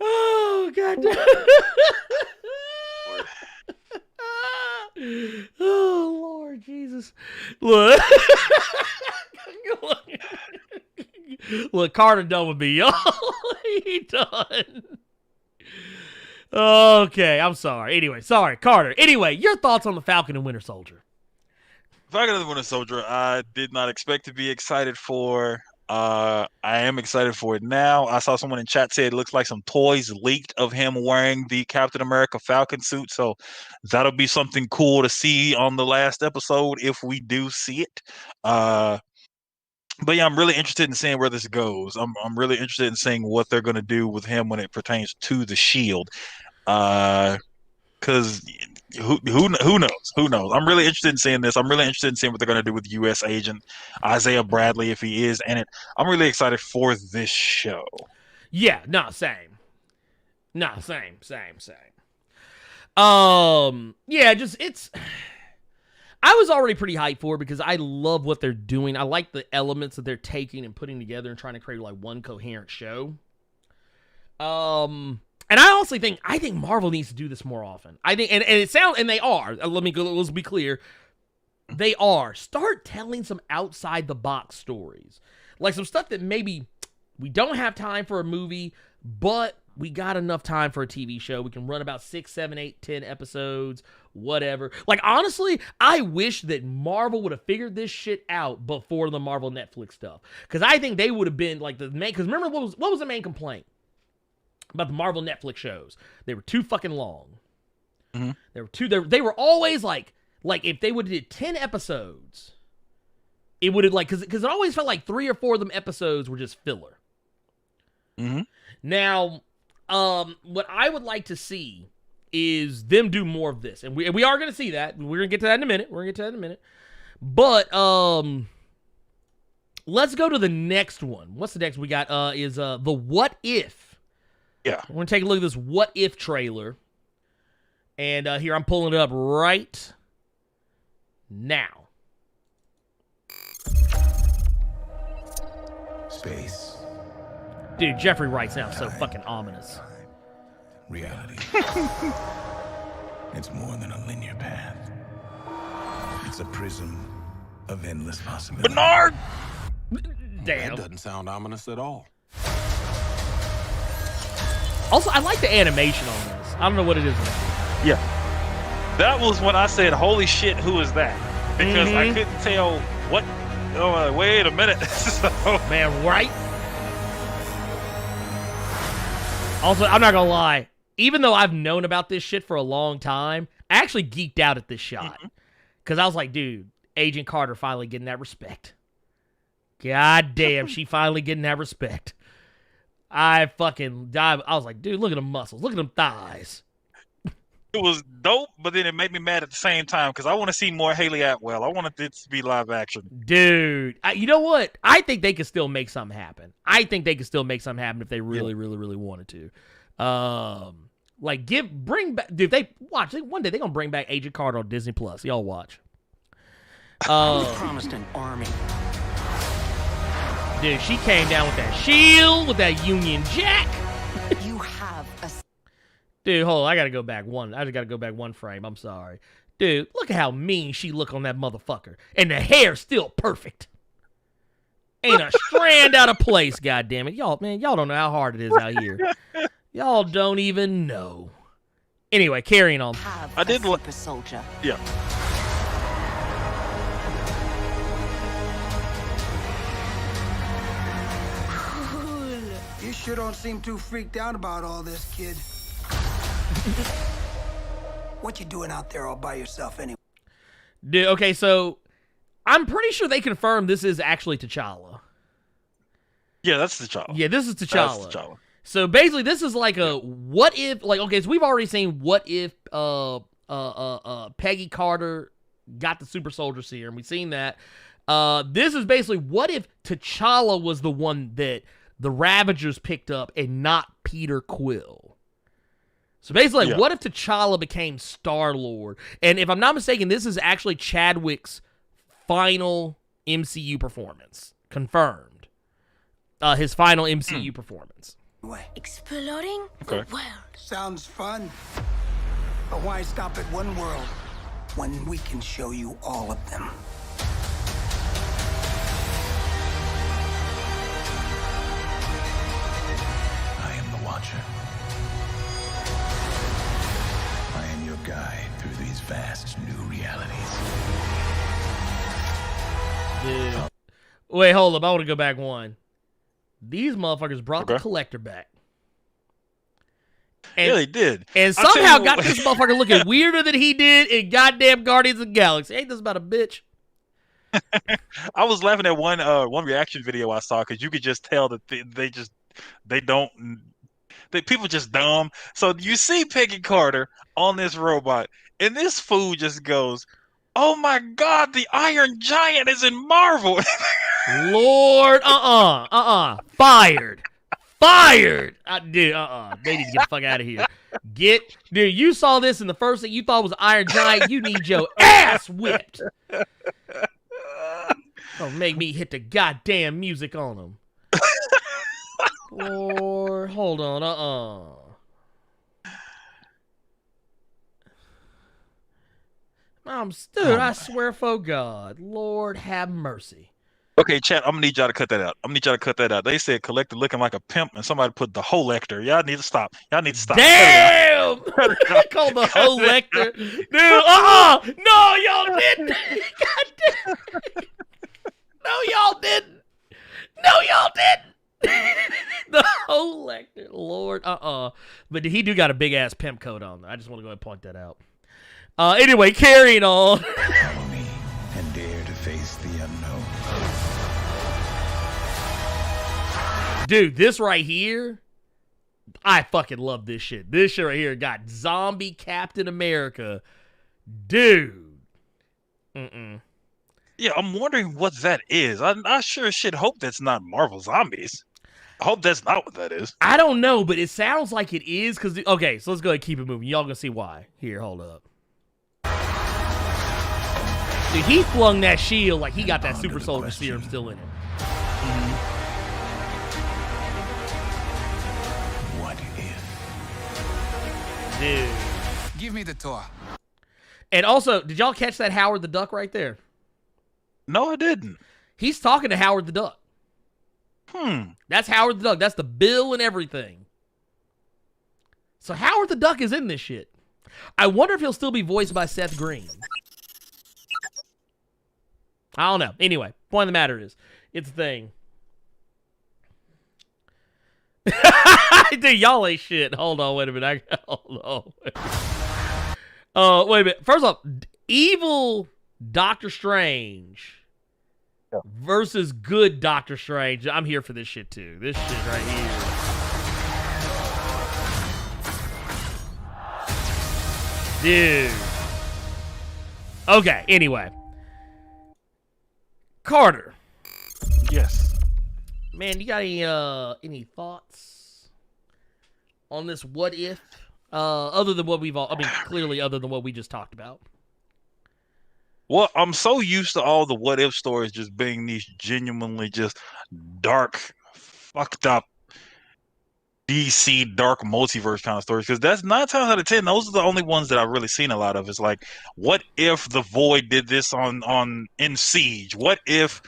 Oh, God damn. Oh, Lord Jesus. Look. Look, Carter done with me, y'all. He done. Okay, I'm sorry. Anyway, sorry, Carter. Anyway, your thoughts on the Falcon and Winter Soldier? Falcon and the Winter Soldier, I did not expect to be excited for. I am excited for it now. I saw someone in chat say it looks like some toys leaked of him wearing the Captain America Falcon suit, so that'll be something cool to see on the last episode if we do see it. But yeah, I'm really interested in seeing where this goes. I'm really interested in seeing what they're going to do with him when it pertains to the Shield. Because who knows? Who knows? I'm really interested in seeing this. I'm really interested in seeing what they're going to do with U.S. Agent Isaiah Bradley if he is in it. I'm really excited for this show. Yeah, same. Yeah, just it's. I was already pretty hyped for it because I love what they're doing. I like the elements that they're taking and putting together and trying to create like one coherent show. And I also think Marvel needs to do this more often. I think, and it sounds, and they are. Let's be clear. They are. Start telling some outside the box stories, like some stuff that maybe we don't have time for a movie, but we got enough time for a TV show. We can run about 6, 7, 8, 10 episodes, whatever. Like, honestly, I wish that Marvel would have figured this shit out before the Marvel Netflix stuff. Because I think they would have been like the main... Because remember, what was the main complaint about the Marvel Netflix shows? They were too fucking long. Mm-hmm. They were always like if they would have did 10 episodes, it would have like... Because it always felt like 3 or 4 of them episodes were just filler. Mm-hmm. Now... what I would like to see is them do more of this, and we are going to see that. We're going to get to that in a minute. But let's go to the next one. What's the next we got? Is the What If? Yeah, we're going to take a look at this What If trailer, and here I'm pulling it up right now. Space. Dude, Jeffrey Wright sounds so fucking ominous. Reality. It's more than a linear path. It's a prism of endless possibilities. Bernard! Damn. That doesn't sound ominous at all. Also, I like the animation on this. I don't know what it is. Yeah. That was when I said, holy shit, who is that? Because I couldn't tell what Oh, wait a minute. So, Man, right? Also, I'm not gonna lie. Even though I've known about this shit for a long time, I actually geeked out at this shot. Because I was like, dude, Agent Carter finally getting that respect. God damn, she finally getting that respect. I was like, dude, look at them muscles. Look at them thighs. it was dope, but then it made me mad at the same time because I want to see more Haley Atwell. I wanted it to be live action. Dude, you know what? I think they could still make something happen. I think they could still make something happen if they really wanted to. Bring back, dude, they watch, one day they're going to bring back Agent Carter on Disney Plus. Y'all watch. I was promised an army. Dude, she came down with that shield, with that Union Jack. You have a... Dude, hold on. I got to go back one. I just got to go back one frame. I'm sorry. Dude, look at how mean she look on that motherfucker. And the hair's still perfect. Ain't a strand out of place, goddammit. Y'all don't know how hard it is out here. Y'all don't even know. Anyway, carrying on. I did Super Soldier. Yeah. You sure don't seem too freaked out about all this, kid. What you doing out there all by yourself anyway? Dude, okay, so I'm pretty sure they confirmed this is actually T'Challa. Yeah, that's T'Challa. Yeah, this is T'Challa. That's T'Challa. So basically, this is like a what if, like, okay, so we've already seen what if Peggy Carter got the Super Soldier Serum. We've seen that. This is basically what if T'Challa was the one that the Ravagers picked up and not Peter Quill. So basically, what if T'Challa became Star-Lord? And if I'm not mistaken, this is actually Chadwick's final MCU performance. Confirmed. His final MCU performance. Exploring the world. Sounds fun. But why stop at one world when we can show you all of them? I am the Watcher. I am your guide through these vast new realities. Dude. Wait, hold up. I want to go back one. These motherfuckers brought the Collector back. And, yeah, they did. And somehow got this motherfucker looking weirder than he did in goddamn Guardians of the Galaxy. Ain't this about a bitch? I was laughing at one reaction video I saw because you could just tell that people just dumb. So you see Peggy Carter on this robot, and this fool just goes, "Oh my God, the Iron Giant is in Marvel." Lord, fired. Fired! Dude, they need to get the fuck out of here. Dude, you saw this and the first thing you thought was Iron Giant, you need your ass whipped. Don't make me hit the goddamn music on them. Lord, hold on, Dude, I swear for God, Lord have mercy. Okay, chat, I'm gonna need y'all to cut that out. They said Collector looking like a pimp, and somebody put the whole lector. Y'all need to stop. Damn! Called the whole lector. Dude, no, y'all didn't. God damn. No, y'all didn't. The whole lector. Lord, But he do got a big-ass pimp coat on. I just want to go ahead and point that out. Anyway, carrying on. Follow me and dare to face the unknown. Dude, this right here, I fucking love this shit. This shit right here got zombie Captain America. Dude. Yeah, I'm wondering what that is. I sure shit hope that's not Marvel Zombies. I hope that's not what that is. I don't know, but it sounds like it is. Okay, so let's go ahead and keep it moving. Y'all gonna see why. Here, hold up. Dude, he flung that shield like he got that Super Soldier Serum still in him. What if? Dude. Give me the tour. And also, did y'all catch that Howard the Duck right there? No, I didn't. He's talking to Howard the Duck. That's Howard the Duck. That's the bill and everything. So Howard the Duck is in this shit. I wonder if he'll still be voiced by Seth Green. I don't know. Anyway, point of the matter is, it's a thing. Dude, y'all ain't shit. Hold on, wait a minute. Hold on. Wait a minute. First off, evil Doctor Strange versus good Doctor Strange. I'm here for this shit too. This shit right here. Dude. Okay, anyway. Carter. Yes. Man, you got any thoughts on this what if? Other than what we've all, I mean, clearly other than what we just talked about. Well, I'm so used to all the what if stories just being these genuinely just dark, fucked up DC dark multiverse kind of stories, because that's 9 times out of 10 those are the only ones that I've really seen a lot of. It's like, what if the Void did this on in Siege? What if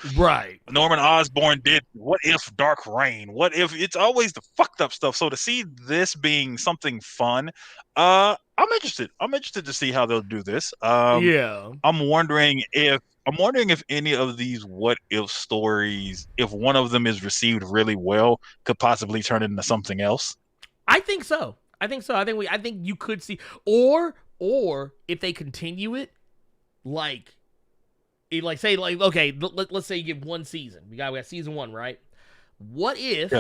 Norman Osborn did? What if Dark Reign? What if? It's always the fucked up stuff. So to see this being something fun, I'm interested. I'm interested to see how they'll do this. I'm wondering if any of these what if stories, if one of them is received really well, could possibly turn into something else. I think so. I think you could see, or if they continue it, let's say let's say you give one season. We got season 1, right? What if?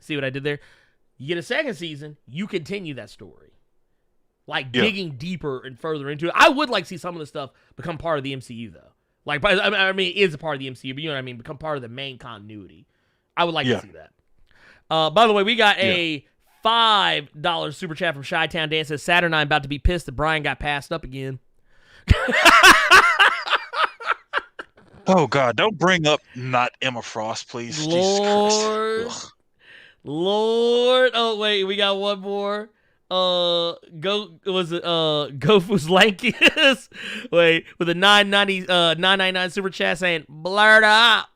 See what I did there? You get a second season, you continue that story. Digging deeper and further into it. I would like to see some of the stuff become part of the MCU, though. I mean, it is a part of the MCU, but you know what I mean? Become part of the main continuity. I would like to see that. By the way, we got a $5 super chat from Chi-Town Dan. Says, Saturnine about to be pissed that Brian got passed up again. Oh, God. Don't bring up not Emma Frost, please. Lord. Jesus Christ. Lord. Oh, wait. We got one more. Gofu's Lankius. Wait, with a 999 super chat saying, blurred up.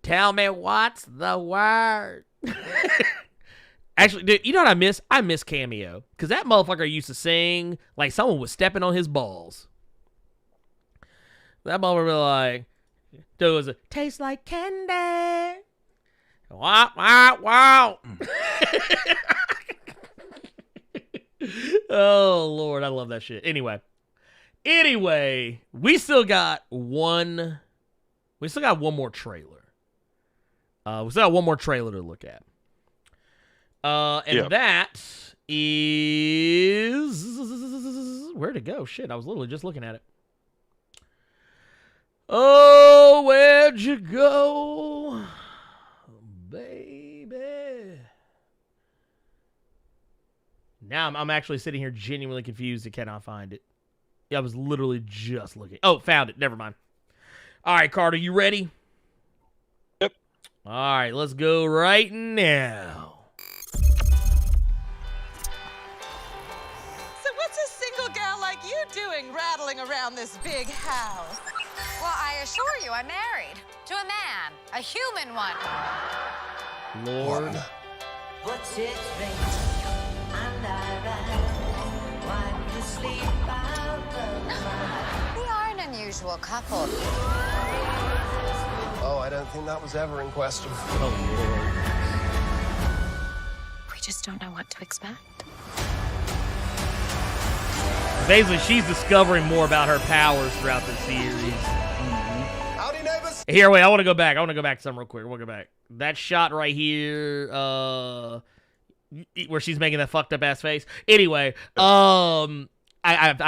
Tell me what's the word. Actually, dude, you know what I miss? I miss Cameo. Because that motherfucker used to sing like someone was stepping on his balls. That motherfucker was like, dude, it was a taste like candy. Wow, wow, wow. Oh, Lord, I love that shit. Anyway, we still got one more trailer. We still got one more trailer to look at. That is... Where'd it go? Shit, I was literally just looking at it. Oh, where'd you go? Baby. Now I'm actually sitting here genuinely confused and cannot find it. Yeah, I was literally just looking. Oh, found it. Never mind. All right, Carter, you ready? Yep. All right, let's go right now. So what's a single gal like you doing rattling around this big house? Well, I assure you, I'm married to a man, a human one. Lord. What's it ring? And I ran. Wipe the sleep out of my... We are an unusual couple. Oh, I don't think that was ever in question. Oh, Lord. We just don't know what to expect. Basically, she's discovering more about her powers throughout the series. Howdy, neighbors. Here, wait, I want to go back. To something real quick. I want to go back. That shot right here, where she's making that fucked up ass face. Anyway, I've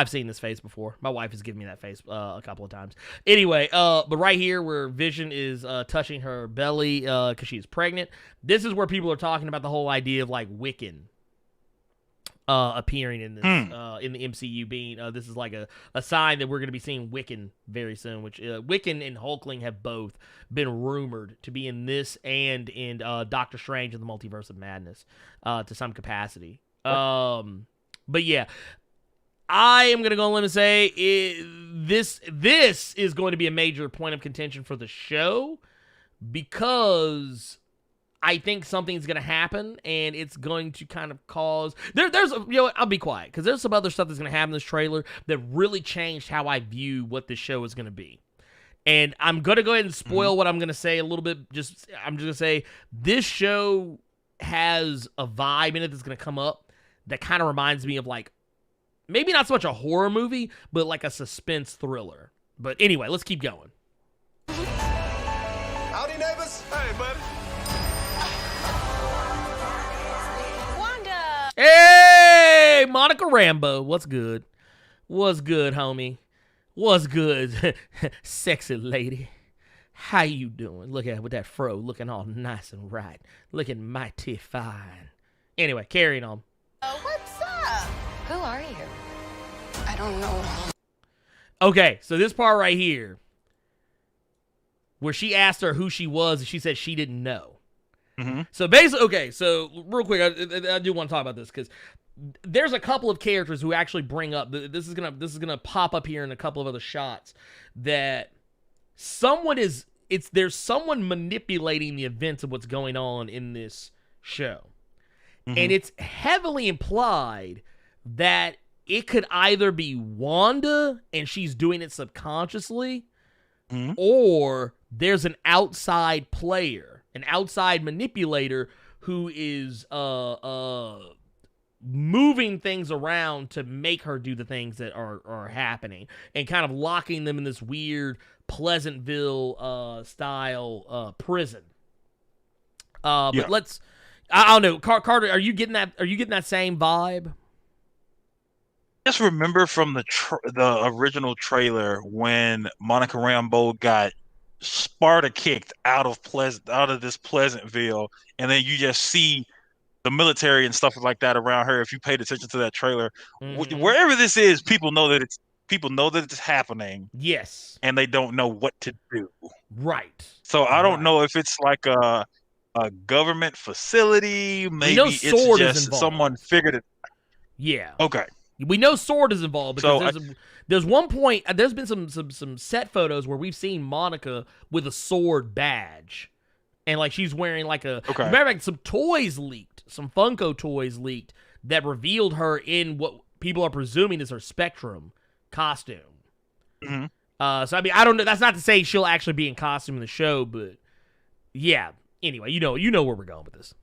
seen this face before. My wife has given me that face a couple of times. Anyway, but right here where Vision is touching her belly because she's pregnant, this is where people are talking about the whole idea of like Wiccan appearing in this in the MCU, being this is like a sign that we're going to be seeing Wiccan very soon, which Wiccan and Hulkling have both been rumored to be in this and in Doctor Strange and the Multiverse of Madness to some capacity. But yeah, I am going to go on a limb and say this is going to be a major point of contention for the show, because I think something's going to happen, and it's going to kind of cause... There's you know what, I'll be quiet, because there's some other stuff that's going to happen in this trailer that really changed how I view what this show is going to be. And I'm going to go ahead and spoil what I'm going to say a little bit. I'm just going to say this show has a vibe in it that's going to come up that kind of reminds me of, like, maybe not so much a horror movie, but like a suspense thriller. But anyway, let's keep going. Howdy, neighbors. Hey, buddy. Wanda! Hey, Monica Rambeau. What's good? What's good, homie? What's good, sexy lady? How you doing? Look at with that fro, looking all nice and right. Looking mighty fine. Anyway, carrying on. What's up? Who are you? I don't know. Okay, so this part right here, where she asked her who she was, and she said she didn't know. Mm-hmm. So basically, okay, so real quick, I do want to talk about this, because there's a couple of characters who actually bring up, this is gonna pop up here in a couple of other shots, that there's someone manipulating the events of what's going on in this show. Mm-hmm. And it's heavily implied that it could either be Wanda and she's doing it subconsciously, or there's an outside player, an outside manipulator who is moving things around to make her do the things that are happening, and kind of locking them in this weird Pleasantville style prison. But let's, I don't know, Carter, are you getting that same vibe? Just remember from the original trailer when Monica Rambeau got Sparta kicked out of this Pleasantville, and then you just see the military and stuff like that around her. If you paid attention to that trailer, wherever this is, people know that it's happening. Yes, and they don't know what to do. Right. So I don't know if it's like a government facility. Maybe it's just someone figured it. Yeah. Okay. We know Sword is involved because there's one point, there's been some set photos where we've seen Monica with a Sword badge, and like she's wearing like a. Okay. Remember, like some toys leaked, some Funko toys leaked that revealed her in what people are presuming is her Spectrum costume. Mm-hmm. So I mean, I don't know. That's not to say she'll actually be in costume in the show, but yeah. Anyway, you know where we're going with this.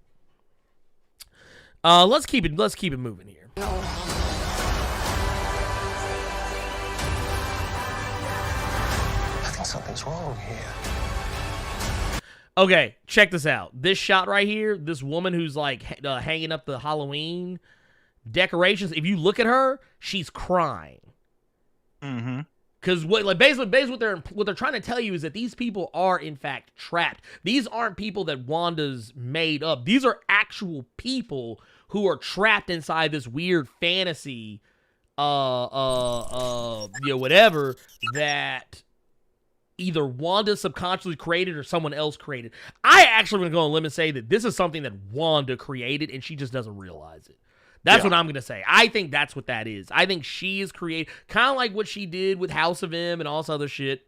Let's keep it moving here. Something's wrong here. Okay, check this out. This shot right here, this woman who's like hanging up the Halloween decorations. If you look at her, she's crying. Mm-hmm. Because basically what they're trying to tell you is that these people are in fact trapped. These aren't people that Wanda's made up. These are actual people who are trapped inside this weird fantasy, whatever that either Wanda subconsciously created or someone else created. I actually going to go on a limb and say that this is something that Wanda created and she just doesn't realize it. That's what I'm going to say. I think that's what that is. I think she is created, kind of like what she did with House of M and all this other shit.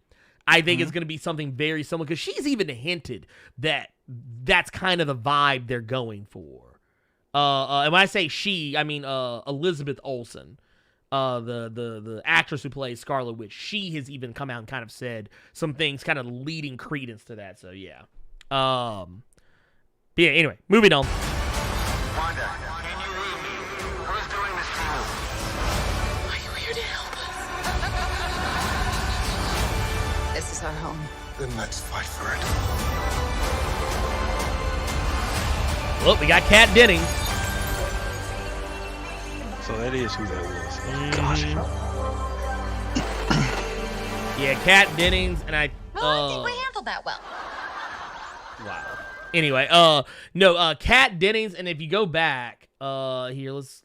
I think it's going to be something very similar, because she's even hinted that that's kind of the vibe they're going for. And when I say she, I mean Elizabeth Olsen. The actress who plays Scarlet Witch, she has even come out and kind of said some things kind of leading credence to that. So yeah. Yeah, anyway, moving on. Wanda, can you hear me? Who's doing this to you? Are you here to help us? This is our home. Then let's fight for it. Well, we got Kat Dennings. So that is who that was. Yeah, Kat Dennings, and I think we handled that well. Wow. Anyway, Kat Dennings, and if you go back, here, let's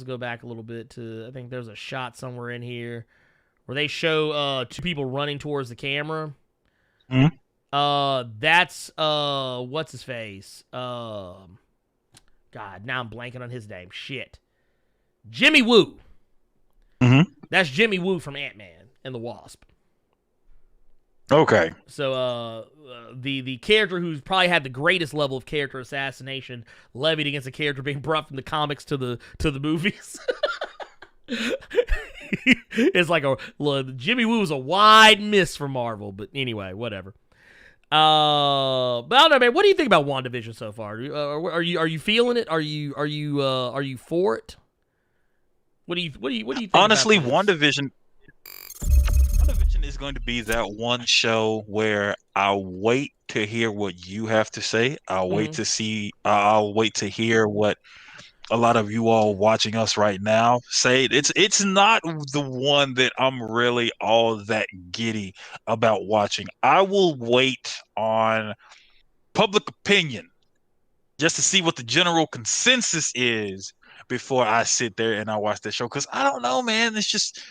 go back a little bit to, I think there's a shot somewhere in here where they show two people running towards the camera. Mm-hmm. That's what's his face? God, now I'm blanking on his name. Shit. Jimmy Woo. Mm-hmm. That's Jimmy Woo from Ant-Man and the Wasp. Okay. So the character who's probably had the greatest level of character assassination levied against a character being brought from the comics to the movies. It's like Jimmy Woo was a wide miss for Marvel, but anyway, whatever. But I don't know, man. What do you think about WandaVision so far? Are you feeling it? Are you for it? What do you think? Honestly, about this? WandaVision is going to be that one show where I'll wait to hear what you have to say. I'll wait to see. I'll wait to hear what a lot of you all watching us right now say. It's not the one that I'm really all that giddy about watching. I will wait on public opinion just to see what the general consensus is before I sit there and I watch that show. Because I don't know, man. It's just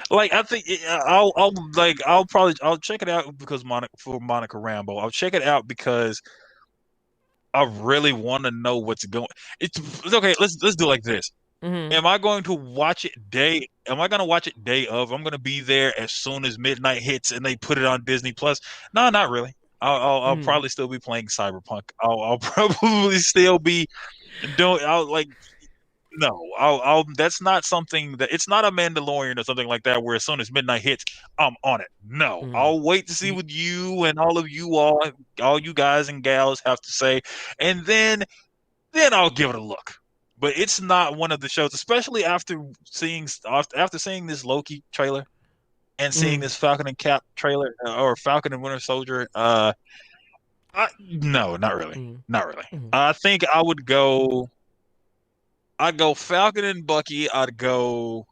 like I think I'll check it out because Monica Rambeau. I'll check it out because I really want to know what's going. It's okay. Let's do it like this. Am I going to watch it day? Am I going to watch it day of? I'm going to be there as soon as midnight hits and they put it on Disney Plus. No, not really. I'll probably still be playing Cyberpunk. I'll probably still be doing. I'll that's not something that it's not a Mandalorian or something like that where as soon as midnight hits, I'm on it. No, I'll wait to see what you and all you guys and gals have to say, and then I'll give it a look. But it's not one of the shows, especially after seeing this Loki trailer and seeing this Falcon and Cap trailer or Falcon and Winter Soldier. No, not really, not really. I think I would go. I'd go Falcon and Bucky. I'd go.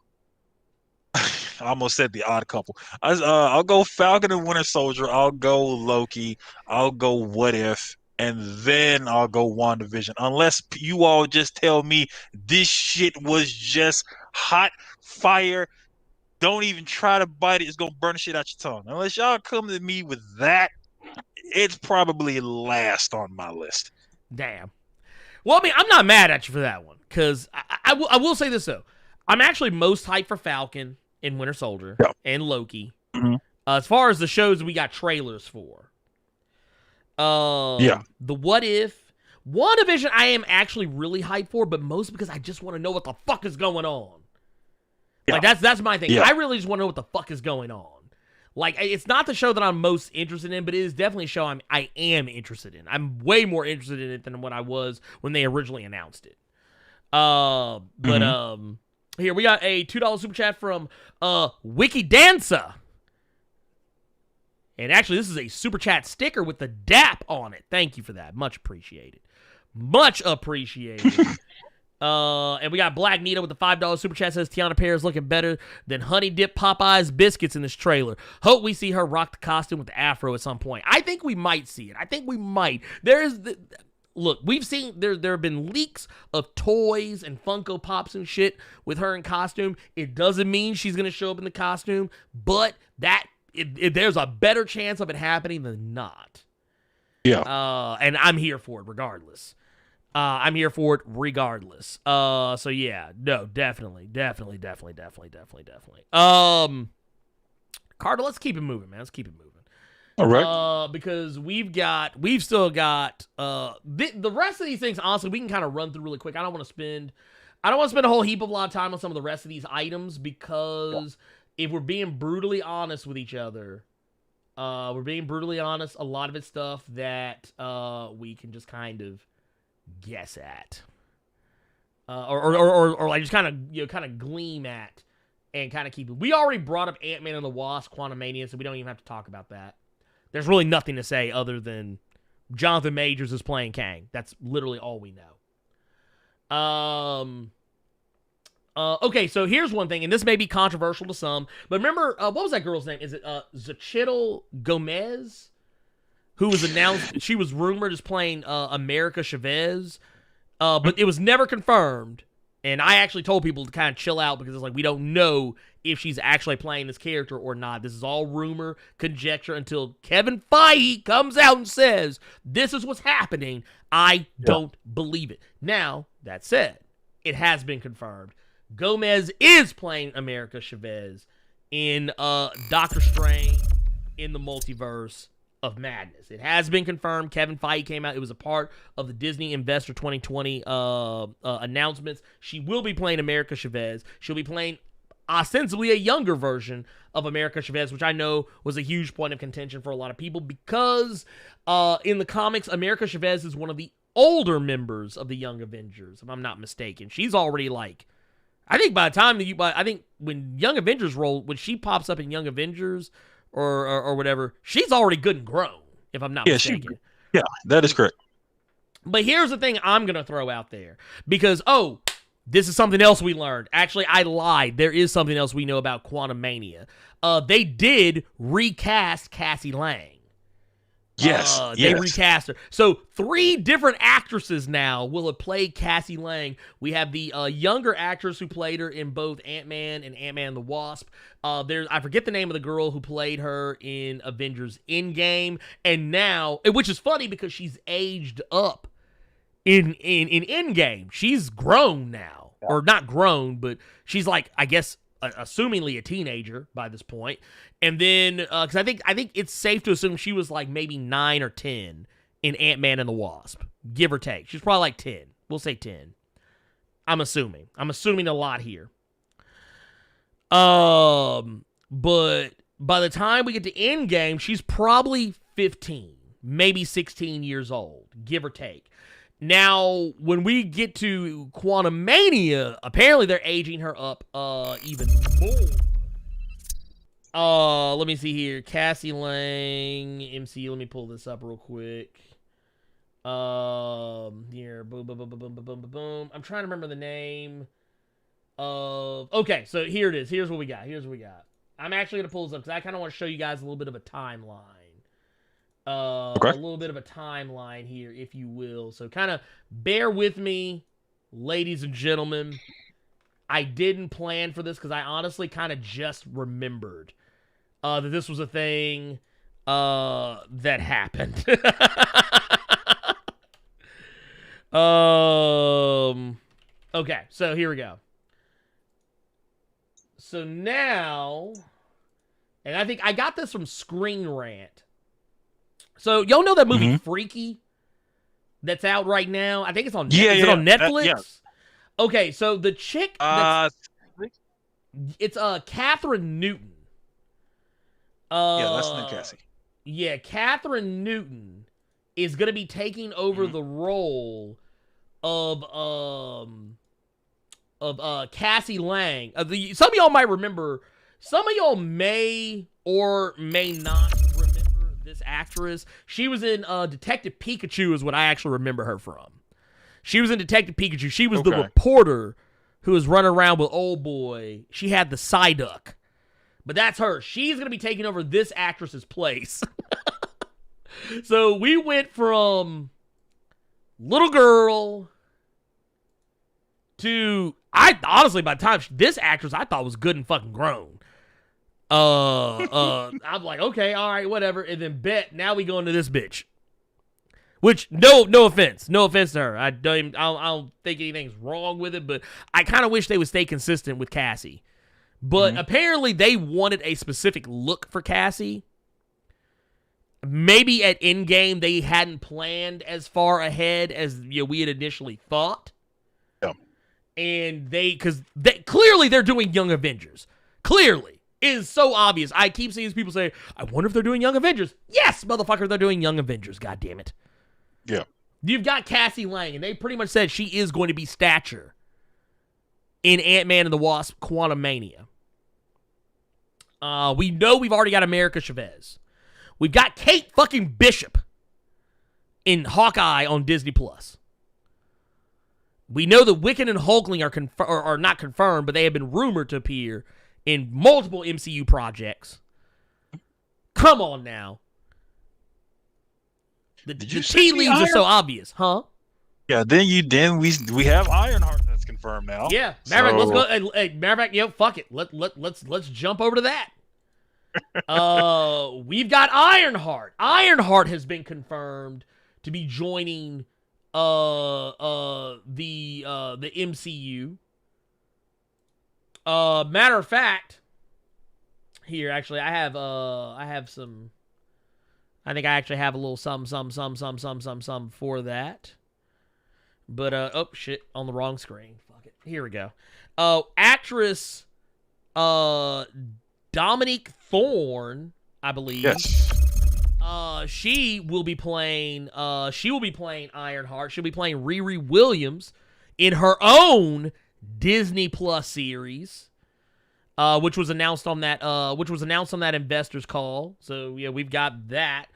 I almost said the odd couple. I'll go Falcon and Winter Soldier. I'll go Loki. I'll go What If, and then I'll go WandaVision. Unless you all just tell me this shit was just hot fire. Don't even try to bite it. It's gonna burn the shit out your tongue. Unless y'all come to me with that, it's probably last on my list. Damn. Well, I mean, I'm not mad at you for that one, because I will say this, though. I'm actually most hyped for Falcon and Winter Soldier and Loki. As far as the shows we got trailers for. The What If. WandaVision I am actually really hyped for, but mostly because I just want to know what the fuck is going on. Like, that's my thing. I really just want to know what the fuck is going on. Like, it's not the show that I'm most interested in, but it is definitely a show I am interested in. I'm way more interested in it than what I was when they originally announced it. Here, we got a $2 super chat from Wiki Dancer. And actually, this is a super chat sticker with the DAP on it. Thank you for that. Much appreciated. Much appreciated. And we got Black Nita with the $5 super chat, says Tiana Perez is looking better than Honey Dip Popeye's biscuits in this trailer. Hope we see her rock the costume with the afro at some point. I think we might see it. I think we might. Look, we've seen there have been leaks of toys and Funko Pops and shit with her in costume. It doesn't mean she's going to show up in the costume, but there's a better chance of it happening than not. Yeah. And I'm here for it regardless. So yeah, no, definitely. Carter, let's keep it moving, man. Let's keep it moving. All right. Because we've still got the rest of these things. Honestly, we can kind of run through really quick. I don't want to spend a whole heap of a lot of time on some of the rest of these items because if we're being brutally honest with each other, a lot of it's stuff that we can just kind of guess at, or like just kind of gleam at, and kind of keep it. We already brought up Ant-Man and the Wasp, Quantumania, so we don't even have to talk about that. There's really nothing to say other than Jonathan Majors is playing Kang. That's literally all we know. Okay, so here's one thing, and this may be controversial to some, but remember, what was that girl's name? Is it Xochitl Gomez? Who was announced, she was rumored as playing America Chavez, but it was never confirmed, and I actually told people to kind of chill out because it's like, we don't know if she's actually playing this character or not. This is all rumor, conjecture, until Kevin Feige comes out and says, this is what's happening. I don't believe it. Now, that said, it has been confirmed. Gomez is playing America Chavez in Doctor Strange in the Multiverse of Madness. It has been confirmed. Kevin Feige came out. It was a part of the Disney Investor 2020 announcements. She will be playing America Chavez. She'll be playing ostensibly a younger version of America Chavez, which I know was a huge point of contention for a lot of people because in the comics, America Chavez is one of the older members of the Young Avengers, if I'm not mistaken. She's already like, I think by the time I think when Young Avengers when she pops up in Young Avengers or whatever, she's already good and grown, if I'm not mistaken. Yeah, that is correct. But here's the thing I'm going to throw out there because, this is something else we learned. Actually, I lied. There is something else we know about Quantumania. They did recast Cassie Lang. Yes, they recast her. So 3 different actresses now will have played Cassie Lang. We have the younger actress who played her in both Ant-Man and Ant-Man and the Wasp. I forget the name of the girl who played her in Avengers Endgame. And now, which is funny because she's aged up in Endgame. She's grown now. Yeah. Or not grown, but she's like, I guess, assumingly a teenager by this point. And then, because I think it's safe to assume she was like maybe 9 or 10 in Ant-Man and the Wasp, give or take. She's probably like 10. We'll say 10. I'm assuming a lot here. But by the time we get to Endgame, she's probably 15, maybe 16 years old, give or take. Now, when we get to Quantumania, apparently they're aging her up even more. Let me see here. Cassie Lang, MCU. Let me pull this up real quick. Here. Boom, boom, boom, boom, boom, boom, boom, boom. I'm trying to remember the name of... Okay, so here it is. Here's what we got. I'm actually going to pull this up because I kind of want to show you guys a little bit of a timeline. Okay. A little bit of a timeline here, if you will. So kind of bear with me, ladies and gentlemen. I didn't plan for this because I honestly kind of just remembered that this was a thing that happened. Okay, so here we go. So now, and I think I got this from Screen Rant. So y'all know that movie Freaky that's out right now? I think it's on Netflix. Is it on Netflix? Yeah. Okay, so the chick it's Catherine Newton. Yeah, that's Nick Cassie. Yeah, Catherine Newton is going to be taking over the role of Cassie Lang. Some of y'all might remember, some of y'all may or may not remember this actress. She was in Detective Pikachu is what I actually remember her from. She was in Detective Pikachu. She was the reporter who was running around with old boy. She had the Psyduck. But that's her. She's going to be taking over this actress's place. So we went from little girl to, honestly, by the time this actress I thought was good and fucking grown. I'm like, okay, all right, whatever. And then now we go into this bitch. Which, no offense to her. I don't think anything's wrong with it, but I kind of wish they would stay consistent with Cassie. But apparently they wanted a specific look for Cassie. Maybe at Endgame they hadn't planned as far ahead as we had initially thought. Yeah. And clearly they're doing Young Avengers. Clearly. It is so obvious. I keep seeing people say, I wonder if they're doing Young Avengers. Yes, motherfucker, they're doing Young Avengers. God damn it. Yeah. You've got Cassie Lang, and they pretty much said she is going to be Stature in Ant-Man and the Wasp Quantumania. We know we've already got America Chavez. We've got Kate fucking Bishop in Hawkeye on Disney+. We know that Wiccan and Hulkling are not confirmed, but they have been rumored to appear in multiple MCU projects. Come on now. The tea leaves are so obvious, huh? Yeah, then we have Ironheart that's confirmed now. Yeah, Maverick, let's go. Hey, Maverick, fuck it. Let's jump over to that. We've got Ironheart. Ironheart has been confirmed to be joining the MCU. Matter of fact, Here, actually, I have some. I think I actually have a little some for that. But oh shit, on the wrong screen. Fuck it. Here we go. Actress Dominique Thorne, I believe. Yes. She will be playing Ironheart. She'll be playing Riri Williams in her own Disney Plus series. Which was announced on that investors call. So yeah, we've got that.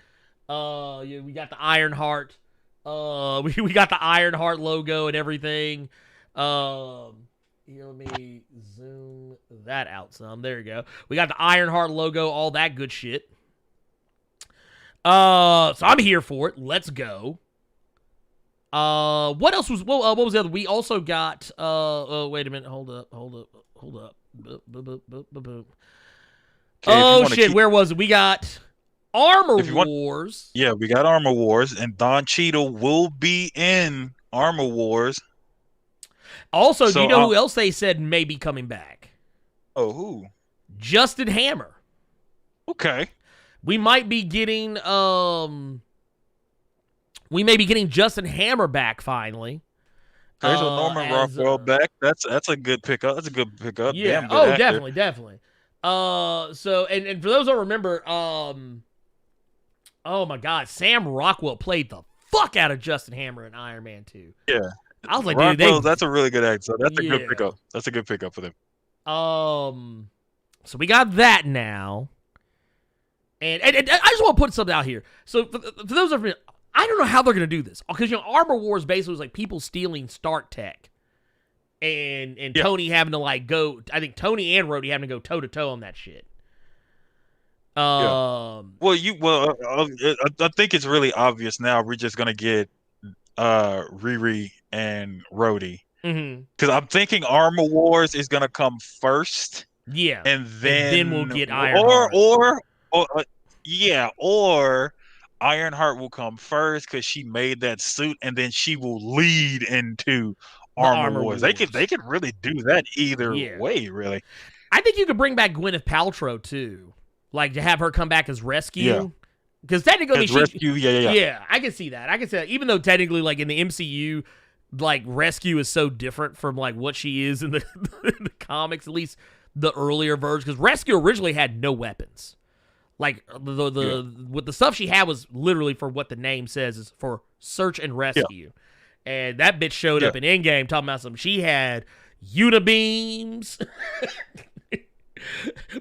Yeah, we got the Ironheart. We got the Ironheart logo and everything. Here, let me zoom that out some. There you go. We got the Ironheart logo, all that good shit. So I'm here for it. Let's go. What else was? What was the other? We also got. Wait a minute. Hold up. Oh shit! Where was it? We got Armor Wars. Yeah, we got Armor Wars, and Don Cheadle will be in Armor Wars. Also, do you know who else they said may be coming back? Oh, who? Justin Hammer. Okay. We might be getting Justin Hammer back finally. Okay, so Norman Rockwell back. That's a good pickup. That's a good pickup. Yeah. Damn good actor. Definitely. So and for those who don't remember, oh my God, Sam Rockwell played the fuck out of Justin Hammer in Iron Man 2. Yeah. I was like, Rockwell, dude, that's a really good actor. So that's a good pickup. That's a good pickup for them. So we got that now. And I just want to put something out here. So for those of you, I don't know how they're going to do this. Because, Armor Wars basically was like people stealing Stark tech. And Tony having to, like, go... I think Tony and Rhodey having to go toe-to-toe on that shit. Well, I think it's really obvious now. We're just going to get Riri and Rhodey. Because I'm thinking Armor Wars is going to come first. Yeah. And then we'll get Ironheart. Or Ironheart will come first because she made that suit, and then she will lead into Armor Wars. They could really do that either way, really. I think you could bring back Gwyneth Paltrow too, like to have her come back as Rescue. Because technically, Rescue, yeah, I can see that. Even though technically, like in the MCU, like Rescue is so different from like what she is in the, in the comics, at least the earlier versions. Because Rescue originally had no weapons. Like with the stuff she had was literally for what the name says is for search and rescue, and that bitch showed up in Endgame talking about she had unibeams.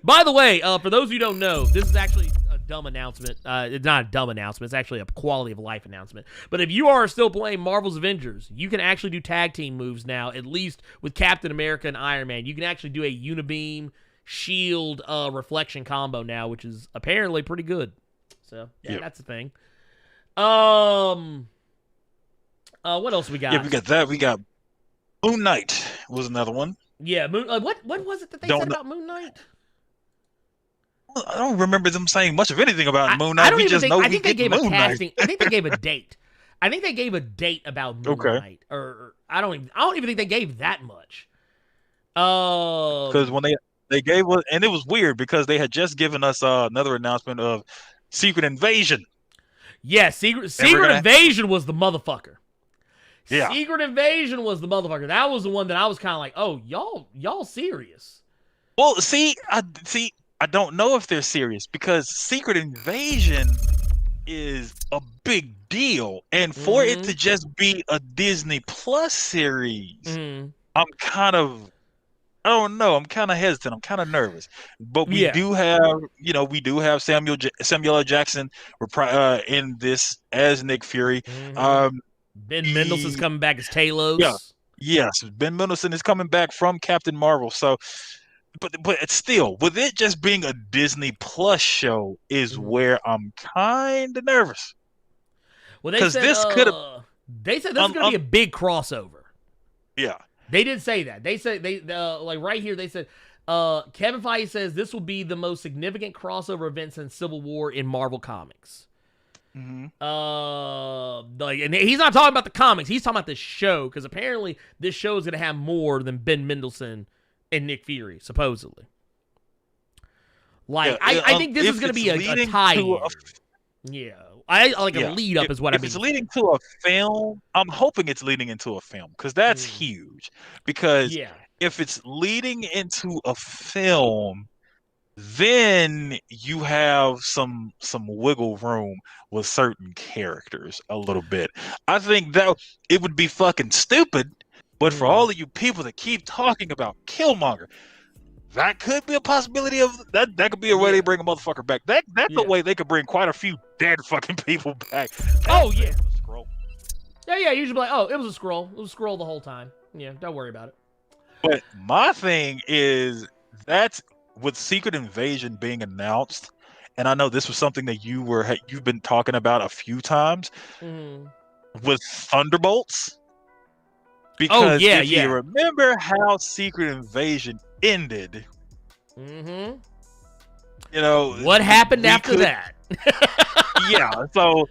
By the way, for those who don't know, this is actually a dumb announcement. It's not a dumb announcement. It's actually a quality of life announcement. But if you are still playing Marvel's Avengers, you can actually do tag team moves now. At least with Captain America and Iron Man, you can actually do a unibeam shield reflection combo now, which is apparently pretty good. So that's the thing. What else we got? Yeah, we got that. We got Moon Knight was another one. Yeah, what was it that they said about Moon Knight? I don't remember them saying much of anything about Moon Knight. I think they gave a casting. I think they gave a date. I think they gave a date about Moon Knight, or I don't even think they gave that much. Because when they gave us, and it was weird because they had just given us another announcement of Secret Invasion. Yeah, Secret Invasion was the motherfucker. Yeah. Secret Invasion was the motherfucker. That was the one that I was kind of like, oh, y'all serious? Well, I don't know if they're serious because Secret Invasion is a big deal, and for it to just be a Disney Plus series, I'm kind of. I don't know. I'm kind of hesitant. I'm kind of nervous, but we do have Samuel L. Jackson in this as Nick Fury. Ben Mendelsohn's coming back as Talos. Yeah, yes, Ben Mendelsohn is coming back from Captain Marvel. So, but it's still, with it just being a Disney Plus show, is where I'm kind of nervous. Well, they said this is going to be a big crossover. Yeah. They did say that. They said like right here. They said Kevin Feige says this will be the most significant crossover event since Civil War in Marvel Comics. And he's not talking about the comics. He's talking about the show because apparently this show is going to have more than Ben Mendelsohn and Nick Fury supposedly. Like, I think this is going to be a tie. Yeah. I like a lead up is what I mean. If it's leading to a film, I'm hoping it's leading into a film because that's huge. Because if it's leading into a film, then you have some wiggle room with certain characters a little bit. I think that it would be fucking stupid, but for all of you people that keep talking about Killmonger, that could be a possibility of that. That could be a way they bring a motherfucker back. That's a way they could bring quite a few dead fucking people back. Yeah. Usually like, oh, it was a scroll. It was a scroll the whole time. Yeah, don't worry about it. But my thing is that's with Secret Invasion being announced, and I know this was something that you've been talking about a few times with Thunderbolts. Because if you remember how Secret Invasion ended, you know what happened after that? So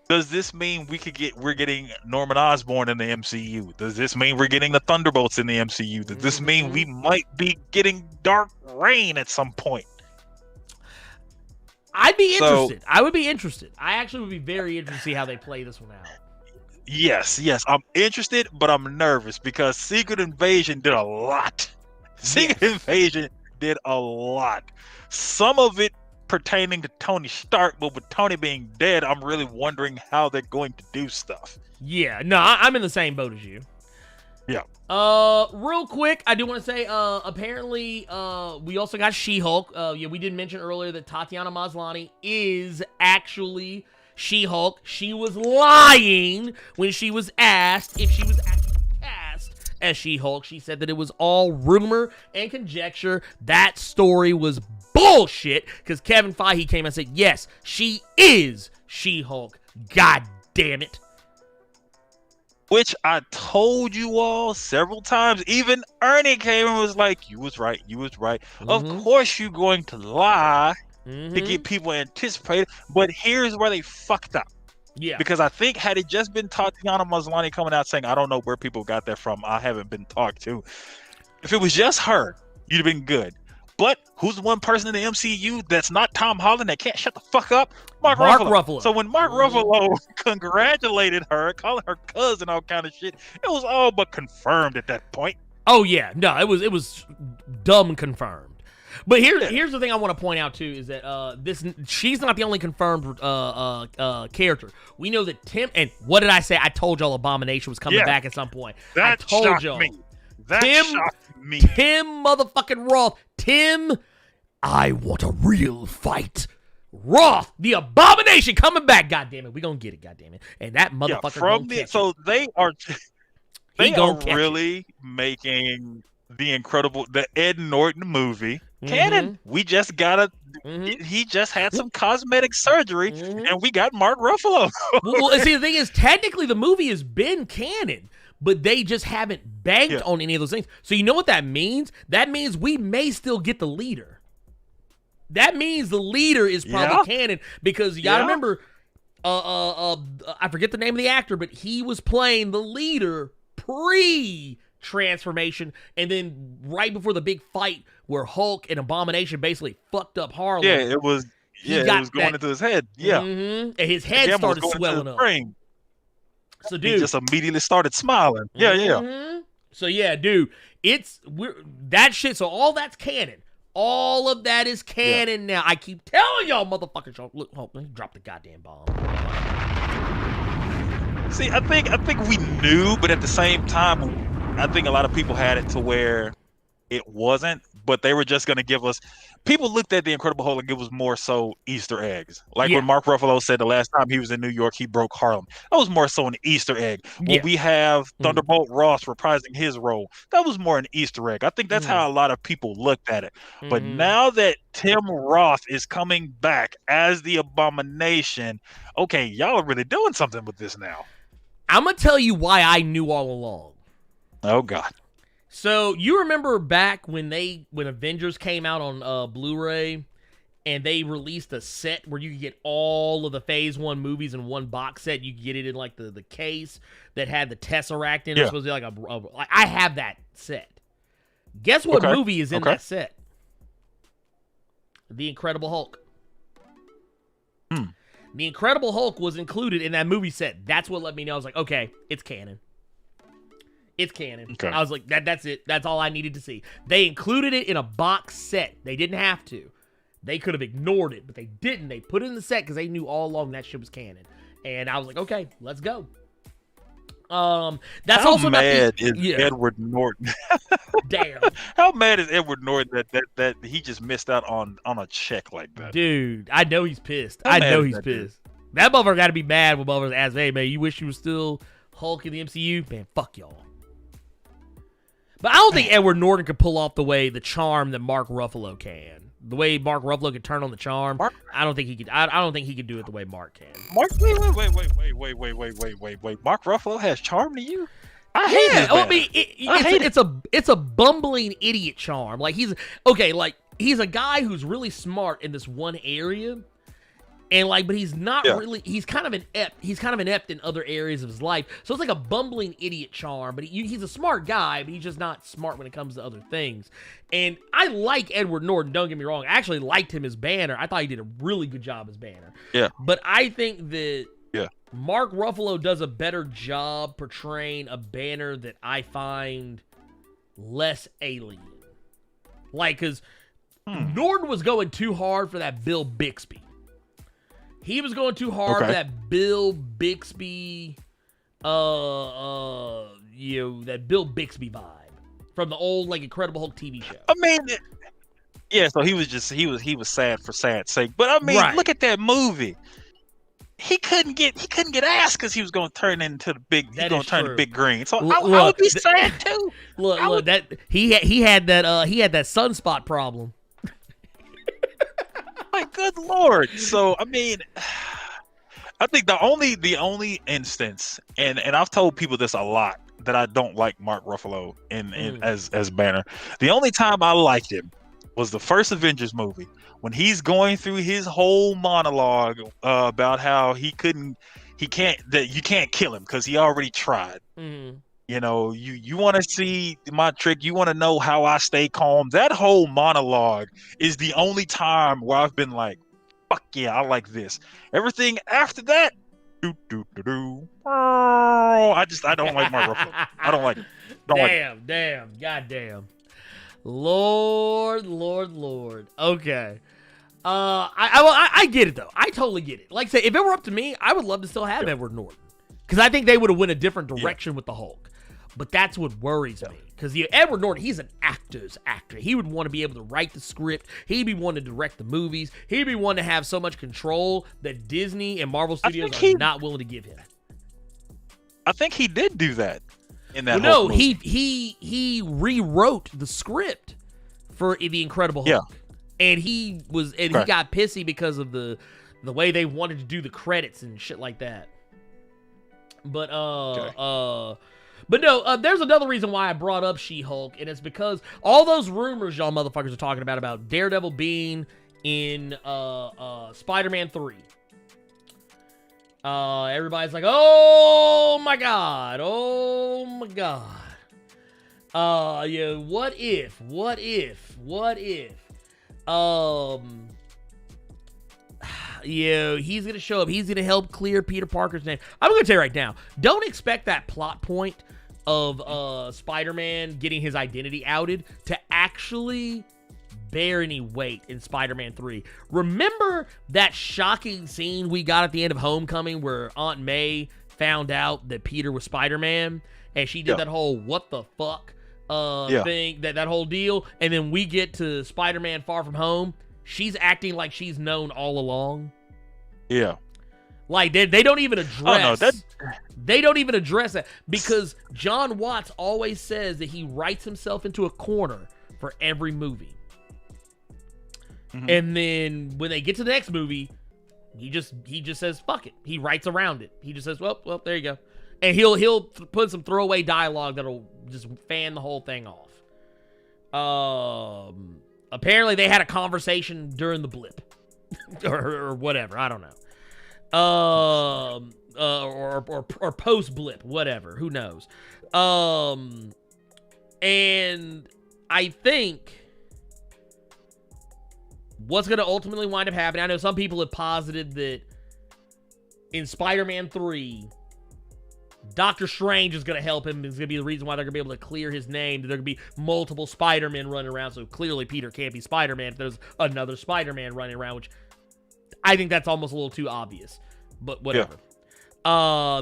does this mean we're getting Norman Osborn in the MCU? Does this mean we're getting the Thunderbolts in the MCU? Does this mean we might be getting Dark Reign at some point? I'd be interested. I would be interested. I actually would be very interested to see how they play this one out. Yes, I'm interested, but I'm nervous because Secret Invasion did a lot. Secret Invasion did a lot. Some of it pertaining to Tony Stark, but with Tony being dead, I'm really wondering how they're going to do stuff. Yeah, no, I'm in the same boat as you. Yeah. Real quick, I do want to say, apparently, we also got She-Hulk. We did mention earlier that Tatiana Maslany is actually She-Hulk. She was lying when she was asked if she was actually cast as She-Hulk. She said that it was all rumor and conjecture. That story was bullshit because Kevin Feige came and said, yes, she is She-Hulk. God damn it. Which I told you all several times. Even Ernie came and was like, you was right. Of course you're going to lie to get people anticipated, but here's where they fucked up. Yeah. Because I think had it just been Tatiana Maslany coming out saying, I don't know where people got that from, I haven't been talked to. If it was just her, you'd have been good. But who's the one person in the MCU that's not Tom Holland that can't shut the fuck up? Mark Ruffalo. So when Mark Ruffalo congratulated her, calling her cousin, all kind of shit, it was all but confirmed at that point. Oh yeah, no, it was dumb confirmed. But here's the thing I want to point out too is that she's not the only confirmed character. We know that Tim, and what did I say? I told y'all Abomination was coming back at some point. I told y'all. Tim motherfucking Roth. Tim, I want a real fight. Roth, the Abomination coming back. God damn it, we gonna get it. God damn it, and that motherfucker. They are really making the Ed Norton movie canon. We just he just had some cosmetic surgery, and we got Mark Ruffalo. well, see, the thing is, technically, the movie has been canon, but they just haven't banked on any of those things. So you know what that means? That means we may still get the leader. That means the leader is probably canon because you gotta remember, I forget the name of the actor, but he was playing the leader pre-transformation, and then right before the big fight where Hulk and Abomination basically fucked up Harlem. Yeah, it was going into his head. Yeah, and his head started swelling up. So, dude, he just immediately started smiling. Yeah. So, yeah, dude, that shit. So, all that's canon. All of that is canon now. I keep telling y'all, motherfuckers. Look, let me drop the goddamn bomb. See, I think we knew, but at the same time, I think a lot of people had it to where it wasn't. But they were just going to give us. People looked at the Incredible Hulk like it was more so Easter eggs. Like when Mark Ruffalo said the last time he was in New York, he broke Harlem. That was more so an Easter egg. When we have Thunderbolt Ross reprising his role, that was more an Easter egg. I think that's how a lot of people looked at it. But now that Tim Roth is coming back as the Abomination, okay, y'all are really doing something with this now. I'm going to tell you why I knew all along. Oh, God. So you remember back when Avengers came out on Blu-ray and they released a set where you could get all of the Phase 1 movies in one box set. You could get it in like the case that had the Tesseract in it. It was supposed to be like I have that set. Guess what movie is in that set? The Incredible Hulk. The Incredible Hulk was included in that movie set. That's what let me know. I was like, okay, it's canon. It's canon. Okay. I was like, that's it. That's all I needed to see. They included it in a box set. They didn't have to. They could have ignored it, but they didn't. They put it in the set because they knew all along that shit was canon. And I was like, okay, let's go. That's How also mad about is Edward Norton? Damn. How mad is Edward Norton that he just missed out on a check like that? Dude, I know he's pissed. How I mad know is he's that pissed. That motherfucker got to be mad when motherfuckers ask, hey, man, you wish you was still Hulk in the MCU? Man, fuck y'all. But I don't think Edward Norton could pull off the charm that Mark Ruffalo can. The way Mark Ruffalo could turn on the charm, I don't think he could. I don't think he could do it the way Mark can. Wait. Mark Ruffalo has charm to you? I hate it. I mean, it's a bumbling idiot charm. Like he's a guy who's really smart in this one area, and but he's not really. He's kind of inept in other areas of his life. So it's like a bumbling idiot charm. But he's a smart guy, but he's just not smart when it comes to other things. And I like Edward Norton. Don't get me wrong. I actually liked him as Banner. I thought he did a really good job as Banner. Yeah. But I think that Mark Ruffalo does a better job portraying a Banner that I find less alien. Because Norton was going too hard for that Bill Bixby. He was going too hard for that Bill Bixby, that Bill Bixby vibe from the old Incredible Hulk TV show. I mean, so he was sad for sad's sake. But I mean, look at that movie. He couldn't get ass because he was going to turn into the big. He's going to turn to Big Green. So I would be sad too. Look, that he had that sunspot problem. My good Lord. So I mean, I think the only instance, and I've told people this a lot, that I don't like Mark Ruffalo as Banner. The only time I liked him was the first Avengers movie when he's going through his whole monologue about how you can't kill him because he already tried. Mm-hmm. You know, you want to see my trick. You want to know how I stay calm. That whole monologue is the only time where I've been like, fuck yeah, I like this. Everything after that, I don't like Mark Ruffalo. I don't like it. Damn, goddamn. Lord. Okay. I get it though. I totally get it. Like I say, if it were up to me, I would love to still have Edward Norton. Because I think they would have went a different direction with the Hulk. But that's what worries me. Because Edward Norton, he's an actor's actor. He would want to be able to write the script. He'd be wanting to direct the movies. He'd be wanting to have so much control that Disney and Marvel Studios are not willing to give him. I think he did do that in that Hulk movie. He rewrote the script for The Incredible Hulk. Yeah. And he got pissy because of the way they wanted to do the credits and shit like that. But But no, there's another reason why I brought up She-Hulk, and it's because all those rumors y'all motherfuckers are talking about Daredevil being in Spider-Man 3. Everybody's like, oh my god. Yeah, what if? Yeah, he's gonna show up. He's gonna help clear Peter Parker's name. I'm gonna tell you right now, don't expect that plot point of Spider-Man getting his identity outed to actually bear any weight in Spider-Man 3. Remember that shocking scene we got at the end of Homecoming where Aunt May found out that Peter was Spider-Man and she did that whole what the fuck thing, that whole deal, and then we get to Spider-Man Far From Home. She's acting like she's known all along. Yeah. Like they don't even address. They don't even address that because John Watts always says that he writes himself into a corner for every movie. Mm-hmm. And then when they get to the next movie, he just says fuck it. He writes around it. He just says, well, there you go. And he'll put some throwaway dialogue that'll just fan the whole thing off. Apparently they had a conversation during the blip or whatever. I don't know. Or post blip, whatever. Who knows? And I think what's going to ultimately wind up happening. I know some people have posited that in Spider-Man 3, Doctor Strange is going to help him. It's going to be the reason why they're going to be able to clear his name. There going to be multiple Spider-Men running around, so clearly Peter can't be Spider-Man if there's another Spider-Man running around, which I think that's almost a little too obvious, but whatever. Yeah. I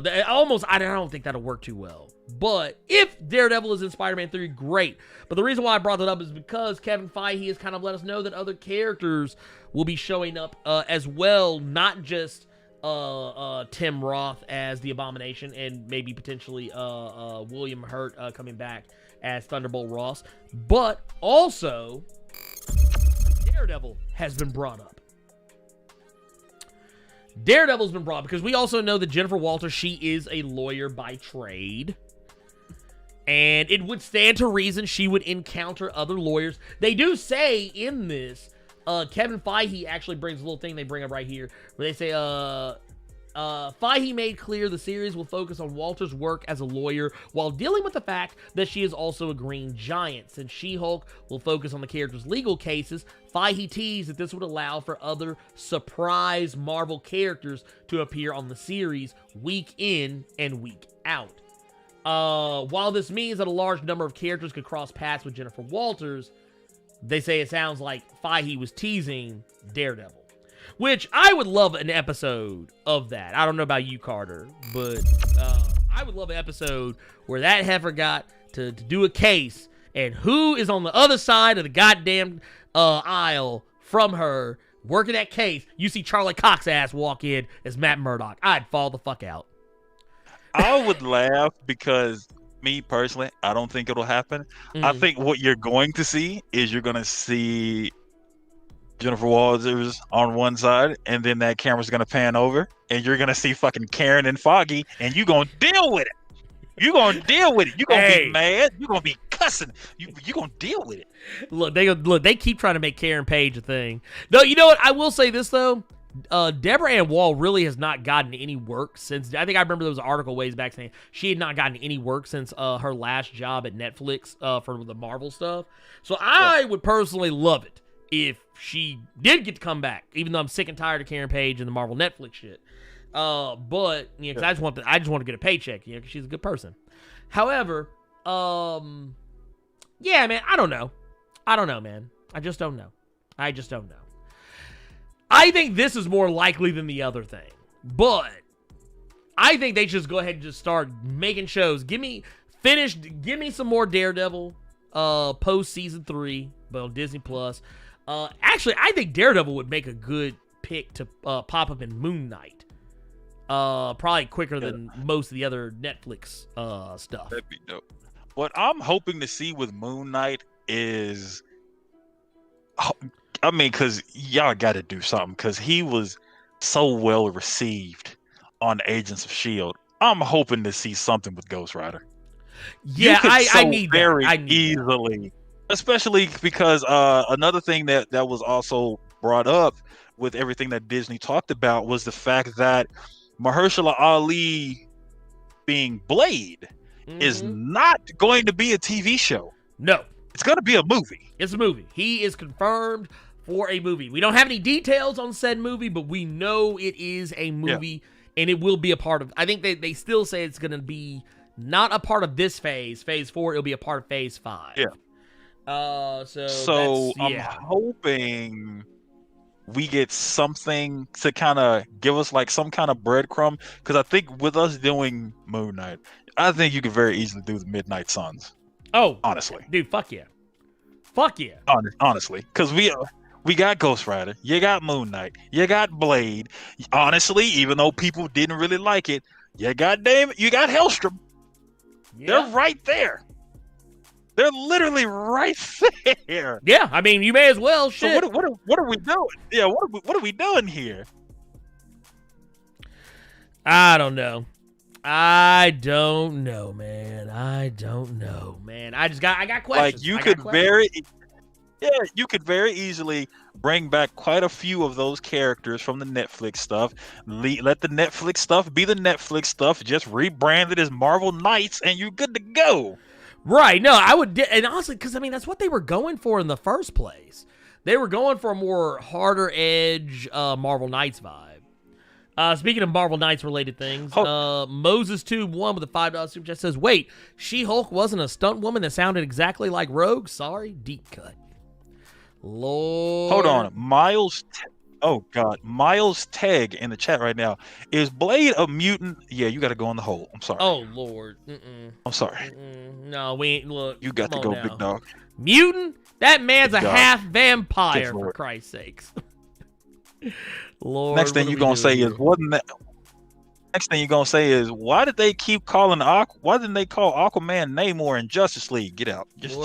don't think that'll work too well. But if Daredevil is in Spider-Man 3, great. But the reason why I brought that up is because Kevin Feige has kind of let us know that other characters will be showing up as well, not just Tim Roth as the Abomination and maybe potentially William Hurt coming back as Thunderbolt Ross, but also Daredevil has been brought up. Daredevil's been brought because we also know that Jennifer Walters, she is a lawyer by trade. And it would stand to reason she would encounter other lawyers. They do say in this, Kevin Feige actually brings a little thing they bring up right here, where they say, Feige made clear the series will focus on Walters' work as a lawyer while dealing with the fact that she is also a Green Giant. Since She-Hulk will focus on the character's legal cases, Feige teased that this would allow for other surprise Marvel characters to appear on the series week in and week out. While this means that a large number of characters could cross paths with Jennifer Walters, they say it sounds like Feige was teasing Daredevil. Which, I would love an episode of that. I don't know about you, Carter, but I would love an episode where that heifer got to do a case, and who is on the other side of the goddamn aisle from her working that case. You see Charlie Cox's ass walk in as Matt Murdock. I'd fall the fuck out. I would laugh because, me personally, I don't think it'll happen. I think what you're going to see is you're going to see Jennifer Walters on one side, and then that camera's going to pan over, and you're going to see fucking Karen and Foggy, and you're going to deal with it. You're going to deal with it. You're going to be mad. You're going to be cussing. You're going to deal with it. Look, they keep trying to make Karen Page a thing. No, you know what? I will say this, though. Deborah Ann Wall really has not gotten any work since. I think I remember there was an article ways back saying she had not gotten any work since her last job at Netflix for the Marvel stuff. So I would personally love it if she did get to come back, even though I'm sick and tired of Karen Page and the Marvel Netflix shit. But you know, cause I just want to get a paycheck, you know, because she's a good person. However, yeah, man, I don't know, man. I just don't know. I think this is more likely than the other thing, but I think they just go ahead and just start making shows. Give me some more Daredevil post season 3, but on Disney Plus. Actually, I think Daredevil would make a good pick to pop up in Moon Knight. Probably quicker than most of the other Netflix stuff. That'd be dope. What I'm hoping to see with Moon Knight is, I mean, because y'all got to do something, because he was so well received on Agents of S.H.I.E.L.D. I'm hoping to see something with Ghost Rider. Yeah, I need very that. easily. Especially because another thing that was also brought up with everything that Disney talked about was the fact that Mahershala Ali being Blade is not going to be a TV show. No. It's going to be a movie. It's a movie. He is confirmed for a movie. We don't have any details on said movie, but we know it is a movie, and it will be a part of... I think they still say it's going to be not a part of this phase. Phase 4, it'll be a part of Phase 5. Yeah. So I'm hoping we get something to kind of give us like some kind of breadcrumb, because I think with us doing Moon Knight, I think you could very easily do the Midnight Suns. Oh, honestly, dude, fuck yeah. Honestly, because we got Ghost Rider, you got Moon Knight, you got Blade. Honestly, even though people didn't really like it, you got Hellstrom. Yeah. They're right there. They're literally right there. Yeah, I mean, you may as well. Shit. So what are we doing? Yeah, what are we doing here? I don't know, man. I got questions. Like you could very easily bring back quite a few of those characters from the Netflix stuff. Let the Netflix stuff be the Netflix stuff. Just rebrand it as Marvel Knights, and you're good to go. Right, no, I would, and honestly, because I mean, that's what they were going for in the first place. They were going for a more harder edge Marvel Knights vibe. Speaking of Marvel Knights related things, Moses Tube 1 with a $5 super chat says, wait, She-Hulk wasn't a stunt woman that sounded exactly like Rogue? Sorry, deep cut. Lord. Hold on. Miles Tag in the chat right now. Is Blade a mutant? Yeah, you got to go in the hole. I'm sorry. Oh, Lord. I'm sorry. No, we ain't. Look. You got to go, big dog. Mutant? That man's Big a dog. half vampire, Yes, for Lord. Christ's sakes. Lord. Next thing you're going to say is, wasn't that? Next thing you're going to say is, why did they keep calling why didn't they call Aquaman Namor in Justice League? Get out. Just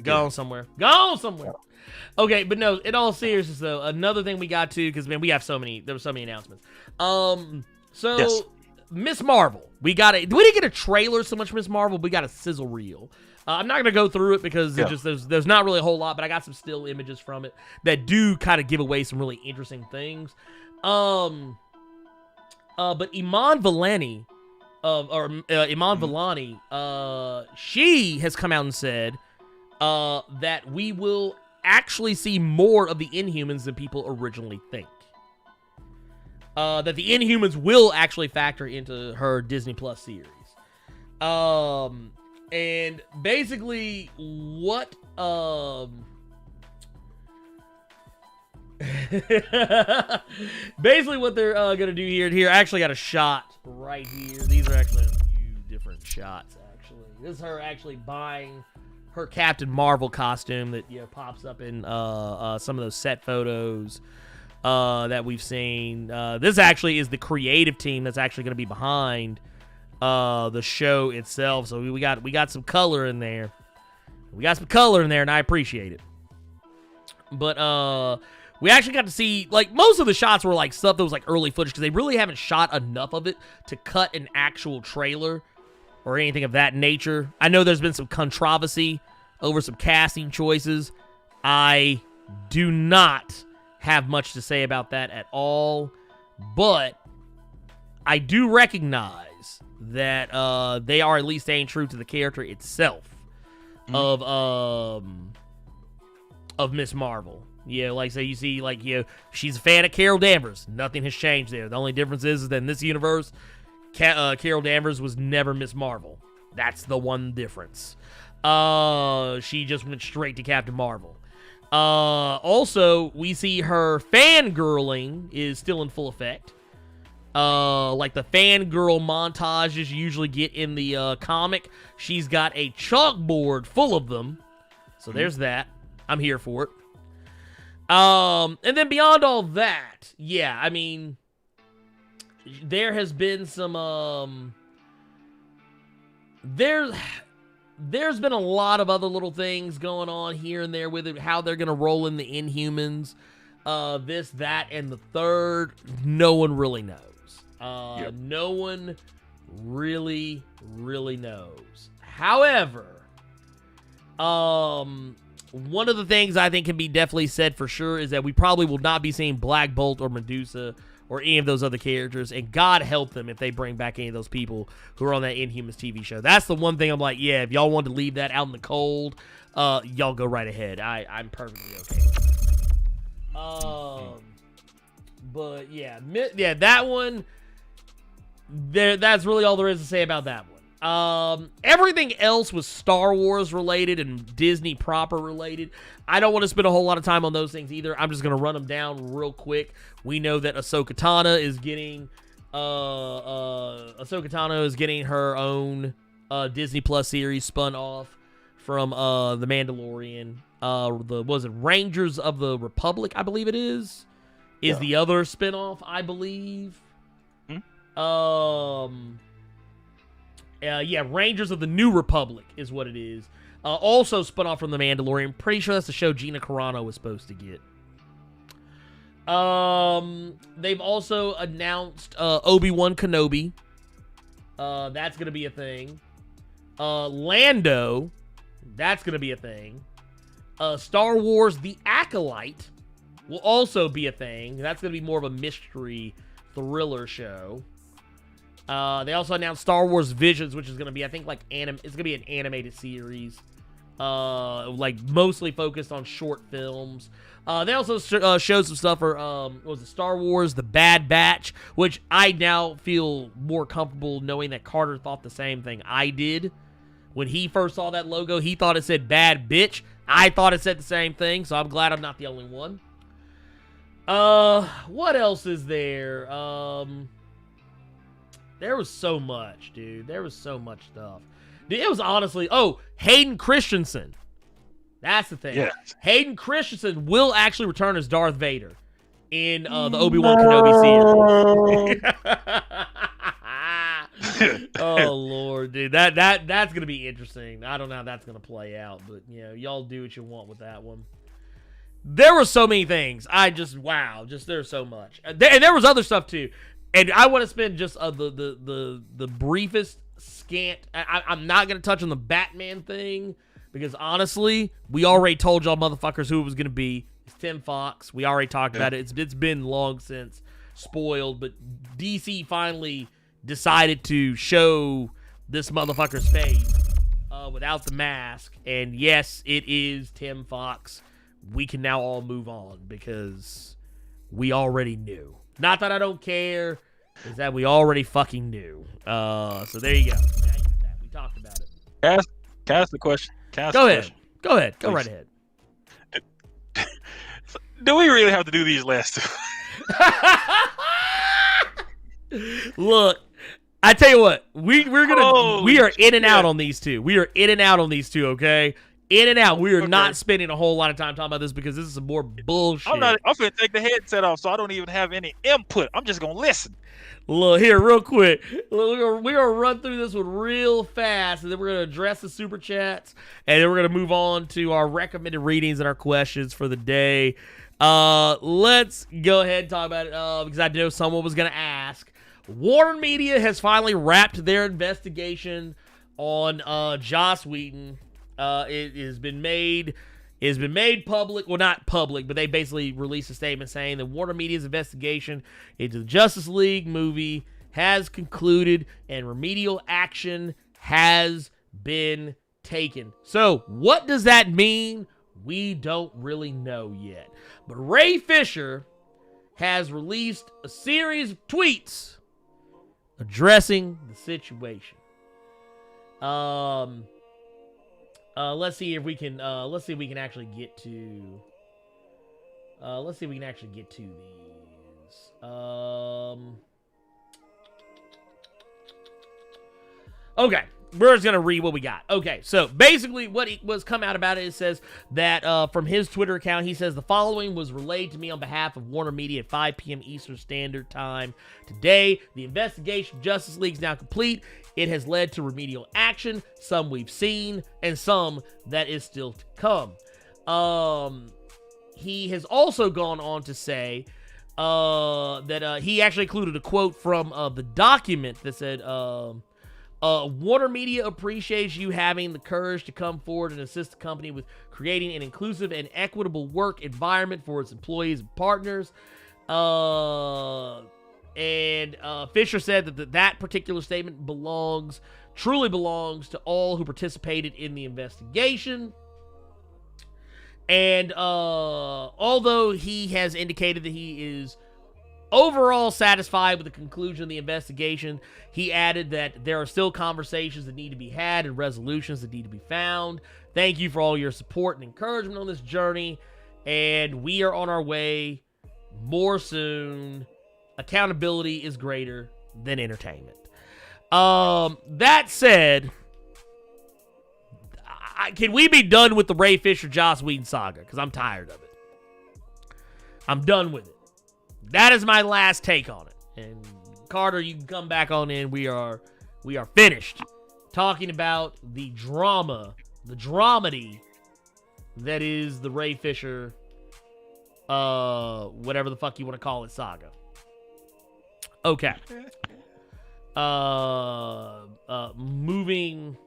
Go somewhere. Go somewhere. Okay, but no, in all seriousness though, another thing we got to, because man, there were so many announcements. So Yes. Miss Marvel, we didn't get a trailer so much for Miss Marvel, but we got a sizzle reel. I'm not gonna go through it because there's not really a whole lot, but I got some still images from it that do kind of give away some really interesting things. But Iman Vellani, she has come out and said that we will actually see more of the Inhumans than people originally think. That the Inhumans will actually factor into her Disney Plus series. And basically what basically what they're gonna do here, I actually got a shot right here. These are actually a few different shots, actually. This is her actually buying her Captain Marvel costume that pops up in some of those set photos that we've seen. This actually is the creative team that's actually going to be behind the show itself. So we got some color in there. And I appreciate it. But we actually got to see, like, most of the shots were like stuff that was like early footage because they really haven't shot enough of it to cut an actual trailer or anything of that nature. I know there's been some controversy over some casting choices. I do not have much to say about that at all, but I do recognize that they are at least staying true to the character itself of Miss Marvel. Yeah, like say you see, like, she's a fan of Carol Danvers. Nothing has changed there. The only difference is that in this universe, Carol Danvers was never Miss Marvel. That's the one difference. She just went straight to Captain Marvel. Also, we see her fangirling is still in full effect. Like the fangirl montages you usually get in the comic. She's got a chalkboard full of them. So there's that. I'm here for it. And then beyond all that, yeah, I mean, there has been some, there's been a lot of other little things going on here and there with it, how they're going to roll in the Inhumans, this, that, and the third. No one really knows. No one really knows. However, one of the things I think can be definitely said for sure is that we probably will not be seeing Black Bolt or Medusa or any of those other characters, and God help them if they bring back any of those people who are on that Inhumans TV show. That's the one thing I'm like, yeah, if y'all want to leave that out in the cold, y'all go right ahead. I'm perfectly okay with that. But yeah, that one, that's really all there is to say about that one. Everything else was Star Wars related and Disney proper related. I don't want to spend a whole lot of time on those things either. I'm just going to run them down real quick. We know that Ahsoka Tano is getting her own Disney Plus series spun off from The Mandalorian. Was it Rangers of the Republic, I believe it is the other spinoff, I believe. Rangers of the New Republic is what it is. Also spun off from The Mandalorian. Pretty sure that's the show Gina Carano was supposed to get. They've also announced Obi-Wan Kenobi. That's going to be a thing. Lando. That's going to be a thing. Star Wars The Acolyte will also be a thing. That's going to be more of a mystery thriller show. They also announced Star Wars Visions, which is going to be, I think, it's going to be an animated series like mostly focused on short films. They also showed some stuff for what was it, Star Wars: The Bad Batch, which I now feel more comfortable knowing that Carter thought the same thing I did. When he first saw that logo, he thought it said bad bitch. I thought it said the same thing, so I'm glad I'm not the only one. What else is there? There was so much, dude. There was so much stuff. Dude, it was honestly... Oh, Hayden Christensen. That's the thing. Yes. Hayden Christensen will actually return as Darth Vader in the Obi-Wan Kenobi series. Oh, Lord, dude. That's going to be interesting. I don't know how that's going to play out, but, you know, y'all do what you want with that one. There were so many things. Wow. There's so much. And there was other stuff, too. And I want to spend just the briefest scant. I'm not going to touch on the Batman thing because, honestly, we already told y'all motherfuckers who it was going to be. It's Tim Fox. We already talked about it. It's been long since spoiled, but DC finally decided to show this motherfucker's face without the mask. And, yes, it is Tim Fox. We can now all move on because we already knew. Not that I don't care, is that we already fucking knew. So there you go. We talked about it. Can I ask the question? Go ahead. Go ahead. Go right ahead. Do we really have to do these last two? Look, I tell you what, we are in and out on these two. We are in and out on these two, okay? In and out. We are not spending a whole lot of time talking about this because this is some more bullshit. I'm going to take the headset off so I don't even have any input. I'm just going to listen. Look, here, real quick. We're going to run through this one real fast, and then we're going to address the super chats, and then we're going to move on to our recommended readings and our questions for the day. Let's go ahead and talk about it because I know someone was going to ask. Warner Media has finally wrapped their investigation on Joss Whedon. It has been made public. Well, not public, but they basically released a statement saying that Warner Media's investigation into the Justice League movie has concluded and remedial action has been taken. So, what does that mean? We don't really know yet. But Ray Fisher has released a series of tweets addressing the situation. Let's see if we can actually get to. Let's see if we can actually get to these. Okay, we're just gonna read what we got. Okay, so basically, what was come out about it says that from his Twitter account, he says the following was relayed to me on behalf of Warner Media at 5 p.m. Eastern Standard Time today. The investigation of Justice League is now complete. It has led to remedial action, some we've seen, and some that is still to come. He has also gone on to say that he actually included a quote from the document that said, Warner Media appreciates you having the courage to come forward and assist the company with creating an inclusive and equitable work environment for its employees and partners. And Fisher said that that particular statement truly belongs to all who participated in the investigation. And although he has indicated that he is overall satisfied with the conclusion of the investigation, he added that there are still conversations that need to be had and resolutions that need to be found. Thank you for all your support and encouragement on this journey, and we are on our way. More soon. Accountability is greater than entertainment. That said, can we be done with the Ray Fisher Joss Whedon saga? Because I'm tired of it. I'm done with it. That is my last take on it. And Carter, you can come back on in. We are finished talking about the dramedy that is the Ray Fisher, whatever the fuck you want to call it, saga. Okay. Moving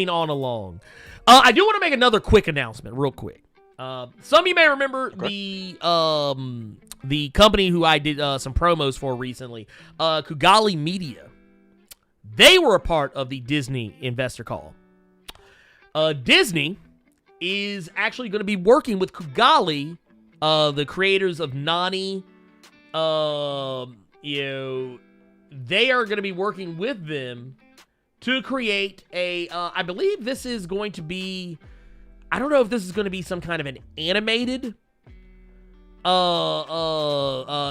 on along. I do want to make another quick announcement, real quick. Some of you may remember the company who I did some promos for recently, Kugali Media. They were a part of the Disney investor call. Disney is actually going to be working with Kugali, the creators of Nani. They are going to be working with them to create a, I believe this is going to be, I don't know if this is going to be some kind of an animated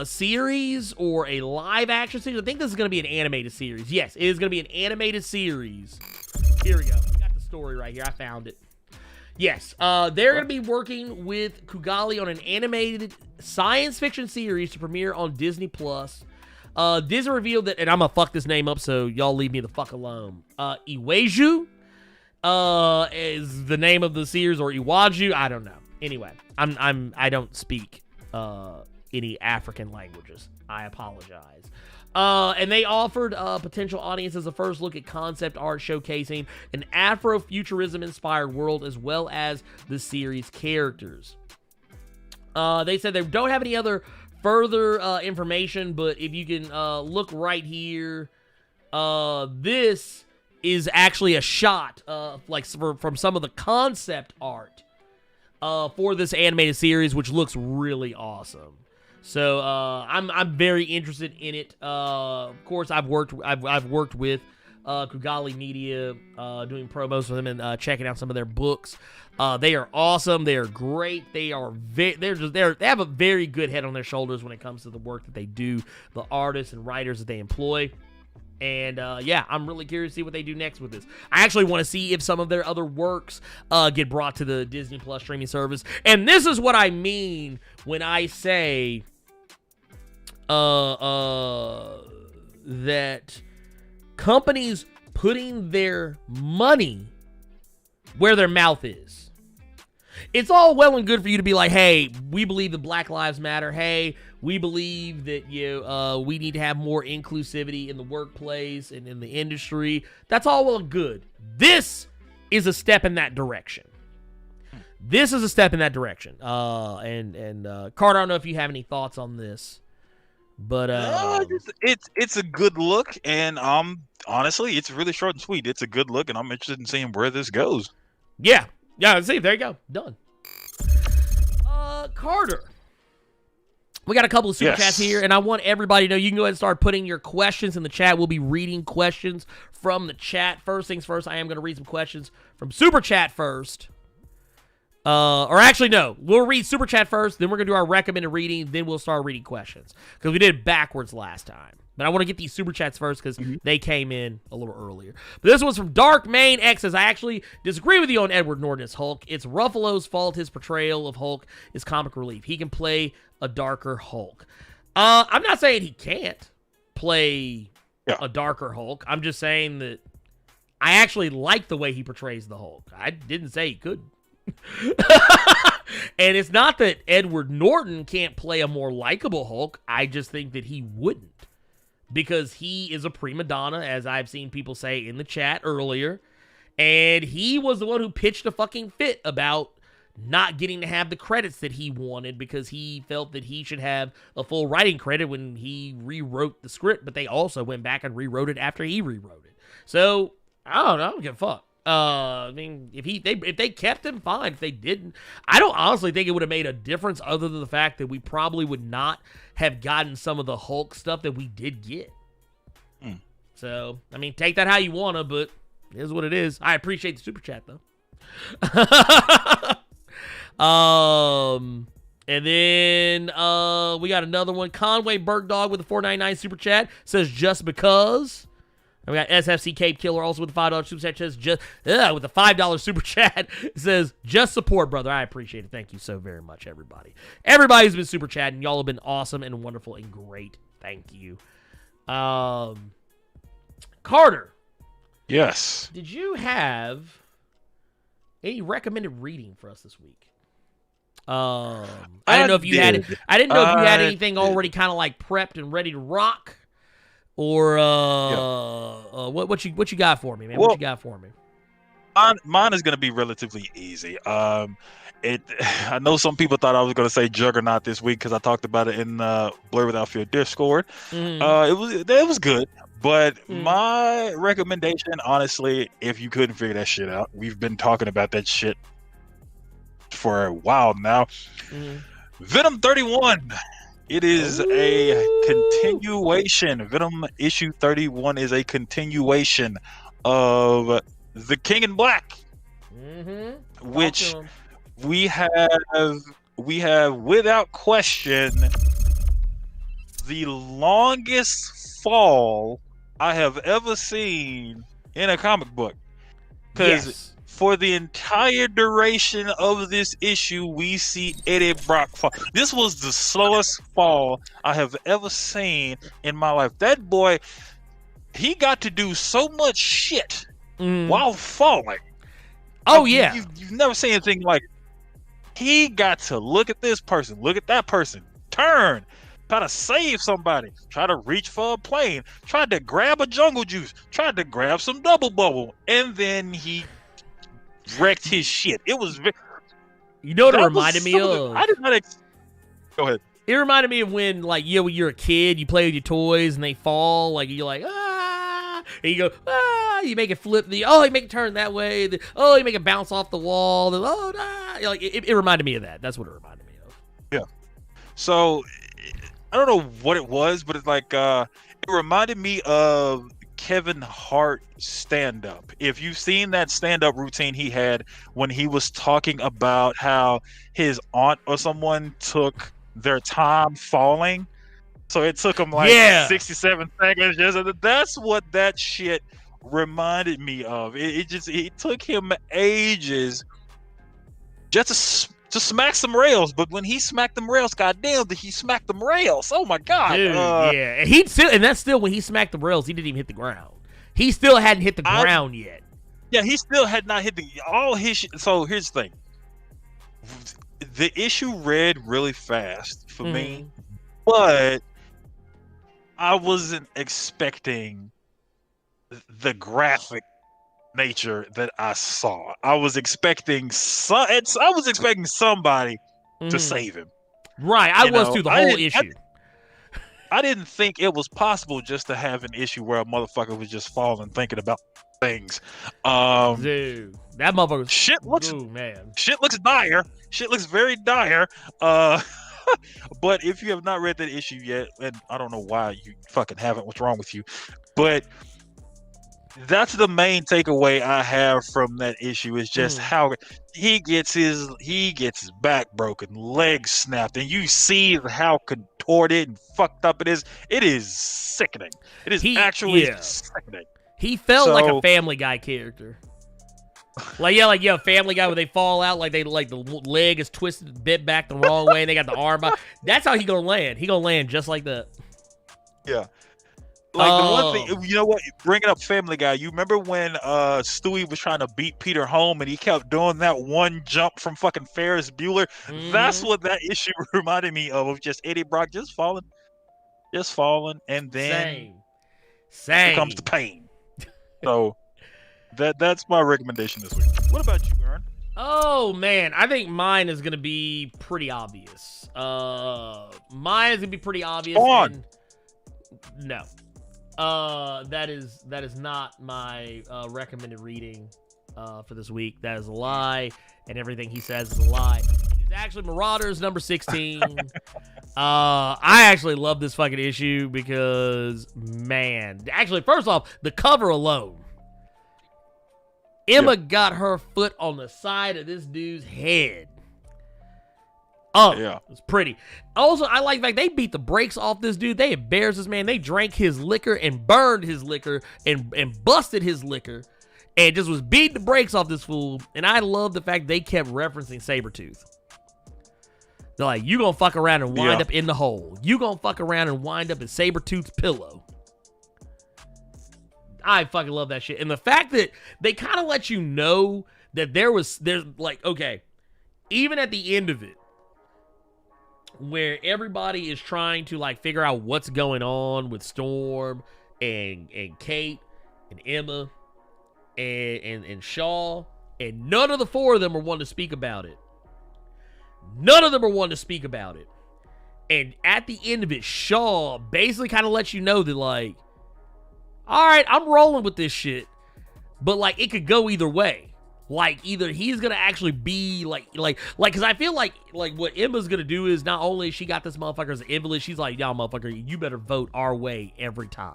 series or a live action series. I think this is going to be an animated series. Yes, it is going to be an animated series. Here we go. I got the story right here. I found it. Yes, they're going to be working with Kugali on an animated science fiction series to premiere on Disney+. Disney revealed that, and I'm going to fuck this name up, so y'all leave me the fuck alone. Iweju is the name of the series, or Iwaju, I don't know. Anyway, I don't speak any African languages. I apologize. And they offered potential audiences a first look at concept art showcasing an Afrofuturism-inspired world as well as the series characters. They said they don't have any other further information, but if you can look right here, this is actually a shot from some of the concept art for this animated series, which looks really awesome. So I'm very interested in it. Of course, I've worked with Kugali Media, doing promos for them and checking out some of their books. They are awesome. They are great. They have a very good head on their shoulders when it comes to the work that they do, the artists and writers that they employ. And yeah, I'm really curious to see what they do next with this. I actually want to see if some of their other works get brought to the Disney Plus streaming service. And this is what I mean when I say that companies putting their money where their mouth is. It's all well and good for you to be like, hey, we believe that Black Lives Matter. Hey, we believe that we need to have more inclusivity in the workplace and in the industry. That's all well and good. This is a step in that direction. This is a step in that direction. And Carter, I don't know if you have any thoughts on this, but it's a good look, and honestly, it's really short and sweet. It's a good look, and I'm interested in seeing where this goes. Yeah. See, there you go. Done. Carter, we got a couple of super chats here, and I want everybody to know you can go ahead and start putting your questions in the chat. We'll be reading questions from the chat. First things first, I am going to read some questions from super chat first. Or actually, no. We'll read super chat first, then we're going to do our recommended reading, then we'll start reading questions. Because we did it backwards last time. But I want to get these super chats first because they came in a little earlier. But this one's from Dark Main X. Says, I actually disagree with you on Edward Norton as Hulk. It's Ruffalo's fault his portrayal of Hulk is comic relief. He can play a darker Hulk. I'm not saying he can't play a darker Hulk. I'm just saying that I actually like the way he portrays the Hulk. I didn't say he couldn't. And it's not that Edward Norton can't play a more likable Hulk. I just think that he wouldn't. Because he is a prima donna, as I've seen people say in the chat earlier. And he was the one who pitched a fucking fit about not getting to have the credits that he wanted because he felt that he should have a full writing credit when he rewrote the script. But they also went back and rewrote it after he rewrote it. So, I don't know. I don't give a fuck. I mean, if they kept him, fine. If they didn't, I don't honestly think it would have made a difference other than the fact that we probably would not have gotten some of the Hulk stuff that we did get. So, I mean, take that how you want to, but it is what it is. I appreciate the super chat, though. And then we got another one. Conway Bergdog with a $4.99 super chat says, just because. And we got SFC Cape Killer also with the $5 super chat. Says just with the $5 super chat. It says, just support, brother. I appreciate it. Thank you so very much, everybody. Everybody's been super chatting. Y'all have been awesome and wonderful and great. Thank you. Carter. Yes. Did you have any recommended reading for us this week? I didn't know if you had. I didn't know if you had anything already kind of like prepped and ready to rock. Or what you got for me, man? What you got for me? Mine is going to be relatively easy. I know some people thought I was going to say Juggernaut this week because I talked about it in Blerd Without Fear Discord. It was good, But my recommendation, honestly, if you couldn't figure that shit out, we've been talking about that shit for a while now. Venom 31. It is a continuation. Venom issue 31 is a continuation of The King in Black, which we have without question the longest fall I have ever seen in a comic book. Because for the entire duration of this issue, we see Eddie Brock fall. This was the slowest fall I have ever seen in my life. That boy, he got to do so much shit while falling. Oh, yeah. You've never seen anything like it. He got to look at this person, look at that person, turn, try to save somebody, try to reach for a plane, tried to grab a jungle juice, tried to grab some double bubble, and then he wrecked his shit. It was you know what it reminded me of? I did not go ahead. It reminded me of when, like, when you're a kid, you play with your toys and they fall, like, you're like, ah, and you go, ah, you make it flip, you make it turn that way, you make it bounce off the wall, like, it reminded me of that. That's what it reminded me of. Yeah. So, I don't know what it was, but it's like, it reminded me of Kevin Hart stand-up. If you've seen that stand-up routine he had when he was talking about how his aunt or someone took their time falling, so it took him like 67 seconds. That's what that shit reminded me of. It took him ages just to smack some rails, but when he smacked them rails, goddamn, did he smack them rails? Oh my god, dude, yeah. And that's still when he smacked the rails, he didn't even hit the ground. He still hadn't hit the ground yet. Yeah, he still had not hit all his shit. So here's the thing: the issue read really fast for me, but I wasn't expecting the graphic nature that I saw. I was expecting somebody to save him. Right, I was through the whole issue. I didn't think it was possible just to have an issue where a motherfucker was just falling thinking about things. Dude, that motherfucker. Shit looks dire. Shit looks very dire. But if you have not read that issue yet, and I don't know why you fucking haven't, what's wrong with you? But that's the main takeaway I have from that issue is just how he gets his back broken, legs snapped, and you see how contorted and fucked up it is. It is sickening. It is actually sickening. He felt like a Family Guy character. Like Family Guy where they fall out, like the leg is twisted, bit back the wrong way, and they got the arm out. That's how he gonna land. He gonna land just like that. Yeah. Like the one thing, you know what? Bringing up Family Guy, you remember when Stewie was trying to beat Peter home and he kept doing that one jump from fucking Ferris Bueller? That's what that issue reminded me of just Eddie Brock just falling, and then Same. comes the pain. So that's my recommendation this week. What about you, Aaron? Oh man, I think mine is gonna be pretty obvious. Mine is gonna be pretty obvious. No. That is not my recommended reading for this week. That is a lie, and everything he says is a lie. It's actually Marauders number 16. I actually love this fucking issue because, man, actually, first off, the cover alone. Emma got her foot on the side of this dude's head. Oh, yeah. It's pretty. Also, I like the fact they beat the brakes off this dude. They embarrassed this man. They drank his liquor and burned his liquor and busted his liquor and just was beating the brakes off this fool. And I love the fact they kept referencing Sabretooth. They're like, you gonna fuck around and wind up in the hole. You gonna fuck around and wind up in Sabretooth's pillow. I fucking love that shit. And the fact that they kind of let you know that there's like, okay, even at the end of it, where everybody is trying to like figure out what's going on with Storm and Kate and Emma and Shaw, and none of the four of them are one to speak about it. None of them are one to speak about it. And at the end of it, Shaw basically kind of lets you know that like, all right, I'm rolling with this shit. But, like, it could go either way. Like, either he's going to actually be, because I feel like what Emma's going to do is not only she got this motherfucker as an invalid, she's like, y'all motherfucker, you better vote our way every time.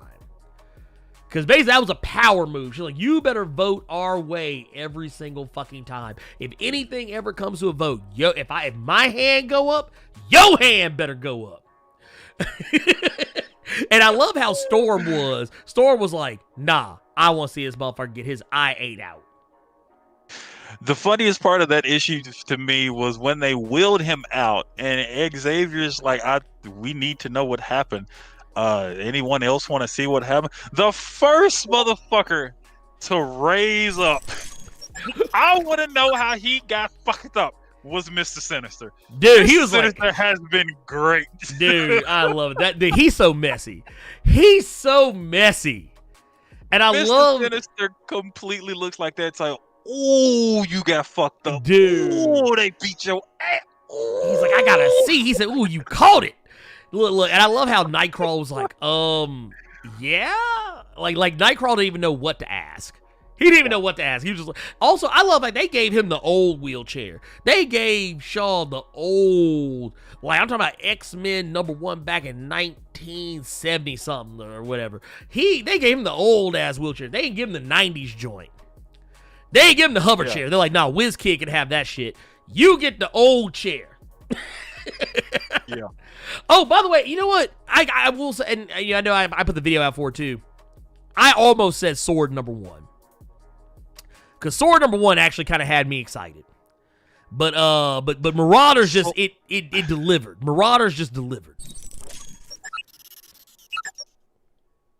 Because basically that was a power move. She's like, you better vote our way every single fucking time. If anything ever comes to a vote, if my hand go up, your hand better go up. And I love how Storm was. Storm was like, nah, I want to see this motherfucker get his eye ate out. The funniest part of that issue to me was when they wheeled him out and Xavier's like, we need to know what happened. Anyone else want to see what happened? The first motherfucker to raise up, I want to know how he got fucked up, was Mr. Sinister. Dude, he was Sinister has been great. Dude, I love it. That dude, he's so messy. He's so messy. And I love Sinister completely looks like that. It's like, ooh, you got fucked up. Dude. Ooh, they beat your ass. Ooh. He's like, I gotta see. He said, ooh, you caught it. Look, and I love how Nightcrawler was like, yeah? Like Nightcrawler didn't even know what to ask. He didn't even know what to ask. He was just like, also, I love they gave him the old wheelchair. They gave Shaw the old, I'm talking about X-Men #1 back in 1970 something or whatever. They gave him the old ass wheelchair. They didn't give him the 90s joint. They didn't give him the hover chair. They're like, nah, WizKid can have that shit. You get the old chair. Yeah. Oh, by the way, you know what? I will say, and I know I put the video out for it too. I almost said Sword #1. Because Sword #1 actually kind of had me excited. But Marauders just, it delivered. Marauders just delivered.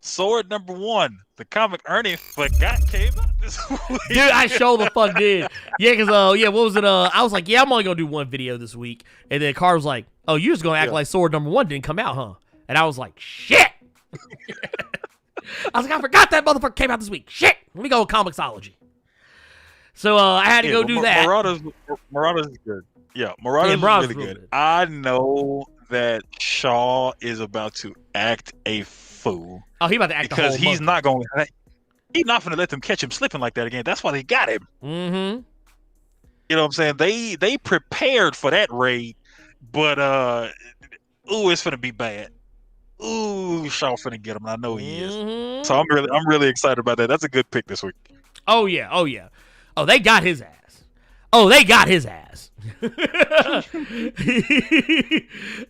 Sword #1, the comic Ernie forgot came out this week. Dude, I sure the fuck did. Yeah, because, what was it? I was like, yeah, I'm only going to do one video this week. And then Carr was like, oh, you're just going to act like Sword #1 didn't come out, huh? And I was like, shit. I was like, I forgot that motherfucker came out this week. Shit. Let me go with Comixology. So I had to go do that. Marauders is good. Yeah, Marauders is really good. I know that Shaw is about to act a fool. Oh, he about to act because the whole he's not going to let them catch him slipping like that again. That's why they got him. Mm-hmm. You know what I'm saying? They prepared for that raid, but it's gonna be bad. Ooh, Shaw finna get him. I know he is. So I'm really excited about that. That's a good pick this week. Oh yeah. Oh, they got his ass.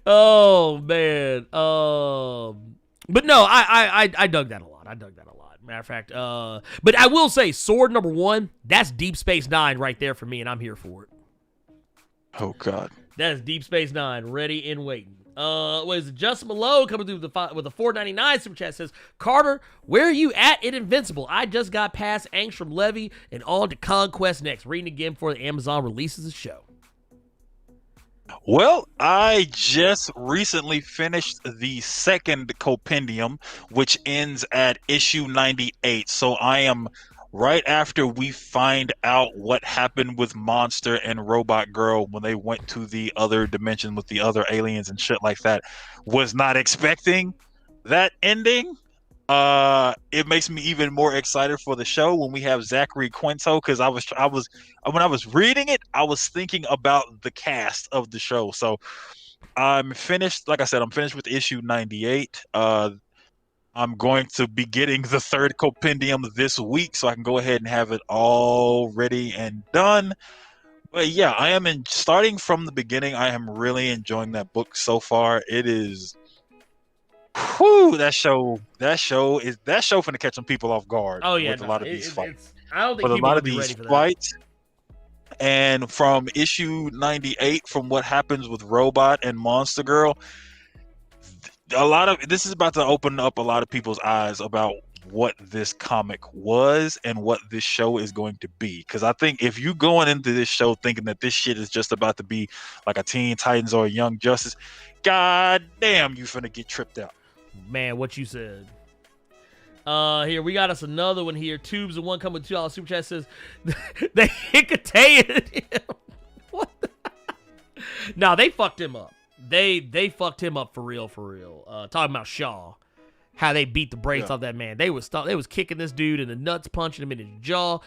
Oh, man. But no, I dug that a lot. Matter of fact, but I will say Sword #1, that's Deep Space Nine right there for me, and I'm here for it. Oh God. That is Deep Space Nine, ready and waiting. What is it? Justin Malone coming through with a $4.99 super chat says, Carter, where are you at in Invincible? I just got past Angstrom Levy and on to Conquest next. Reading again before the Amazon releases the show. Well, I just recently finished the second compendium, which ends at issue 98. So I am right after we find out what happened with Monster and Robot Girl when they went to the other dimension with the other aliens and shit like that. Was not expecting that ending. It makes me even more excited for the show when we have Zachary Quinto, because I was when I was reading it, I was thinking about the cast of the show. So I'm finished. Like I said, I'm finished with issue 98. I'm going to be getting the third compendium this week, so I can go ahead and have it all ready and done. But yeah, I am starting from the beginning. I am really enjoying that book so far. It is, that show finna catch some people off guard. Oh yeah, with a lot of these fights. I don't think a people lot will of be these ready for that. fights. And from issue 98, from what happens with Robot and Monster Girl, this is about to open up a lot of people's eyes about what this comic was and what this show is going to be. Because I think if you going into this show thinking that this shit is just about to be like a Teen Titans or a Young Justice, god damn, you finna get tripped out. Man, what you said. Here, we got us another one here. Tubes and one coming with $2 super chat says, they hickatated him. What the? No, they fucked him up. They fucked him up for real. Talking about Shaw. how they beat the brakes off that man. They was kicking this dude in the nuts, punching him in his jaw,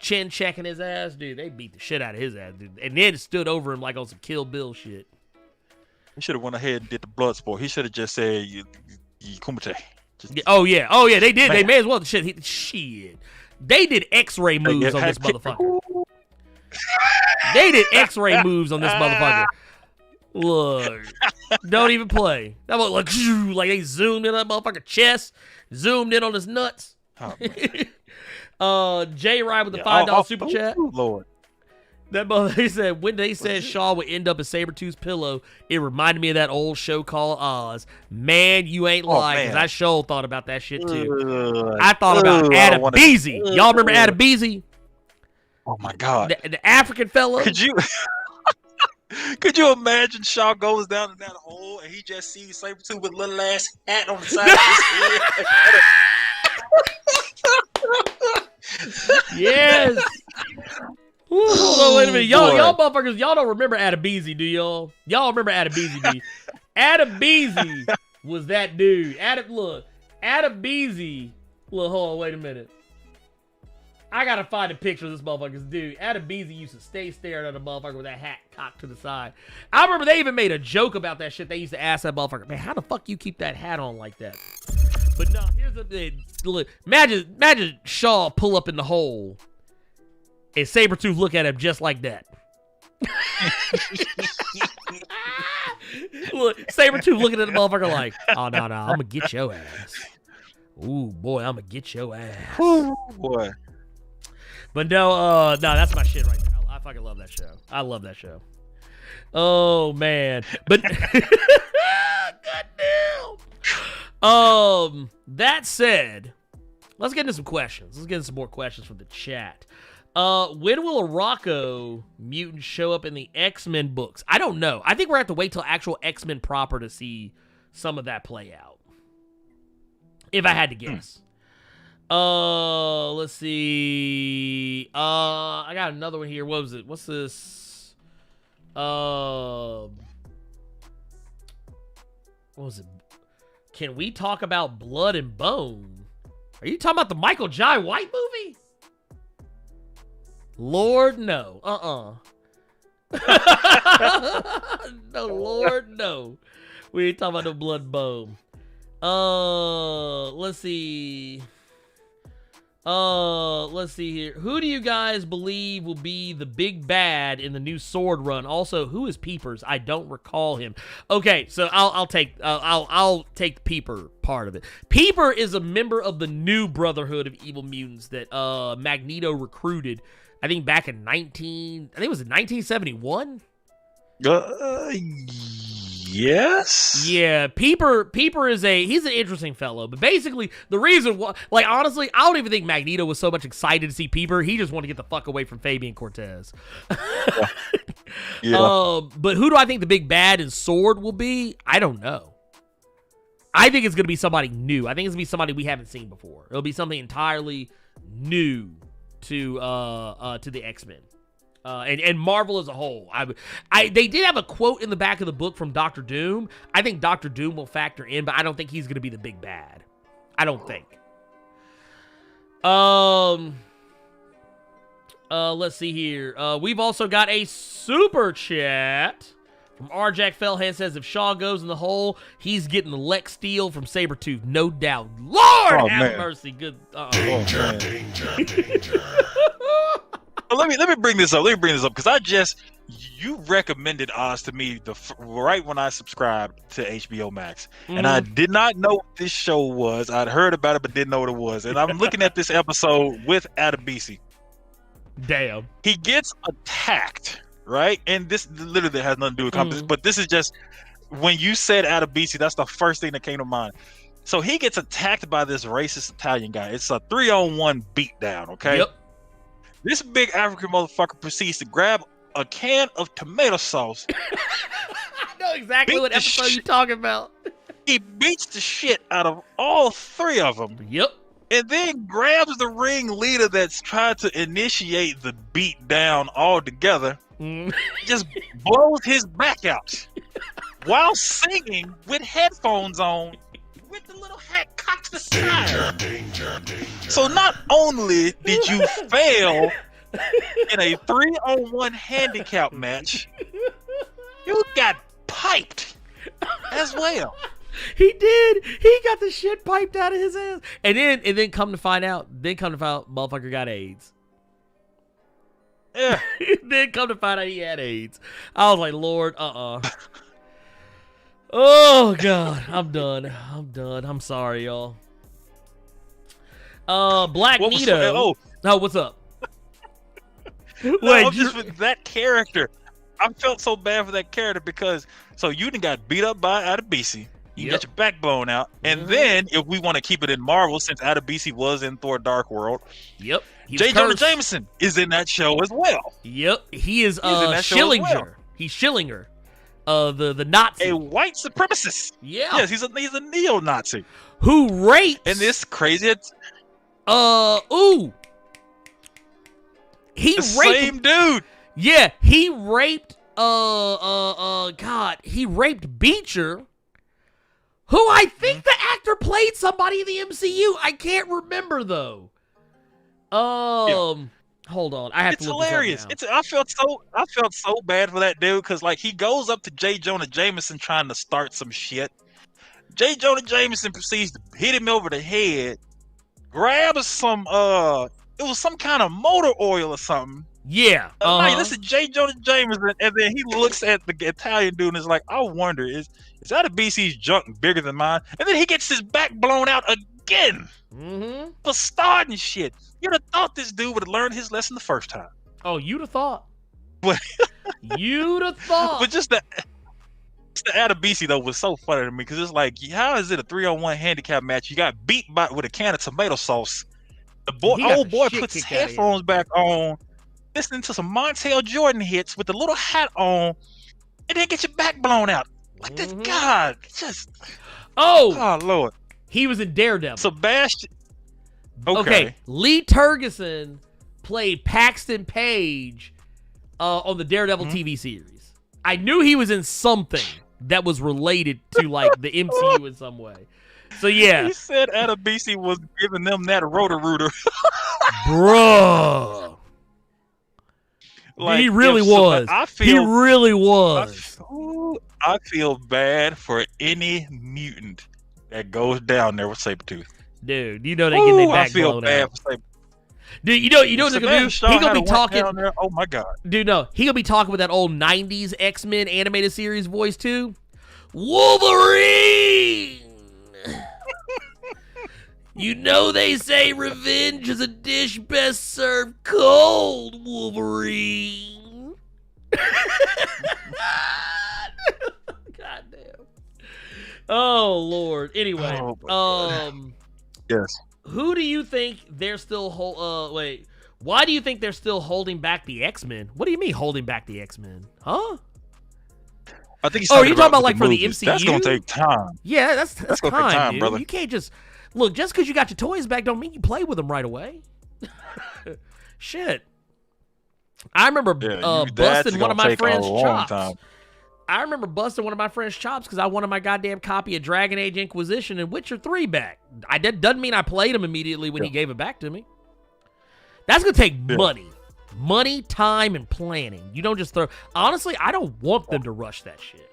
chin checking his ass. Dude, they beat the shit out of his ass, dude. And then stood over him like on some Kill Bill shit. He should have went ahead and did the blood sport. He should have just said, Kumite. Oh yeah, they did. Man. They may as well. Shit. They did X-ray moves on this motherfucker. They did X-ray moves on this motherfucker. Look, don't even play. That was like they zoomed in on that motherfucker chest, zoomed in on his nuts. Oh, J Ride with the $5 super chat. Lord. That mother, he said, when they said Shaw would end up in Sabretooth's pillow, it reminded me of that old show called Oz. Man, you ain't lying, because I sure thought about that shit too. I thought about Adam Beasy. Y'all remember Adam Beasy? Oh my God. The African fellow. Could you imagine Shaw goes down in that hole and he just sees Sabretooth with a little ass hat on the side of his head? Yes. Ooh, hold on, wait a minute. Y'all motherfuckers, y'all don't remember Adam Beasy, do y'all? Y'all remember Adam Beasy, do you? Adam Beasy was that dude. Adam Beasy. Look, hold on, wait a minute. I gotta find a picture of this motherfucker's dude. Adam Beasy used to stay staring at a motherfucker with that hat cocked to the side. I remember they even made a joke about that shit. They used to ask that motherfucker, man, how the fuck you keep that hat on like that? But no, here's the thing. Look, imagine Shaw pull up in the hole and Sabretooth look at him just like that. Look, Sabretooth looking at the motherfucker like, oh, no, I'm gonna get your ass. Ooh, boy, I'm gonna get your ass. Ooh, boy. But no, that's my shit right there. I fucking love that show. I love that show. Oh, man. But, goddamn. That said, let's get into some questions. Let's get into some more questions from the chat. When will a Rocco mutant show up in the X-Men books? I don't know. I think we're going to have to wait till actual X-Men proper to see some of that play out. If I had to guess. Let's see. I got another one here. What was it? What's this? What was it? Can we talk about Blood and Bone? Are you talking about the Michael Jai White movie? Lord, no. No, Lord, no. We ain't talking about no Blood and Bone. Let's see. Let's see here. Who do you guys believe will be the big bad in the new Sword run? Also, who is Peepers? I don't recall him. Okay, so I'll take the Peeper part of it. Peeper is a member of the new Brotherhood of Evil Mutants that Magneto recruited. I think back in 1971. Yes. Yeah, Peeper is he's an interesting fellow, but basically the reason why, like, honestly, I don't even think Magneto was so much excited to see Peeper. He just wanted to get the fuck away from Fabian Cortez. Yeah. But who do I think the big bad in Sword will be? I don't know. I think it's gonna be somebody new. I think it's gonna be somebody we haven't seen before. It'll be something entirely new to the X-Men. And Marvel as a whole. They did have a quote in the back of the book from Dr. Doom. I think Dr. Doom will factor in, but I don't think he's going to be the big bad. I don't think. Let's see here. We've also got a super chat from Rjack Fellhead. Says if Shaw goes in the hole, he's getting the Lex Steel from Sabretooth, no doubt. Lord have mercy. Good. Danger. Let me bring this up. Because you recommended Oz to me right when I subscribed to HBO Max, and I did not know what this show was. I'd heard about it, but didn't know what it was. And I'm looking at this episode with Adebisi. Damn. He gets attacked, right? And this literally has nothing to do with competition, but this is just when you said Adebisi, that's the first thing that came to mind. So he gets attacked by this racist Italian guy. It's a 3-on-1 beatdown. Okay. Yep. This big African motherfucker proceeds to grab a can of tomato sauce. I know exactly what episode you're talking about. He beats the shit out of all three of them. Yep. And then grabs the ringleader that's trying to initiate the beat down altogether. Just blows his back out while singing with headphones on with the little hat cocked cocked to the side. Danger. So not only did you fail in a 3-on-1 handicap match, you got piped as well. He did. He got the shit piped out of his ass. And then come to find out, motherfucker got AIDS. Yeah. Then come to find out he had AIDS. I was like, Lord, Oh, God. I'm done. I'm sorry, y'all. Black Nito. What's up? Wait, just with that character. I felt so bad for that character because you done got beat up by Adebisi. You got your backbone out. And then, if we want to keep it in Marvel, since Adebisi was in Thor Dark World, J. Jonah Jameson is in that show as well. Yep. He is Schillinger. Well. He's Schillinger. The Nazi. A white supremacist. Yeah. Yes, he's a neo-Nazi. Who raped. And this crazy. He raped. Same dude. Yeah, he raped. He raped Beecher. Who I think the actor played somebody in the MCU. I can't remember though. Hold on. I have to look hilarious. This up now. I felt so bad for that dude because he goes up to J. Jonah Jameson trying to start some shit. J. Jonah Jameson proceeds to hit him over the head, grabs some it was some kind of motor oil or something. Yeah. This is J. Jonah Jameson, and then he looks at the Italian dude and is like, I wonder, is that a BC's junk bigger than mine? And then he gets his back blown out again for starting shit. You'd have thought this dude would have learned his lesson the first time. Oh, you'd have thought. But you'd have thought. But just the Adebisi though was so funny to me because it's like, how is it a 3-on-1 handicap match? You got beat with a can of tomato sauce. The old boy puts his headphones back on, listening to some Montel Jordan hits with the little hat on, and then get your back blown out. Like this, God, just oh Lord. He was in Daredevil. Sebastian. Okay. Lee Tergesen played Paxton Page on the Daredevil TV series. I knew he was in something that was related to the MCU in some way. So yeah, he said Adebisi was giving them that Roto-Rooter. Bruh. He really was. He really was. I feel bad for any mutant that goes down there with Sabretooth. Dude, you know they get their back blown blown out. For Sabretooth. Dude, you know what they're gonna do? He gonna be talking. Oh my God. Dude, no, he gonna be talking with that old '90s X-Men animated series voice too. Wolverine. You know they say revenge is a dish best served cold, Wolverine. Goddamn. Oh Lord. Anyway, yes. Who do you think they're still why do you think they're still holding back the X-Men? What do you mean holding back the X-Men? Huh? I think are you talking about for the MCU? That's gonna take time. Yeah, that's gonna take time, dude. Brother. You can't just look, just because you got your toys back don't mean you play with them right away. Shit. I remember busting one of my friend's chops. I remember busting one of my friend's chops because I wanted my goddamn copy of Dragon Age Inquisition and Witcher 3 back. That doesn't mean I played them immediately when he gave it back to me. That's going to take money. Money, time, and planning. You don't just throw... Honestly, I don't want them to rush that shit.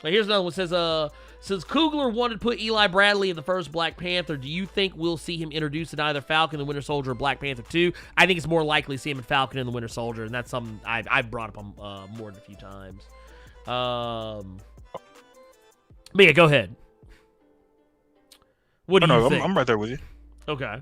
Here's another one. It says, since Coogler wanted to put Eli Bradley in the first Black Panther, do you think we'll see him introduced in either Falcon and the Winter Soldier or Black Panther 2? I think it's more likely to see him in Falcon and the Winter Soldier, and that's something I've brought up more than a few times. But yeah, go ahead. What do you think? I'm right there with you. Okay.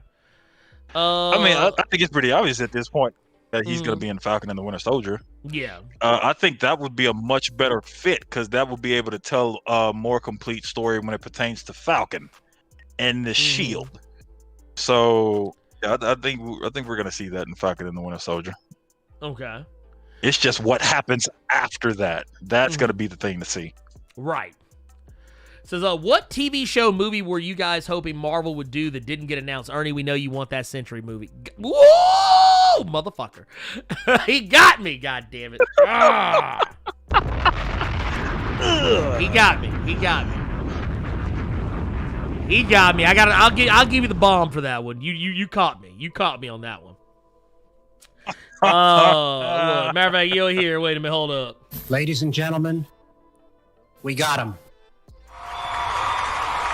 I think it's pretty obvious at this point that he's going to be in Falcon and the Winter Soldier. Yeah. I think that would be a much better fit because that would be able to tell a more complete story when it pertains to Falcon and the Shield. So yeah, I think we're going to see that in Falcon and the Winter Soldier. Okay. It's just what happens after that. That's going to be the thing to see. Right. Says, what TV show movie were you guys hoping Marvel would do that didn't get announced? Ernie, we know you want that Century movie. Whoa, motherfucker. He got me, goddammit. He got me. He got me. I'll give you the bomb for that one. You caught me. You caught me on that one. Look, matter of fact, you're here. Wait a minute. Hold up. Ladies and gentlemen, we got him.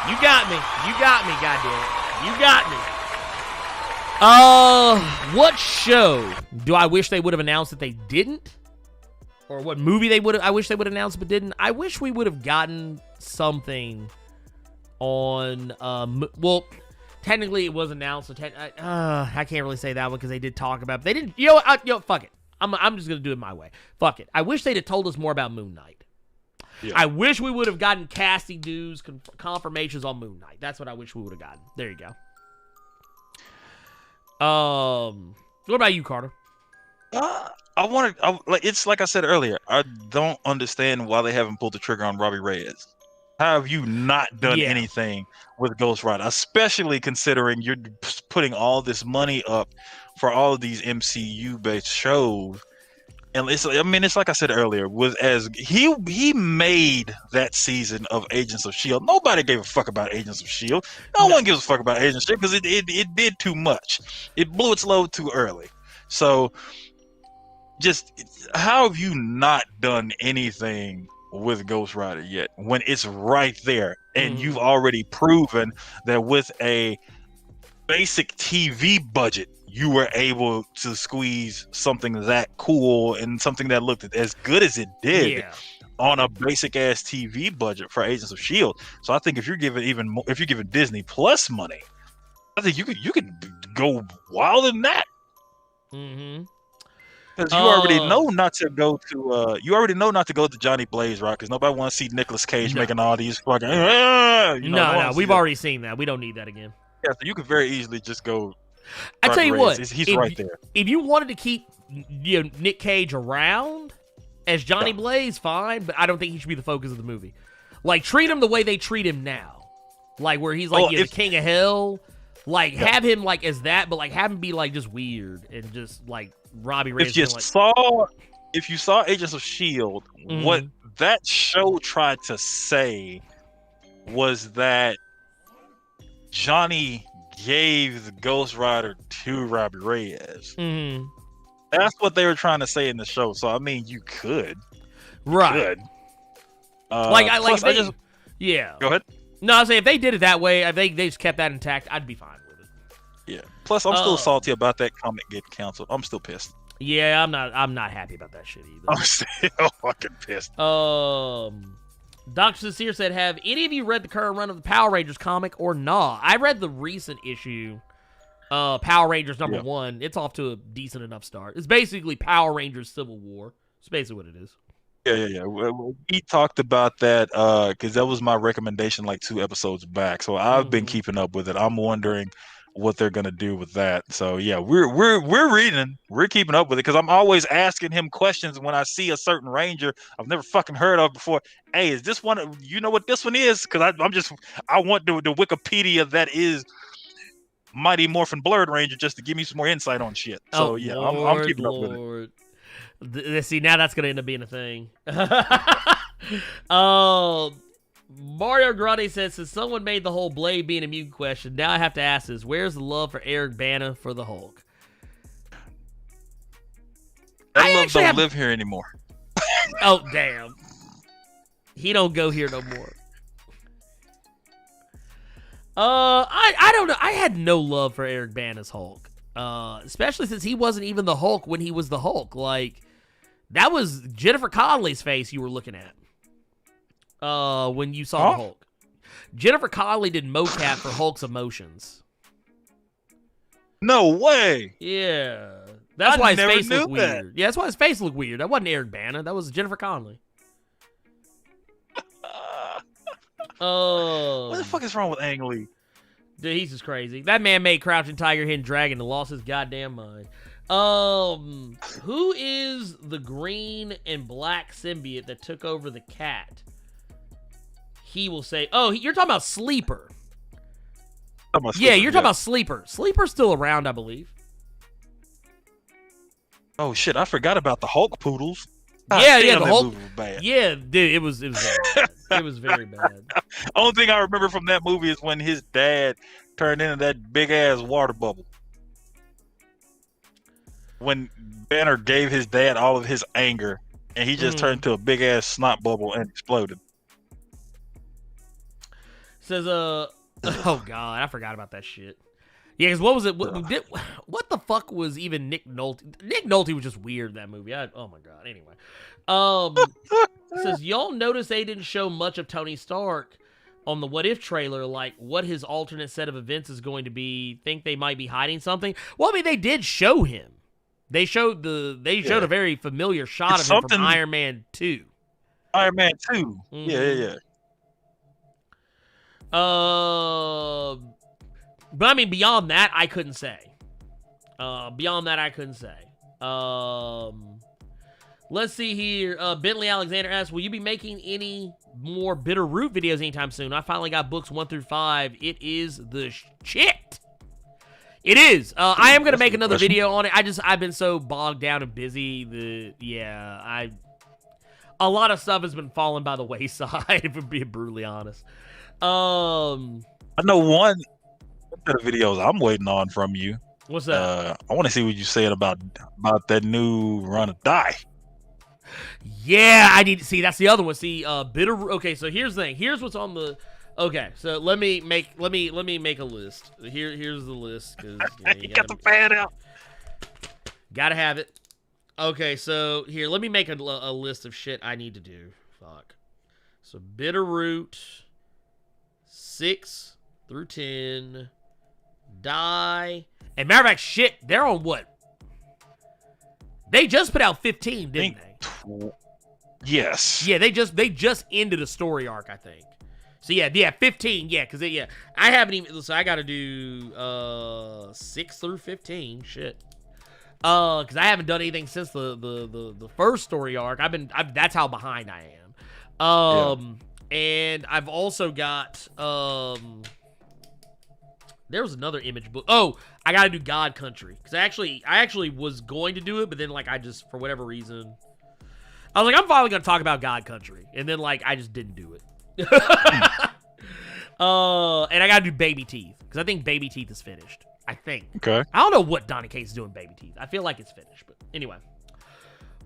You got me. You got me, goddammit. You got me. What show do I wish they would have announced that they didn't? Or what movie I wish they would have announced but didn't? I wish we would have gotten something on, well, technically it was announced, so I can't really say that one because they did talk about it. They didn't, fuck it. I'm just going to do it my way. Fuck it. I wish they'd have told us more about Moon Knight. Yeah. I wish we would have gotten casting news, confirmations on Moon Knight. That's what I wish we would have gotten. There you go. What about you, Carter? It's like I said earlier, I don't understand why they haven't pulled the trigger on Robbie Reyes. How have you not done anything with Ghost Rider, especially considering you're putting all this money up for all of these MCU-based shows? And it's like I said earlier, he made that season of Agents of S.H.I.E.L.D. Nobody gave a fuck about Agents of S.H.I.E.L.D. No one gives a fuck about Agents of S.H.I.E.L.D. because it did too much. It blew its load too early. So, how have you not done anything with Ghost Rider yet when it's right there and you've already proven that with a basic TV budget you were able to squeeze something that cool and something that looked as good as it did on a basic ass TV budget for Agents of S.H.I.E.L.D. So I think if you're giving Disney Plus money, I think you could go wilder than that. Mm-hmm. Because you already know not to go to Johnny Blaze rock because nobody wants to see Nicolas Cage making all these fucking. No, we've already seen that. We don't need that again. Yeah, so you could very easily just go. I tell you what, he's right there. If you wanted to keep Nick Cage around as Johnny Blaze, fine, but I don't think he should be the focus of the movie. Like, treat him the way they treat him now, like where he's like the king of hell. Like, have him like as that, but like have him be like just weird and just like Robbie Reyes. If you saw Agents of S.H.I.E.L.D., what that show tried to say was that Johnny gave the Ghost Rider to Robbie Reyes. Mm-hmm. That's what they were trying to say in the show. So I mean, you could, right? Go ahead. No, I say if they did it that way, if they just kept that intact, I'd be fine with it. Yeah. Plus, I'm still salty about that comic getting canceled. I'm still pissed. Yeah, I'm not happy about that shit either. I'm still fucking pissed. Dr. Sincere said, have any of you read the current run of the Power Rangers comic or not? I read the recent issue, Power Rangers number 1. It's off to a decent enough start. It's basically Power Rangers Civil War. It's basically what it is. Yeah. We talked about that because that was my recommendation like 2 episodes back. So I've been keeping up with it. I'm wondering what they're gonna do with that. So yeah, we're reading, we're keeping up with it because I'm always asking him questions when I see a certain Ranger I've never fucking heard of before. Hey, is this one? You know what this one is? Because I want the Wikipedia that is Mighty Morphin Blerd Ranger just to give me some more insight on shit. So I'm keeping up with it. See, now that's gonna end up being a thing. Mario Grande says, since someone made the whole Blade being a mutant question, now I have to ask this: where's the love for Eric Bana for the Hulk? That love don't live here anymore. Oh damn, he don't go here no more. I don't know. I had no love for Eric Bana's Hulk, especially since he wasn't even the Hulk when he was the Hulk. Like, that was Jennifer Connelly's face you were looking at. When you saw the Hulk. Jennifer Connelly did mocap for Hulk's emotions. No way. Yeah. That's why his face looked weird. Yeah, that's why his face looked weird. That wasn't Eric Bana. That was Jennifer Connelly. What the fuck is wrong with Ang Lee? Dude, he's just crazy. That man made Crouching Tiger, Hidden Dragon and lost his goddamn mind. Who is the green and black symbiote that took over the cat? He will say, oh, you're talking about Sleeper. Yeah, you're talking about Sleeper. Sleeper's still around, I believe. Oh, shit. I forgot about the Hulk poodles. Yeah, the whole movie was bad. Yeah, dude, it was very bad. It was very bad. Only thing I remember from that movie is when his dad turned into that big ass water bubble. When Banner gave his dad all of his anger, and he just turned into a big ass snot bubble and exploded. Says, oh god, I forgot about that shit. Yeah, because what was it? What the fuck was even Nick Nolte? Nick Nolte was just weird in that movie. Oh my god. Anyway, says y'all notice they didn't show much of Tony Stark on the What If trailer, like what his alternate set of events is going to be. Think they might be hiding something? Well, I mean, they did show him. They showed a very familiar shot of him from Iron Man 2. Iron Man 2. Yeah. But I mean, beyond that, I couldn't say. Let's see here. Bentley Alexander asks, will you be making any more Bitter Root videos anytime soon? I finally got books 1 through 5. It is the shit. It is. I am going to make another video on it. I've been so bogged down and busy. A lot of stuff has been falling by the wayside, if I'm being brutally honest. I know one set of videos I'm waiting on from you. What's that? I want to see what you said about that new run of Die. Yeah, I need to see. That's the other one. See, Bitter. Okay, so here's the thing. Here's what's on the. Okay, so let me make a list. Here's the list. You got the pad out. Gotta have it. Okay, so here, let me make a list of shit I need to do. Fuck. So Bitterroot 6 through 10, Die, and matter of fact, shit, they're on what? They just put out 15, didn't they? Yes. Yeah, they just ended a story arc, I think. So yeah, 15, yeah, because I haven't even. So I got to do 6 through 15, shit. Because I haven't done anything since the first story arc. That's how behind I am. And I've also got there was another Image book. Oh, I got to do God Country because I actually was going to do it, but then like I just for whatever reason I was like I'm finally gonna talk about God Country, and then like I just didn't do it. And I gotta do Baby Teeth because I think Baby Teeth is finished. I think. Okay. I don't know what Donny Cates doing Baby Teeth. I feel like it's finished, but anyway.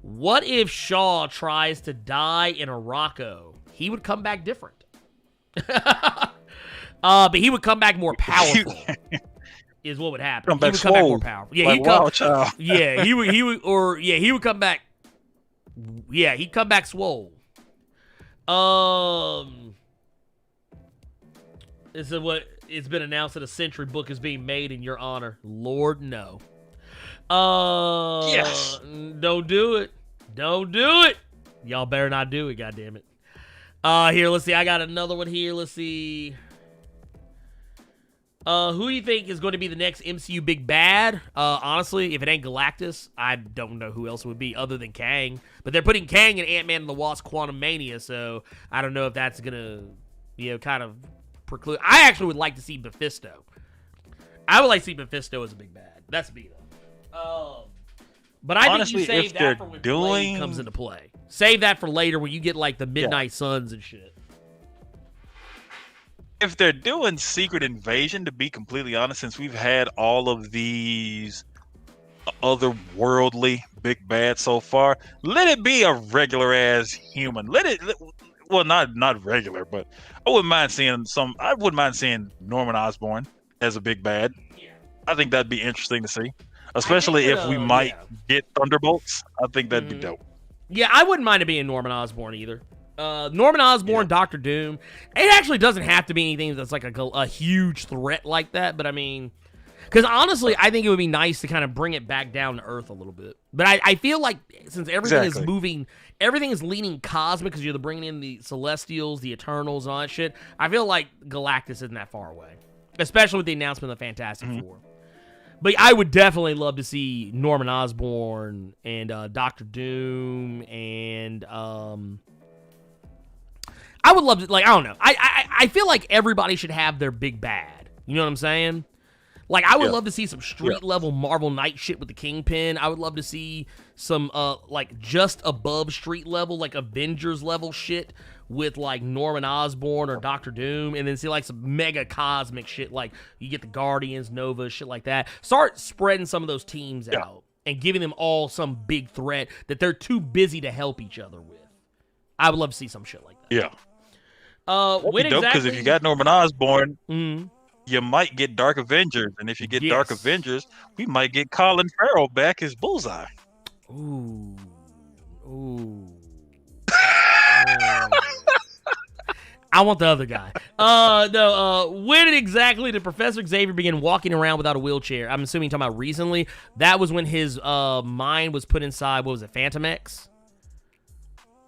What if Shaw tries to die in a Rocco? He would come back different. But he would come back more powerful. Is what would happen. He would come back more powerful. Yeah, like he would come back. Yeah, he'd come back swole. This is what it's been announced that a Century book is being made in your honor. Lord, no. Yes. Don't do it. Don't do it. Y'all better not do it, goddammit. Here, let's see. I got another one here. Let's see. Who do you think is going to be the next MCU big bad? Honestly, if it ain't Galactus, I don't know who else it would be other than Kang. But they're putting Kang in Ant-Man and the Wasp Quantumania, so I don't know if that's going to, kind of preclude. I actually would like to see Mephisto. I would like to see Mephisto as a big bad. That's me, though. But I honestly, think you save that for when Blade comes into play. Save that for later when you get, like, the Midnight Suns and shit. If they're doing Secret Invasion, to be completely honest, since we've had all of these otherworldly big bads so far, let it be a regular ass human. Well, not regular, but I wouldn't mind seeing Norman Osborn as a big bad. Yeah. I think that'd be interesting to see, especially if we might get Thunderbolts. I think that'd be dope. Yeah, I wouldn't mind it being Norman Osborn either. Norman Osborn, Doctor Doom. It actually doesn't have to be anything that's like a huge threat like that, but I mean, because honestly, I think it would be nice to kind of bring it back down to Earth a little bit. But I feel like since everything is moving, everything is leaning cosmic because you're bringing in the Celestials, the Eternals, and all that shit. I feel like Galactus isn't that far away, especially with the announcement of the Fantastic Four. But I would definitely love to see Norman Osborn and Doctor Doom and I would love to, like, I don't know. I feel like everybody should have their big bad. You know what I'm saying? Like, I would love to see some street-level Marvel Knight shit with the Kingpin. I would love to see some, like, just above street-level, like, Avengers-level shit with, like, Norman Osborn or Doctor Doom, and then see, like, some mega cosmic shit, like, you get the Guardians, Nova, shit like that. Start spreading some of those teams out and giving them all some big threat that they're too busy to help each other with. I would love to see some shit like that. Yeah. When exactly? Because if you got Norman Osborn, mm-hmm. you might get Dark Avengers, and if you get Dark Avengers, we might get Colin Farrell back as Bullseye. Ooh. I want the other guy. When exactly did Professor Xavier begin walking around without a wheelchair? I'm assuming you're talking about recently. That was when his mind was put inside, what was it, Phantom X?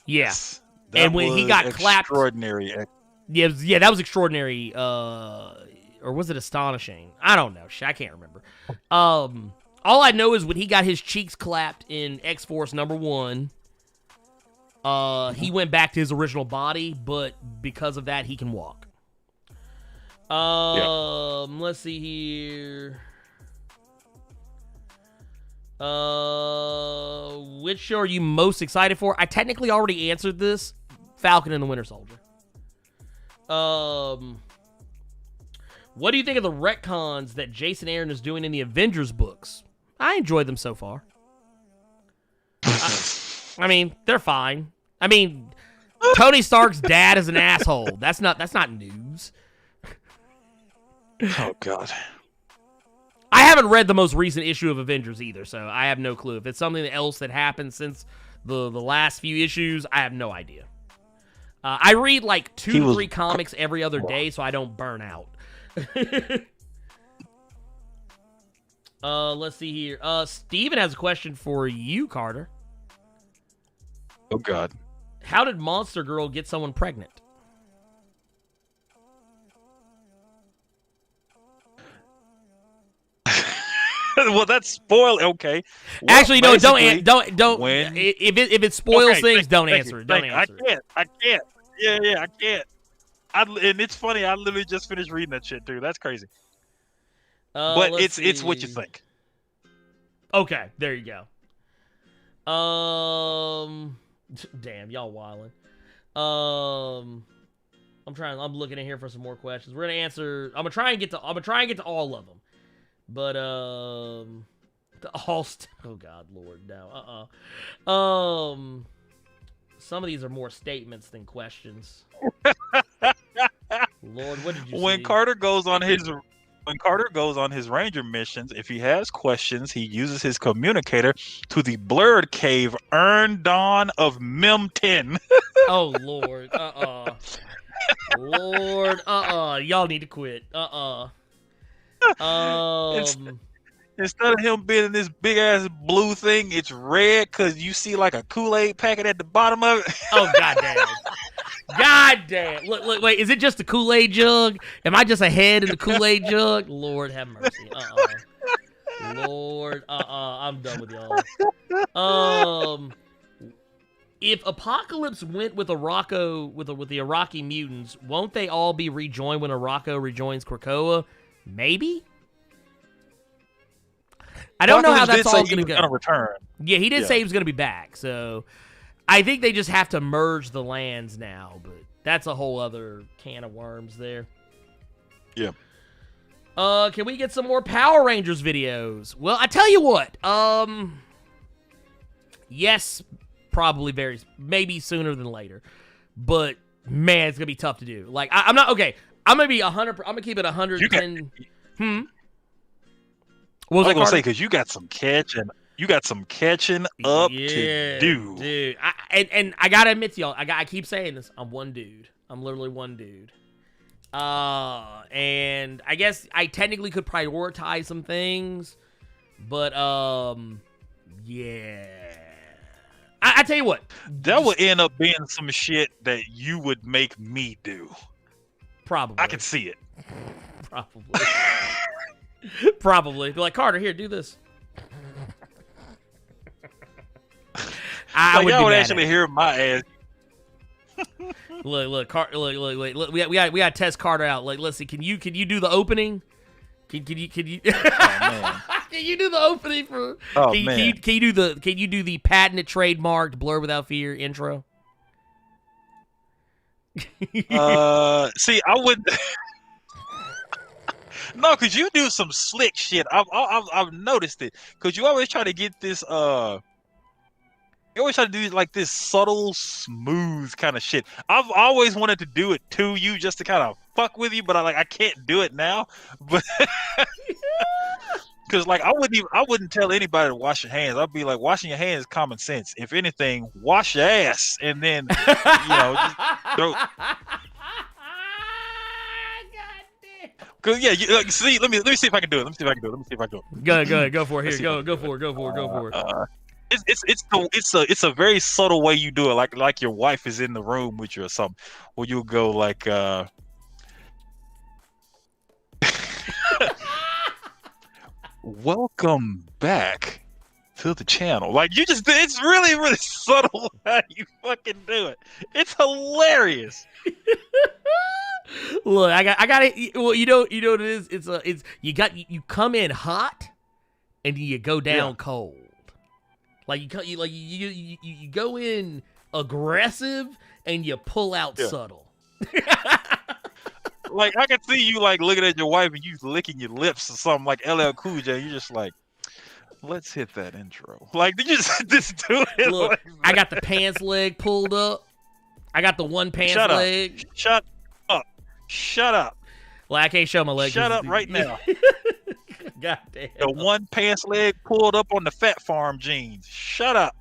Yeah. Yes, and when he got clapped. Extraordinary. Yeah, that was extraordinary. Or was it astonishing? I don't know. I can't remember. All I know is when he got his cheeks clapped in X-Force #1, he went back to his original body, but because of that, he can walk. Let's see here. Which show are you most excited for? I technically already answered this. Falcon and the Winter Soldier. What do you think of the retcons that Jason Aaron is doing in the Avengers books? I enjoy them so far. I mean, they're fine. I mean, Tony Stark's dad is an asshole. That's not news. Oh God. I haven't read the most recent issue of Avengers either, so I have no clue. If it's something else that happened since the last few issues, I have no idea. I read like 2 to 3 comics every other day, so I don't burn out. Let's see here. Steven has a question for you, Carter. Oh God. How did Monster Girl get someone pregnant? Well, that's spoiled. Okay. Well, actually, no. Don't. When, if it spoils things, don't answer it. Don't answer it. I can't. Yeah, I can't. And it's funny. I literally just finished reading that shit too. That's crazy. But it's what you think. Okay, there you go. Damn, y'all wildin'. I'm looking in here for some more questions. We're gonna answer. I'm gonna try and get to all of them. But oh God, Lord, no. Some of these are more statements than questions. Lord, what did you see? When Carter goes on his Ranger missions, if he has questions, he uses his communicator to the Blerd Cave, Dawn of Mem 10. Oh Lord, Lord, y'all need to quit. Instead of him being in this big ass blue thing, it's red because you see like a Kool-Aid packet at the bottom of it. Oh goddamn! Goddamn! Look, wait, is it just a Kool-Aid jug? Am I just a head in the Kool-Aid jug? Lord have mercy. Lord, I'm done with y'all. If Apocalypse went with with the Iraqi mutants, won't they all be rejoined when Arakko rejoins Krakoa? Maybe. I don't know how that's all going to go. Return. Yeah, he did say he was going to be back, so I think they just have to merge the lands now, but that's a whole other can of worms there. Yeah. Can we get some more Power Rangers videos? Well, I tell you what. Yes, probably maybe sooner than later, but man, it's gonna be tough to do. Like, I'm not okay. I'm gonna be 100. I'm gonna keep it 110. What was I gonna say? Because you got some catching up to do, dude. I gotta admit to y'all, I keep saying this. I'm one dude. I'm literally one dude. And I guess I technically could prioritize some things, but yeah. I tell you what, that would end up being some shit that you would make me do. Probably, I can see it. Probably. Probably. Be like, Carter, here, do this. I would actually hear my ass. Look, we got to test Carter out. Like, let's see, can you do the opening? Can you? Oh man. Can you do the opening for? Oh man. Can you do the patented trademarked Blerd Without Fear intro? See, I would. No, cause you do some slick shit. I've noticed it. Cause you always try to get this. You always try to do like this subtle, smooth kind of shit. I've always wanted to do it to you, just to kind of fuck with you, but I can't do it now. But because like I wouldn't tell anybody to wash your hands. I'd be like, washing your hands is common sense. If anything, wash your ass and then just throw. Cause yeah, see, let me see if I can do it. Let me see if I can do it. Go ahead, go for it. Here, go for it. It's a very subtle way you do it, like your wife is in the room with you or something. Where you'll go like, welcome back to the channel. Like it's really, really subtle how you fucking do it. It's hilarious. Look, I got it. Well, you know what it is. It's you come in hot, and you go down cold. Like you go in aggressive, and you pull out subtle. Like I can see you like looking at your wife and you licking your lips or something like LL Cool J. You're just like, let's hit that intro. Like you just do it. Look, like I got the pants leg pulled up. I got the one pants leg. Shut up. Well, I can't show my leg. Shut up right now. God damn. The one pants leg pulled up on the Fat Farm jeans. Shut up.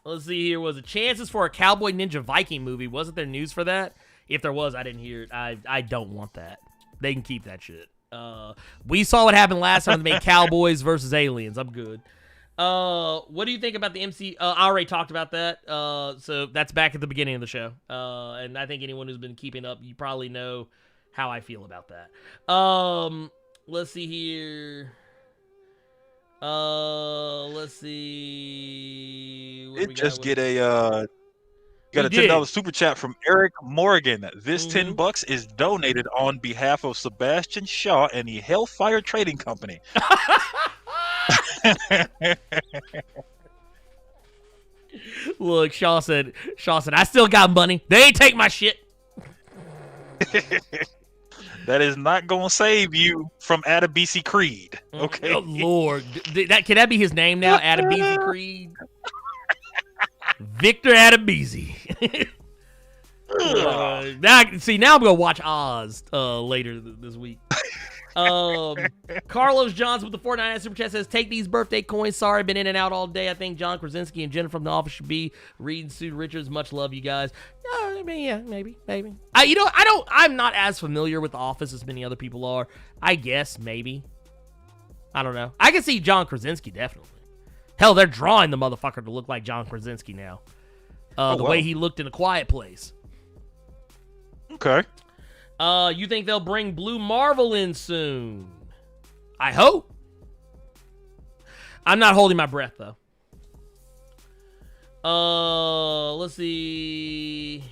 Let's see here. Was it chances for a Cowboy Ninja Viking movie? Wasn't there news for that? If there was, I didn't hear it. I don't want that. They can keep that shit. We saw what happened last time they made Cowboys versus Aliens. I'm good. What do you think about the MC? I already talked about that. So that's back at the beginning of the show. And I think anyone who's been keeping up, you probably know how I feel about that. Let's see here. Let's see. It just get a got a $10 super chat from Eric Morgan. This $10 is donated on behalf of Sebastian Shaw and the Hellfire Trading Company. Look, Shaw said, I still got money. They ain't take my shit. That is not gonna save you from Adabisi Creed. Okay. Oh Lord, can that be his name now? Adabisi Creed. Victor Adabisi. Now I'm gonna watch Oz later this week. Carlos Johnson with the 49 super chat says, take these birthday coins. Sorry, been in and out all day. I think John Krasinski and Jenna from The Office should be reading Sue Richards. Much love, you guys. I mean, yeah, maybe. I'm not as familiar with The Office as many other people are. I guess maybe. I don't know. I can see John Krasinski definitely. Hell, they're drawing the motherfucker to look like John Krasinski now. Way he looked in A Quiet Place. Okay. You think they'll bring Blue Marvel in soon? I hope. I'm not holding my breath, though. Let's see.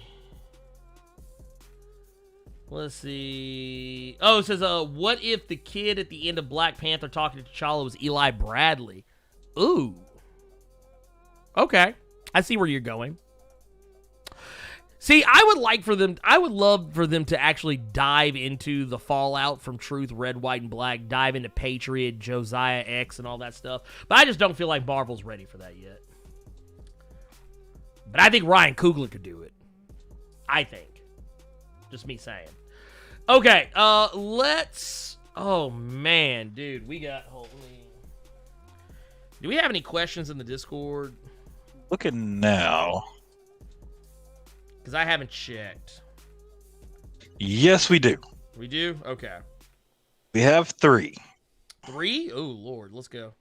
Oh, it says, what if the kid at the end of Black Panther talking to T'Challa was Eli Bradley? Ooh. Okay. I see where you're going. See, I would love for them to actually dive into the fallout from Truth, Red, White, and Black, dive into Patriot, Josiah X, and all that stuff. But I just don't feel like Marvel's ready for that yet. But I think Ryan Coogler could do it. I think. Just me saying. Okay, let's... Oh, man, dude, we got... Do we have any questions in the Discord? Looking now. Because I haven't checked. Yes, we do. We do? Okay. We have 3. 3? Oh, Lord. Let's go.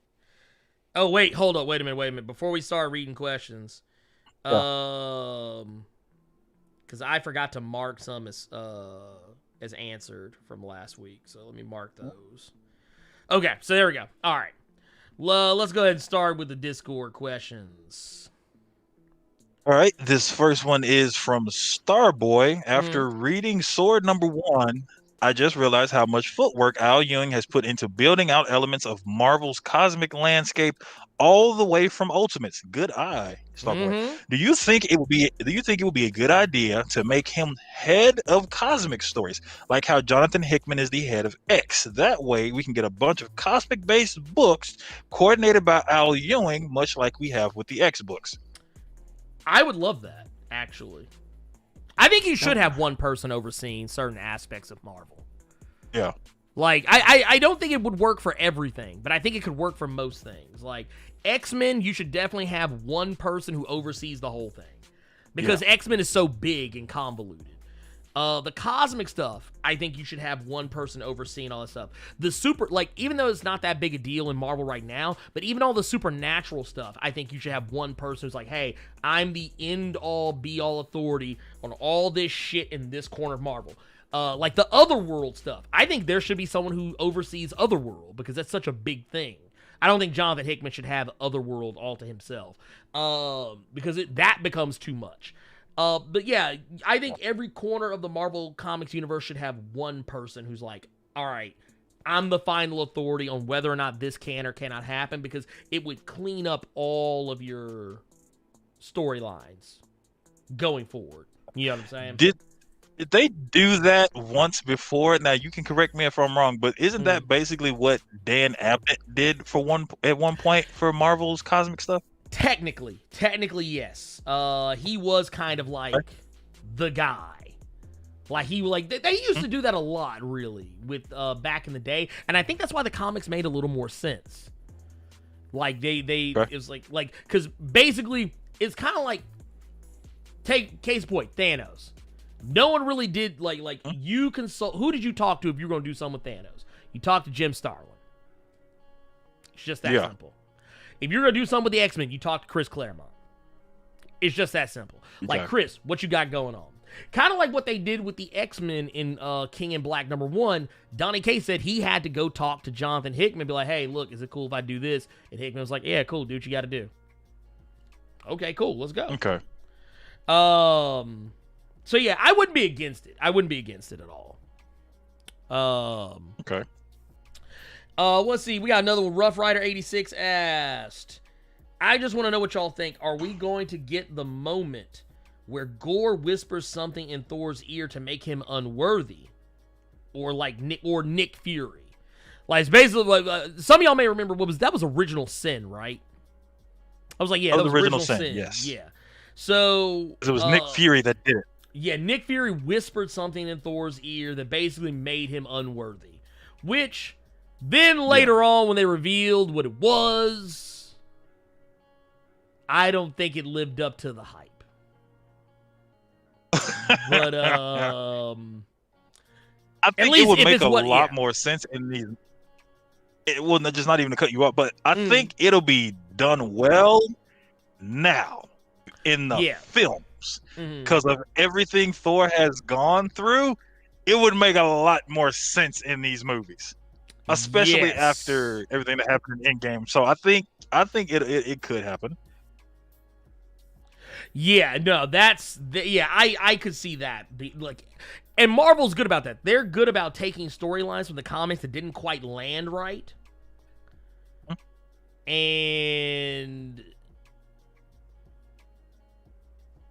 Oh, wait. Hold up. Wait a minute. Before we start reading questions. Because I forgot to mark some as answered from last week. So let me mark those. Okay. So there we go. All right. Let's go ahead and start with the Discord questions. All right, this first one is from Starboy. After reading Sword #1, I just realized how much footwork Al Ewing has put into building out elements of Marvel's cosmic landscape all the way from Ultimates. Good eye, Starboy. Do you think it would be a good idea to make him head of cosmic stories, like how Jonathan Hickman is the head of X? That way we can get a bunch of cosmic-based books coordinated by Al Ewing, much like we have with the X books. I would love that, actually. I think you should have one person overseeing certain aspects of Marvel. Yeah. Like, I don't think it would work for everything, but I think it could work for most things. Like, X-Men, you should definitely have one person who oversees the whole thing. Because X-Men is so big and convoluted. The cosmic stuff, I think you should have one person overseeing all this stuff. The super, like, even though it's not that big a deal in Marvel right now, but even all the supernatural stuff, I think you should have one person who's like, hey, I'm the end-all, be-all authority on all this shit in this corner of Marvel. Like the Otherworld stuff, I think there should be someone who oversees Otherworld, because that's such a big thing. I don't think Jonathan Hickman should have Otherworld all to himself, because that becomes too much. But yeah, I think every corner of the Marvel Comics universe should have one person who's like, all right, I'm the final authority on whether or not this can or cannot happen, because it would clean up all of your storylines going forward. You know what I'm saying? Did they do that once before? Now, you can correct me if I'm wrong, but isn't that basically what Dan Abnett did at one point for Marvel's cosmic stuff? Technically, yes. He was kind of like the guy. Like they used to do that a lot, really, with back in the day, and I think that's why the comics made a little more sense. Like it was like because basically it's kind of like, take case point, Thanos. No one really did like you consult. Who did you talk to if you were going to do something with Thanos? You talked to Jim Starlin. It's just that simple. If you're going to do something with the X-Men, you talk to Chris Claremont. It's just that simple. Like, Chris, what you got going on? Kind of like what they did with the X-Men in King in Black #1. Donny Cates said he had to go talk to Jonathan Hickman and be like, hey, look, is it cool if I do this? And Hickman was like, yeah, cool, do what you got to do. Okay, cool, let's go. Okay. So yeah, I wouldn't be against it. I wouldn't be against it at all. Okay. Let's see. We got another one. Rough Rider 86 asked, I just want to know what y'all think. Are we going to get the moment where Gore whispers something in Thor's ear to make him unworthy? Or like Nick Fury? Like, it's basically like, some of y'all may remember that was Original Sin, right? I was like, yeah, that was Original Sin. Yes. Yeah. So it was Nick Fury that did it. Yeah, Nick Fury whispered something in Thor's ear that basically made him unworthy. Which, then later on, when they revealed what it was, I don't think it lived up to the hype. But, I think it would make a lot more sense in these. It will just not even to cut you up, but I think it'll be done well now in the films. Because of everything Thor has gone through, it would make a lot more sense in these movies, especially after everything that happened in Endgame. So I think it could happen. Yeah, no, I could see that. And Marvel's good about that. They're good about taking storylines from the comics that didn't quite land right, and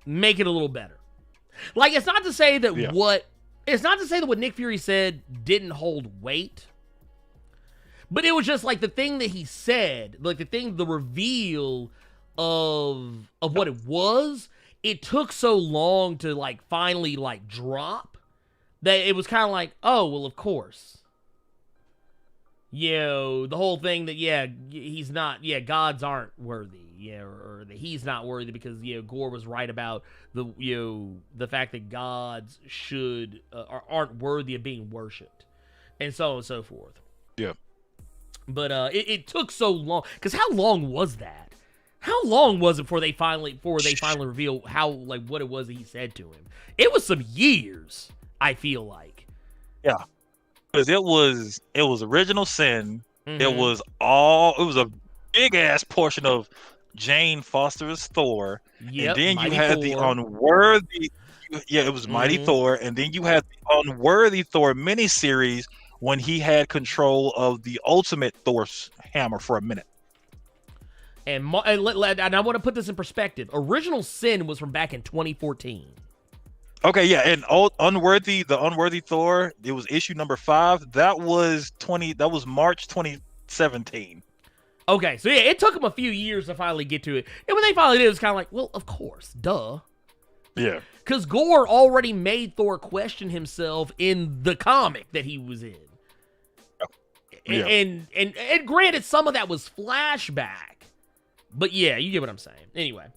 make it a little better. Like, it's not to say that what Nick Fury said didn't hold weight, but it was just like the thing that he said, like the reveal of what it was, it took so long to like finally like drop that it was kind of like, oh, well, of course. The whole thing that, he's not, gods aren't worthy, or that he's not worthy because, Gore was right about the fact that gods aren't worthy of being worshipped, and so on and so forth. Yeah. But it took so long, because how long was that? How long was it before they finally revealed what it was that he said to him? It was some years, I feel like. Yeah. Because it was Original Sin. It was a big ass portion of Jane Foster as Thor. Yep, and then Mighty you had Thor. the unworthy. Yeah, it was Mighty Thor, and then you had the unworthy Thor miniseries when he had control of the Ultimate Thor's hammer for a minute. And I want to put this in perspective. Original Sin was from back in 2014. Okay, yeah, and the Unworthy Thor, it was issue number 5. That was March 2017. Okay, so yeah, it took them a few years to finally get to it. And when they finally did, it was kind of like, well, of course, duh. Yeah. Because Gore already made Thor question himself in the comic that he was in. Yeah. And granted, some of that was flashback. But yeah, you get what I'm saying. Anyway.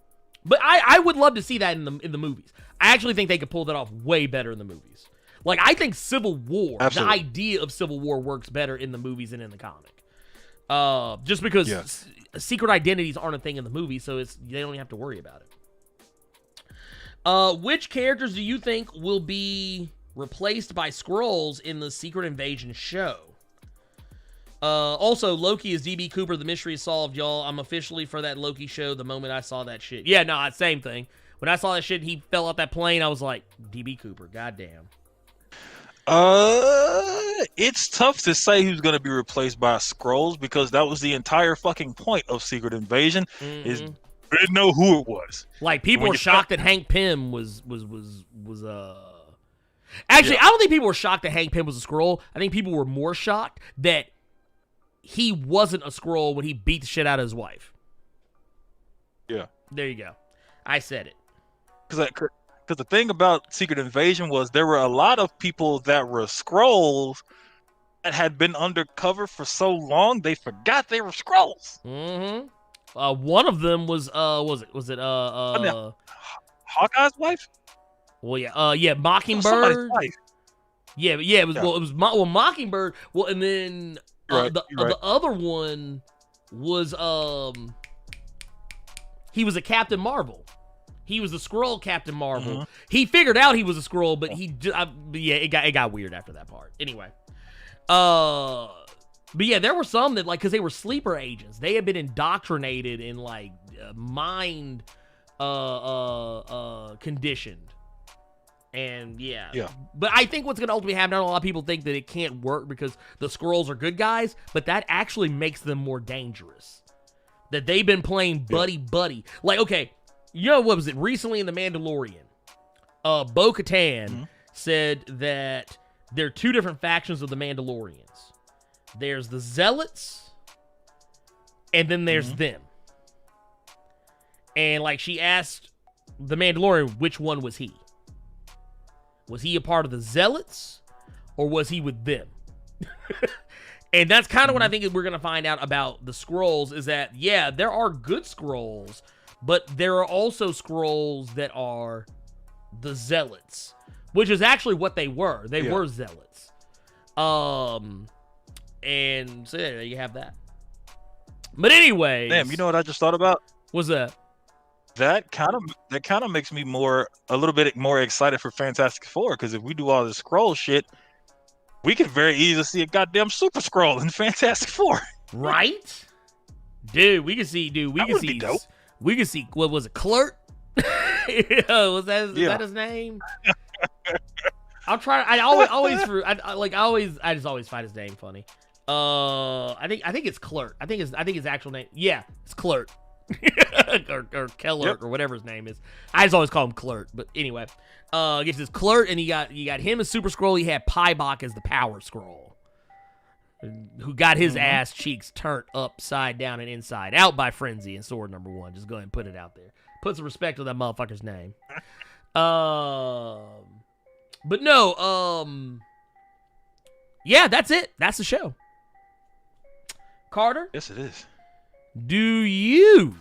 But I would love to see that in the movies. I actually think they could pull that off way better in the movies. Like, I think Civil War, Absolutely. the idea of Civil War works better in the movies than in the comic. Just because secret identities aren't a thing in the movie, so they don't even have to worry about it. Which characters do you think will be replaced by Skrulls in the Secret Invasion show? Also, Loki is DB Cooper. The mystery is solved, y'all. I'm officially for that Loki show the moment I saw that shit. Yeah, no, same thing. When I saw that shit and he fell off that plane, I was like, DB Cooper, goddamn. It's tough to say who's going to be replaced by Skrulls because that was the entire fucking point of Secret Invasion. Is we didn't know who it was. Like, people were shocked that Hank Pym was Actually, I don't think people were shocked that Hank Pym was a Skrull. I think people were more shocked that he wasn't a Skrull when he beat the shit out of his wife. Yeah. There you go. I said it. Because the thing about Secret Invasion was there were a lot of people that were Skrulls that had been undercover for so long they forgot they were Skrulls. Mm-hmm. One of them was Hawkeye's wife? Well, yeah, Mockingbird. Wife. Yeah, it was Mockingbird. Well, and then the other one was he was a Captain Marvel. He was a Skrull Captain Marvel. Mm-hmm. He figured out he was a Skrull, but it got weird after that part. Anyway, but yeah, there were some that because they were sleeper agents. They had been indoctrinated and mind conditioned. And yeah. But I think what's going to ultimately happen, a lot of people think that it can't work because the Skrulls are good guys, but that actually makes them more dangerous. That they've been playing buddy. Like, okay, you know what was it? Recently in The Mandalorian, Bo-Katan said that there are two different factions of the Mandalorians. There's the Zealots, and then there's them. And she asked the Mandalorian which one was he. Was he a part of the Zealots, or was he with them? And that's kind of what I think we're going to find out about the Skrulls, is that, yeah, there are good Skrulls, but there are also Skrulls that are the Zealots, which is actually what they were. They were Zealots. And so there you have that. But anyway, damn, you know what I just thought about? What's that? That kind of makes me a little bit more excited for Fantastic Four, because if we do all this Skrull shit, we could very easily see a goddamn Super Skrull in Fantastic Four. Right? Dude, we could see dope. We could see, what was it, Clerk? Was that is that his name? I'll try. I just always find his name funny. I think it's Clerk. I think his actual name. Yeah, it's Clerk. or Keller or whatever his name is. I just always call him Clerk. But anyway, gets his Clerk, and you got him as Super Skrull. You had Pybok as the Power Skrull, who got his ass cheeks turned upside down and inside out by Frenzy in Sword Number 1. Just go ahead and put it out there. Put some respect on that motherfucker's name. But no, yeah, that's it. That's the show. Carter? Yes, it is. Do you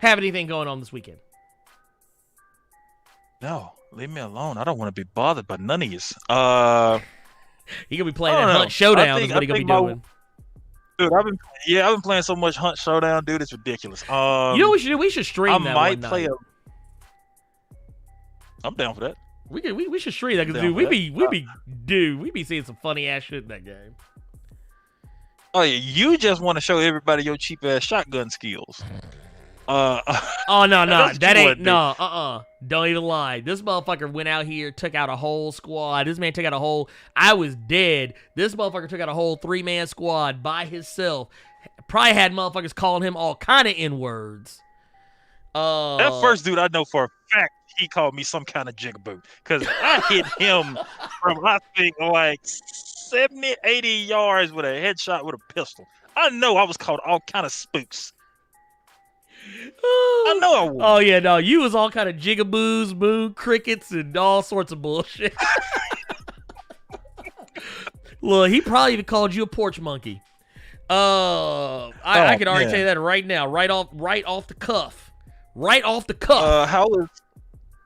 have anything going on this weekend? No, leave me alone. I don't want to be bothered by none of you. He gonna be playing that Hunt Showdown. Is what he gonna be doing. Dude, I've been playing so much Hunt Showdown, dude. It's ridiculous. You know what we should do? We should stream that. I might play I'm down for that. We should stream that because dude, we be seeing some funny ass shit in that game. Oh yeah, you just want to show everybody your cheap ass shotgun skills. Oh no, that's that what you ain't wanna do. no. Don't even lie. This motherfucker went out here, took out a whole squad. This man took out a whole. I was dead. This motherfucker took out a whole 3-man squad by himself. Probably had motherfuckers calling him all kind of N-words. That first dude I know for a fact he called me some kind of jigaboo because I hit him from I think like 70, 80 yards with a headshot with a pistol. I know I was called all kind of spooks. I know I was. Oh yeah, no, you was all kind of jigaboos, moon crickets, and all sorts of bullshit. Look, he probably even called you a porch monkey. I can already tell you that right now, right off the cuff, right off the cuff.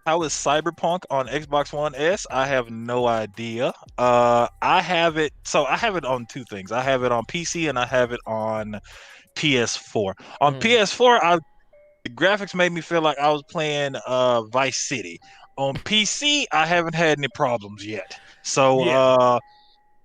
How is Cyberpunk on Xbox One S? I have no idea. I have it on two things. I have it on PC and I have it on PS4. On PS4, the graphics made me feel like I was playing Vice City. On PC, I haven't had any problems yet. So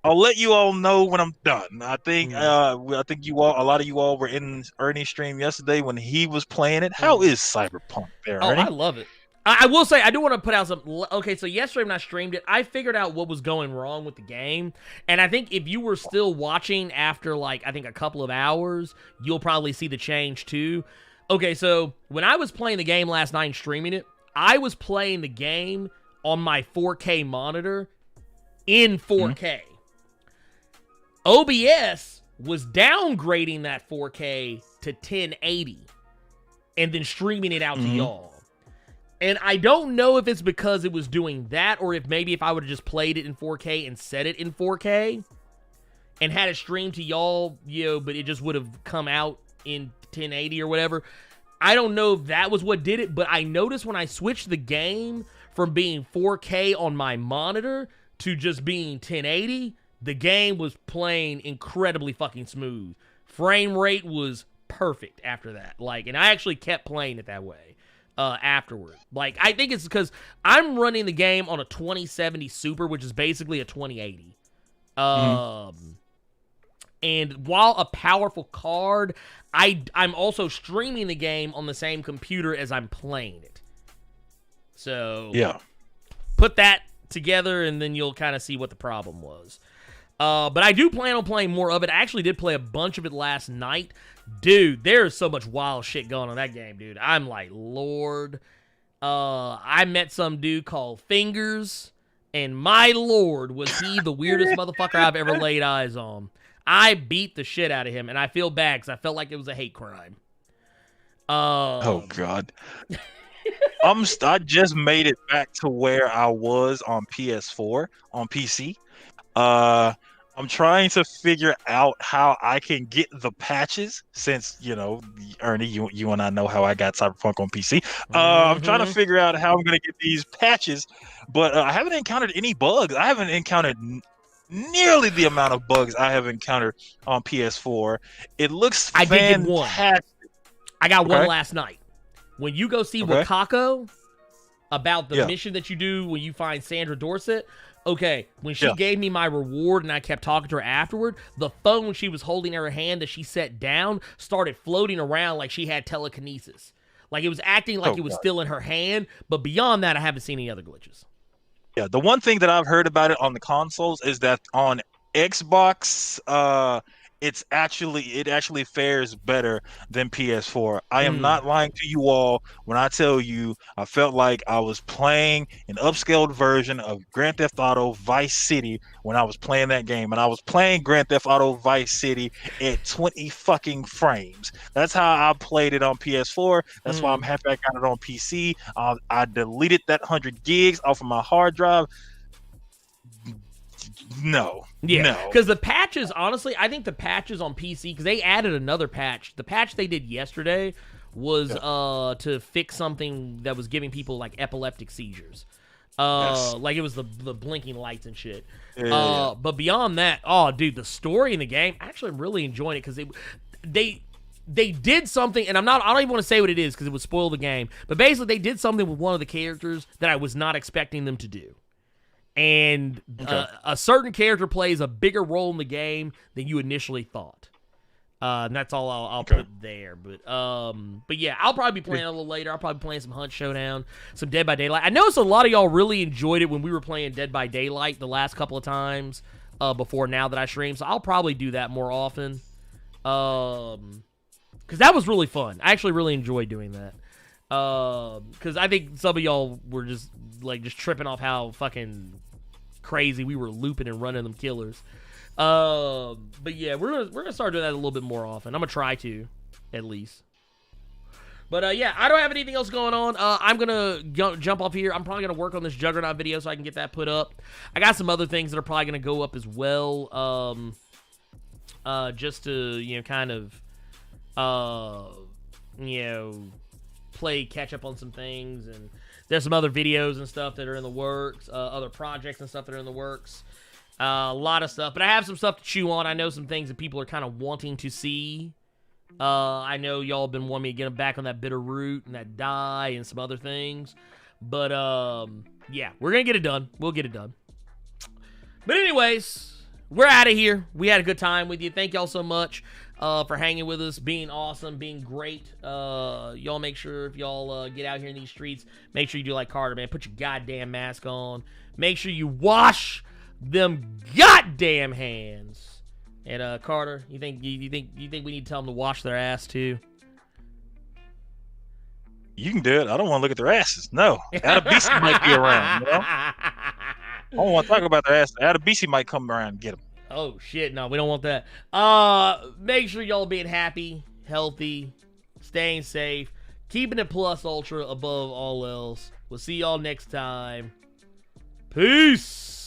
I'll let you all know when I'm done. I think a lot of you all were in Ernie's stream yesterday when he was playing it. How is Cyberpunk there, Ernie? I love it. I will say, I do want to put out some... Okay, so yesterday when I streamed it, I figured out what was going wrong with the game. And I think if you were still watching after, like, I think a couple of hours, you'll probably see the change, too. Okay, so when I was playing the game last night and streaming it, I was playing the game on my 4K monitor in 4K. OBS was downgrading that 4K to 1080 and then streaming it out to y'all. And I don't know if it's because it was doing that or if maybe if I would have just played it in 4K and set it in 4K and had it streamed to y'all, but it just would have come out in 1080 or whatever. I don't know if that was what did it, but I noticed when I switched the game from being 4K on my monitor to just being 1080, the game was playing incredibly fucking smooth. Frame rate was perfect after that. And I actually kept playing it that way. Afterward. I think it's because I'm running the game on a 2070 Super, which is basically a 2080. And while a powerful card, I'm also streaming the game on the same computer as I'm playing it. So put that together and then you'll kind of see what the problem was. But I do plan on playing more of it. I actually did play a bunch of it last night. Dude, there's so much wild shit going on in that game, dude. I'm like, Lord. I met some dude called Fingers, and my Lord, was he the weirdest motherfucker I've ever laid eyes on. I beat the shit out of him, and I feel bad because I felt like it was a hate crime. Oh, God. I just made it back to where I was on PS4, on PC. I'm trying to figure out how I can get the patches since, Ernie, you and I know how I got Cyberpunk on PC. I'm trying to figure out how I'm going to get these patches, but I haven't encountered any bugs. I haven't encountered nearly the amount of bugs I have encountered on PS4. It looks fantastic. Did get one. I got one last night. When you go see Wakako about the mission that you do when you find Sandra Dorset, when she gave me my reward and I kept talking to her afterward, the phone she was holding in her hand that she set down started floating around like she had telekinesis. Like it was acting like it was still in her hand, but beyond that, I haven't seen any other glitches. Yeah, the one thing that I've heard about it on the consoles is that on Xbox, it actually fares better than PS4. I am not lying to you all when I tell you I felt like I was playing an upscaled version of Grand Theft Auto Vice City when I was playing that game, and I was playing Grand Theft Auto Vice City at 20 fucking frames. That's how I played it on PS4. That's why I'm happy I got it on PC. I deleted that 100 gigs off of my hard drive. No. Because the patches, honestly, I think the patches on PC, because they added another patch. The patch they did yesterday was to fix something that was giving people like epileptic seizures. Like it was the blinking lights and shit. But beyond that, dude, the story in the game, actually, I'm really enjoying it because they did something, and I don't even want to say what it is because it would spoil the game. But basically, they did something with one of the characters that I was not expecting them to do. And a certain character plays a bigger role in the game than you initially thought. And that's all I'll put there. But yeah, I'll probably be playing a little later. I'll probably be playing some Hunt Showdown, some Dead by Daylight. I noticed a lot of y'all really enjoyed it when we were playing Dead by Daylight the last couple of times before now that I stream. So I'll probably do that more often. Because that was really fun. I actually really enjoyed doing that. Because I think some of y'all were just tripping off how fucking crazy we were looping and running them killers. But yeah, we're gonna start doing that a little bit more often. I'm gonna try to, at least. But yeah, I don't have anything else going on. I'm gonna jump off here. I'm probably gonna work on this Juggernaut video so I can get that put up. I got some other things that are probably gonna go up as well. Just to kind of play catch up on some things, and there's some other videos and stuff that are in the works. Other projects and stuff that are in the works. A lot of stuff, but I have some stuff to chew on. I know some things that people are kind of wanting to see. I know y'all have been wanting me to get them back on that bitter root and that dye and some other things. But, yeah, we're going to get it done. We'll get it done. But anyways, we're out of here. We had a good time with you. Thank y'all so much for hanging with us, being awesome, being great. Y'all make sure if y'all get out here in these streets, make sure you do like Carter, man. Put your goddamn mask on. Make sure you wash them goddamn hands. And Carter, you think we need to tell them to wash their ass too? You can do it. I don't want to look at their asses. No, Adabisi might be around. You know? I don't want to talk about their asses. Adabisi might come around and get them. Oh shit, no, we don't want that. Make sure y'all being happy, healthy, staying safe, keeping it plus ultra above all else. We'll see y'all next time. Peace.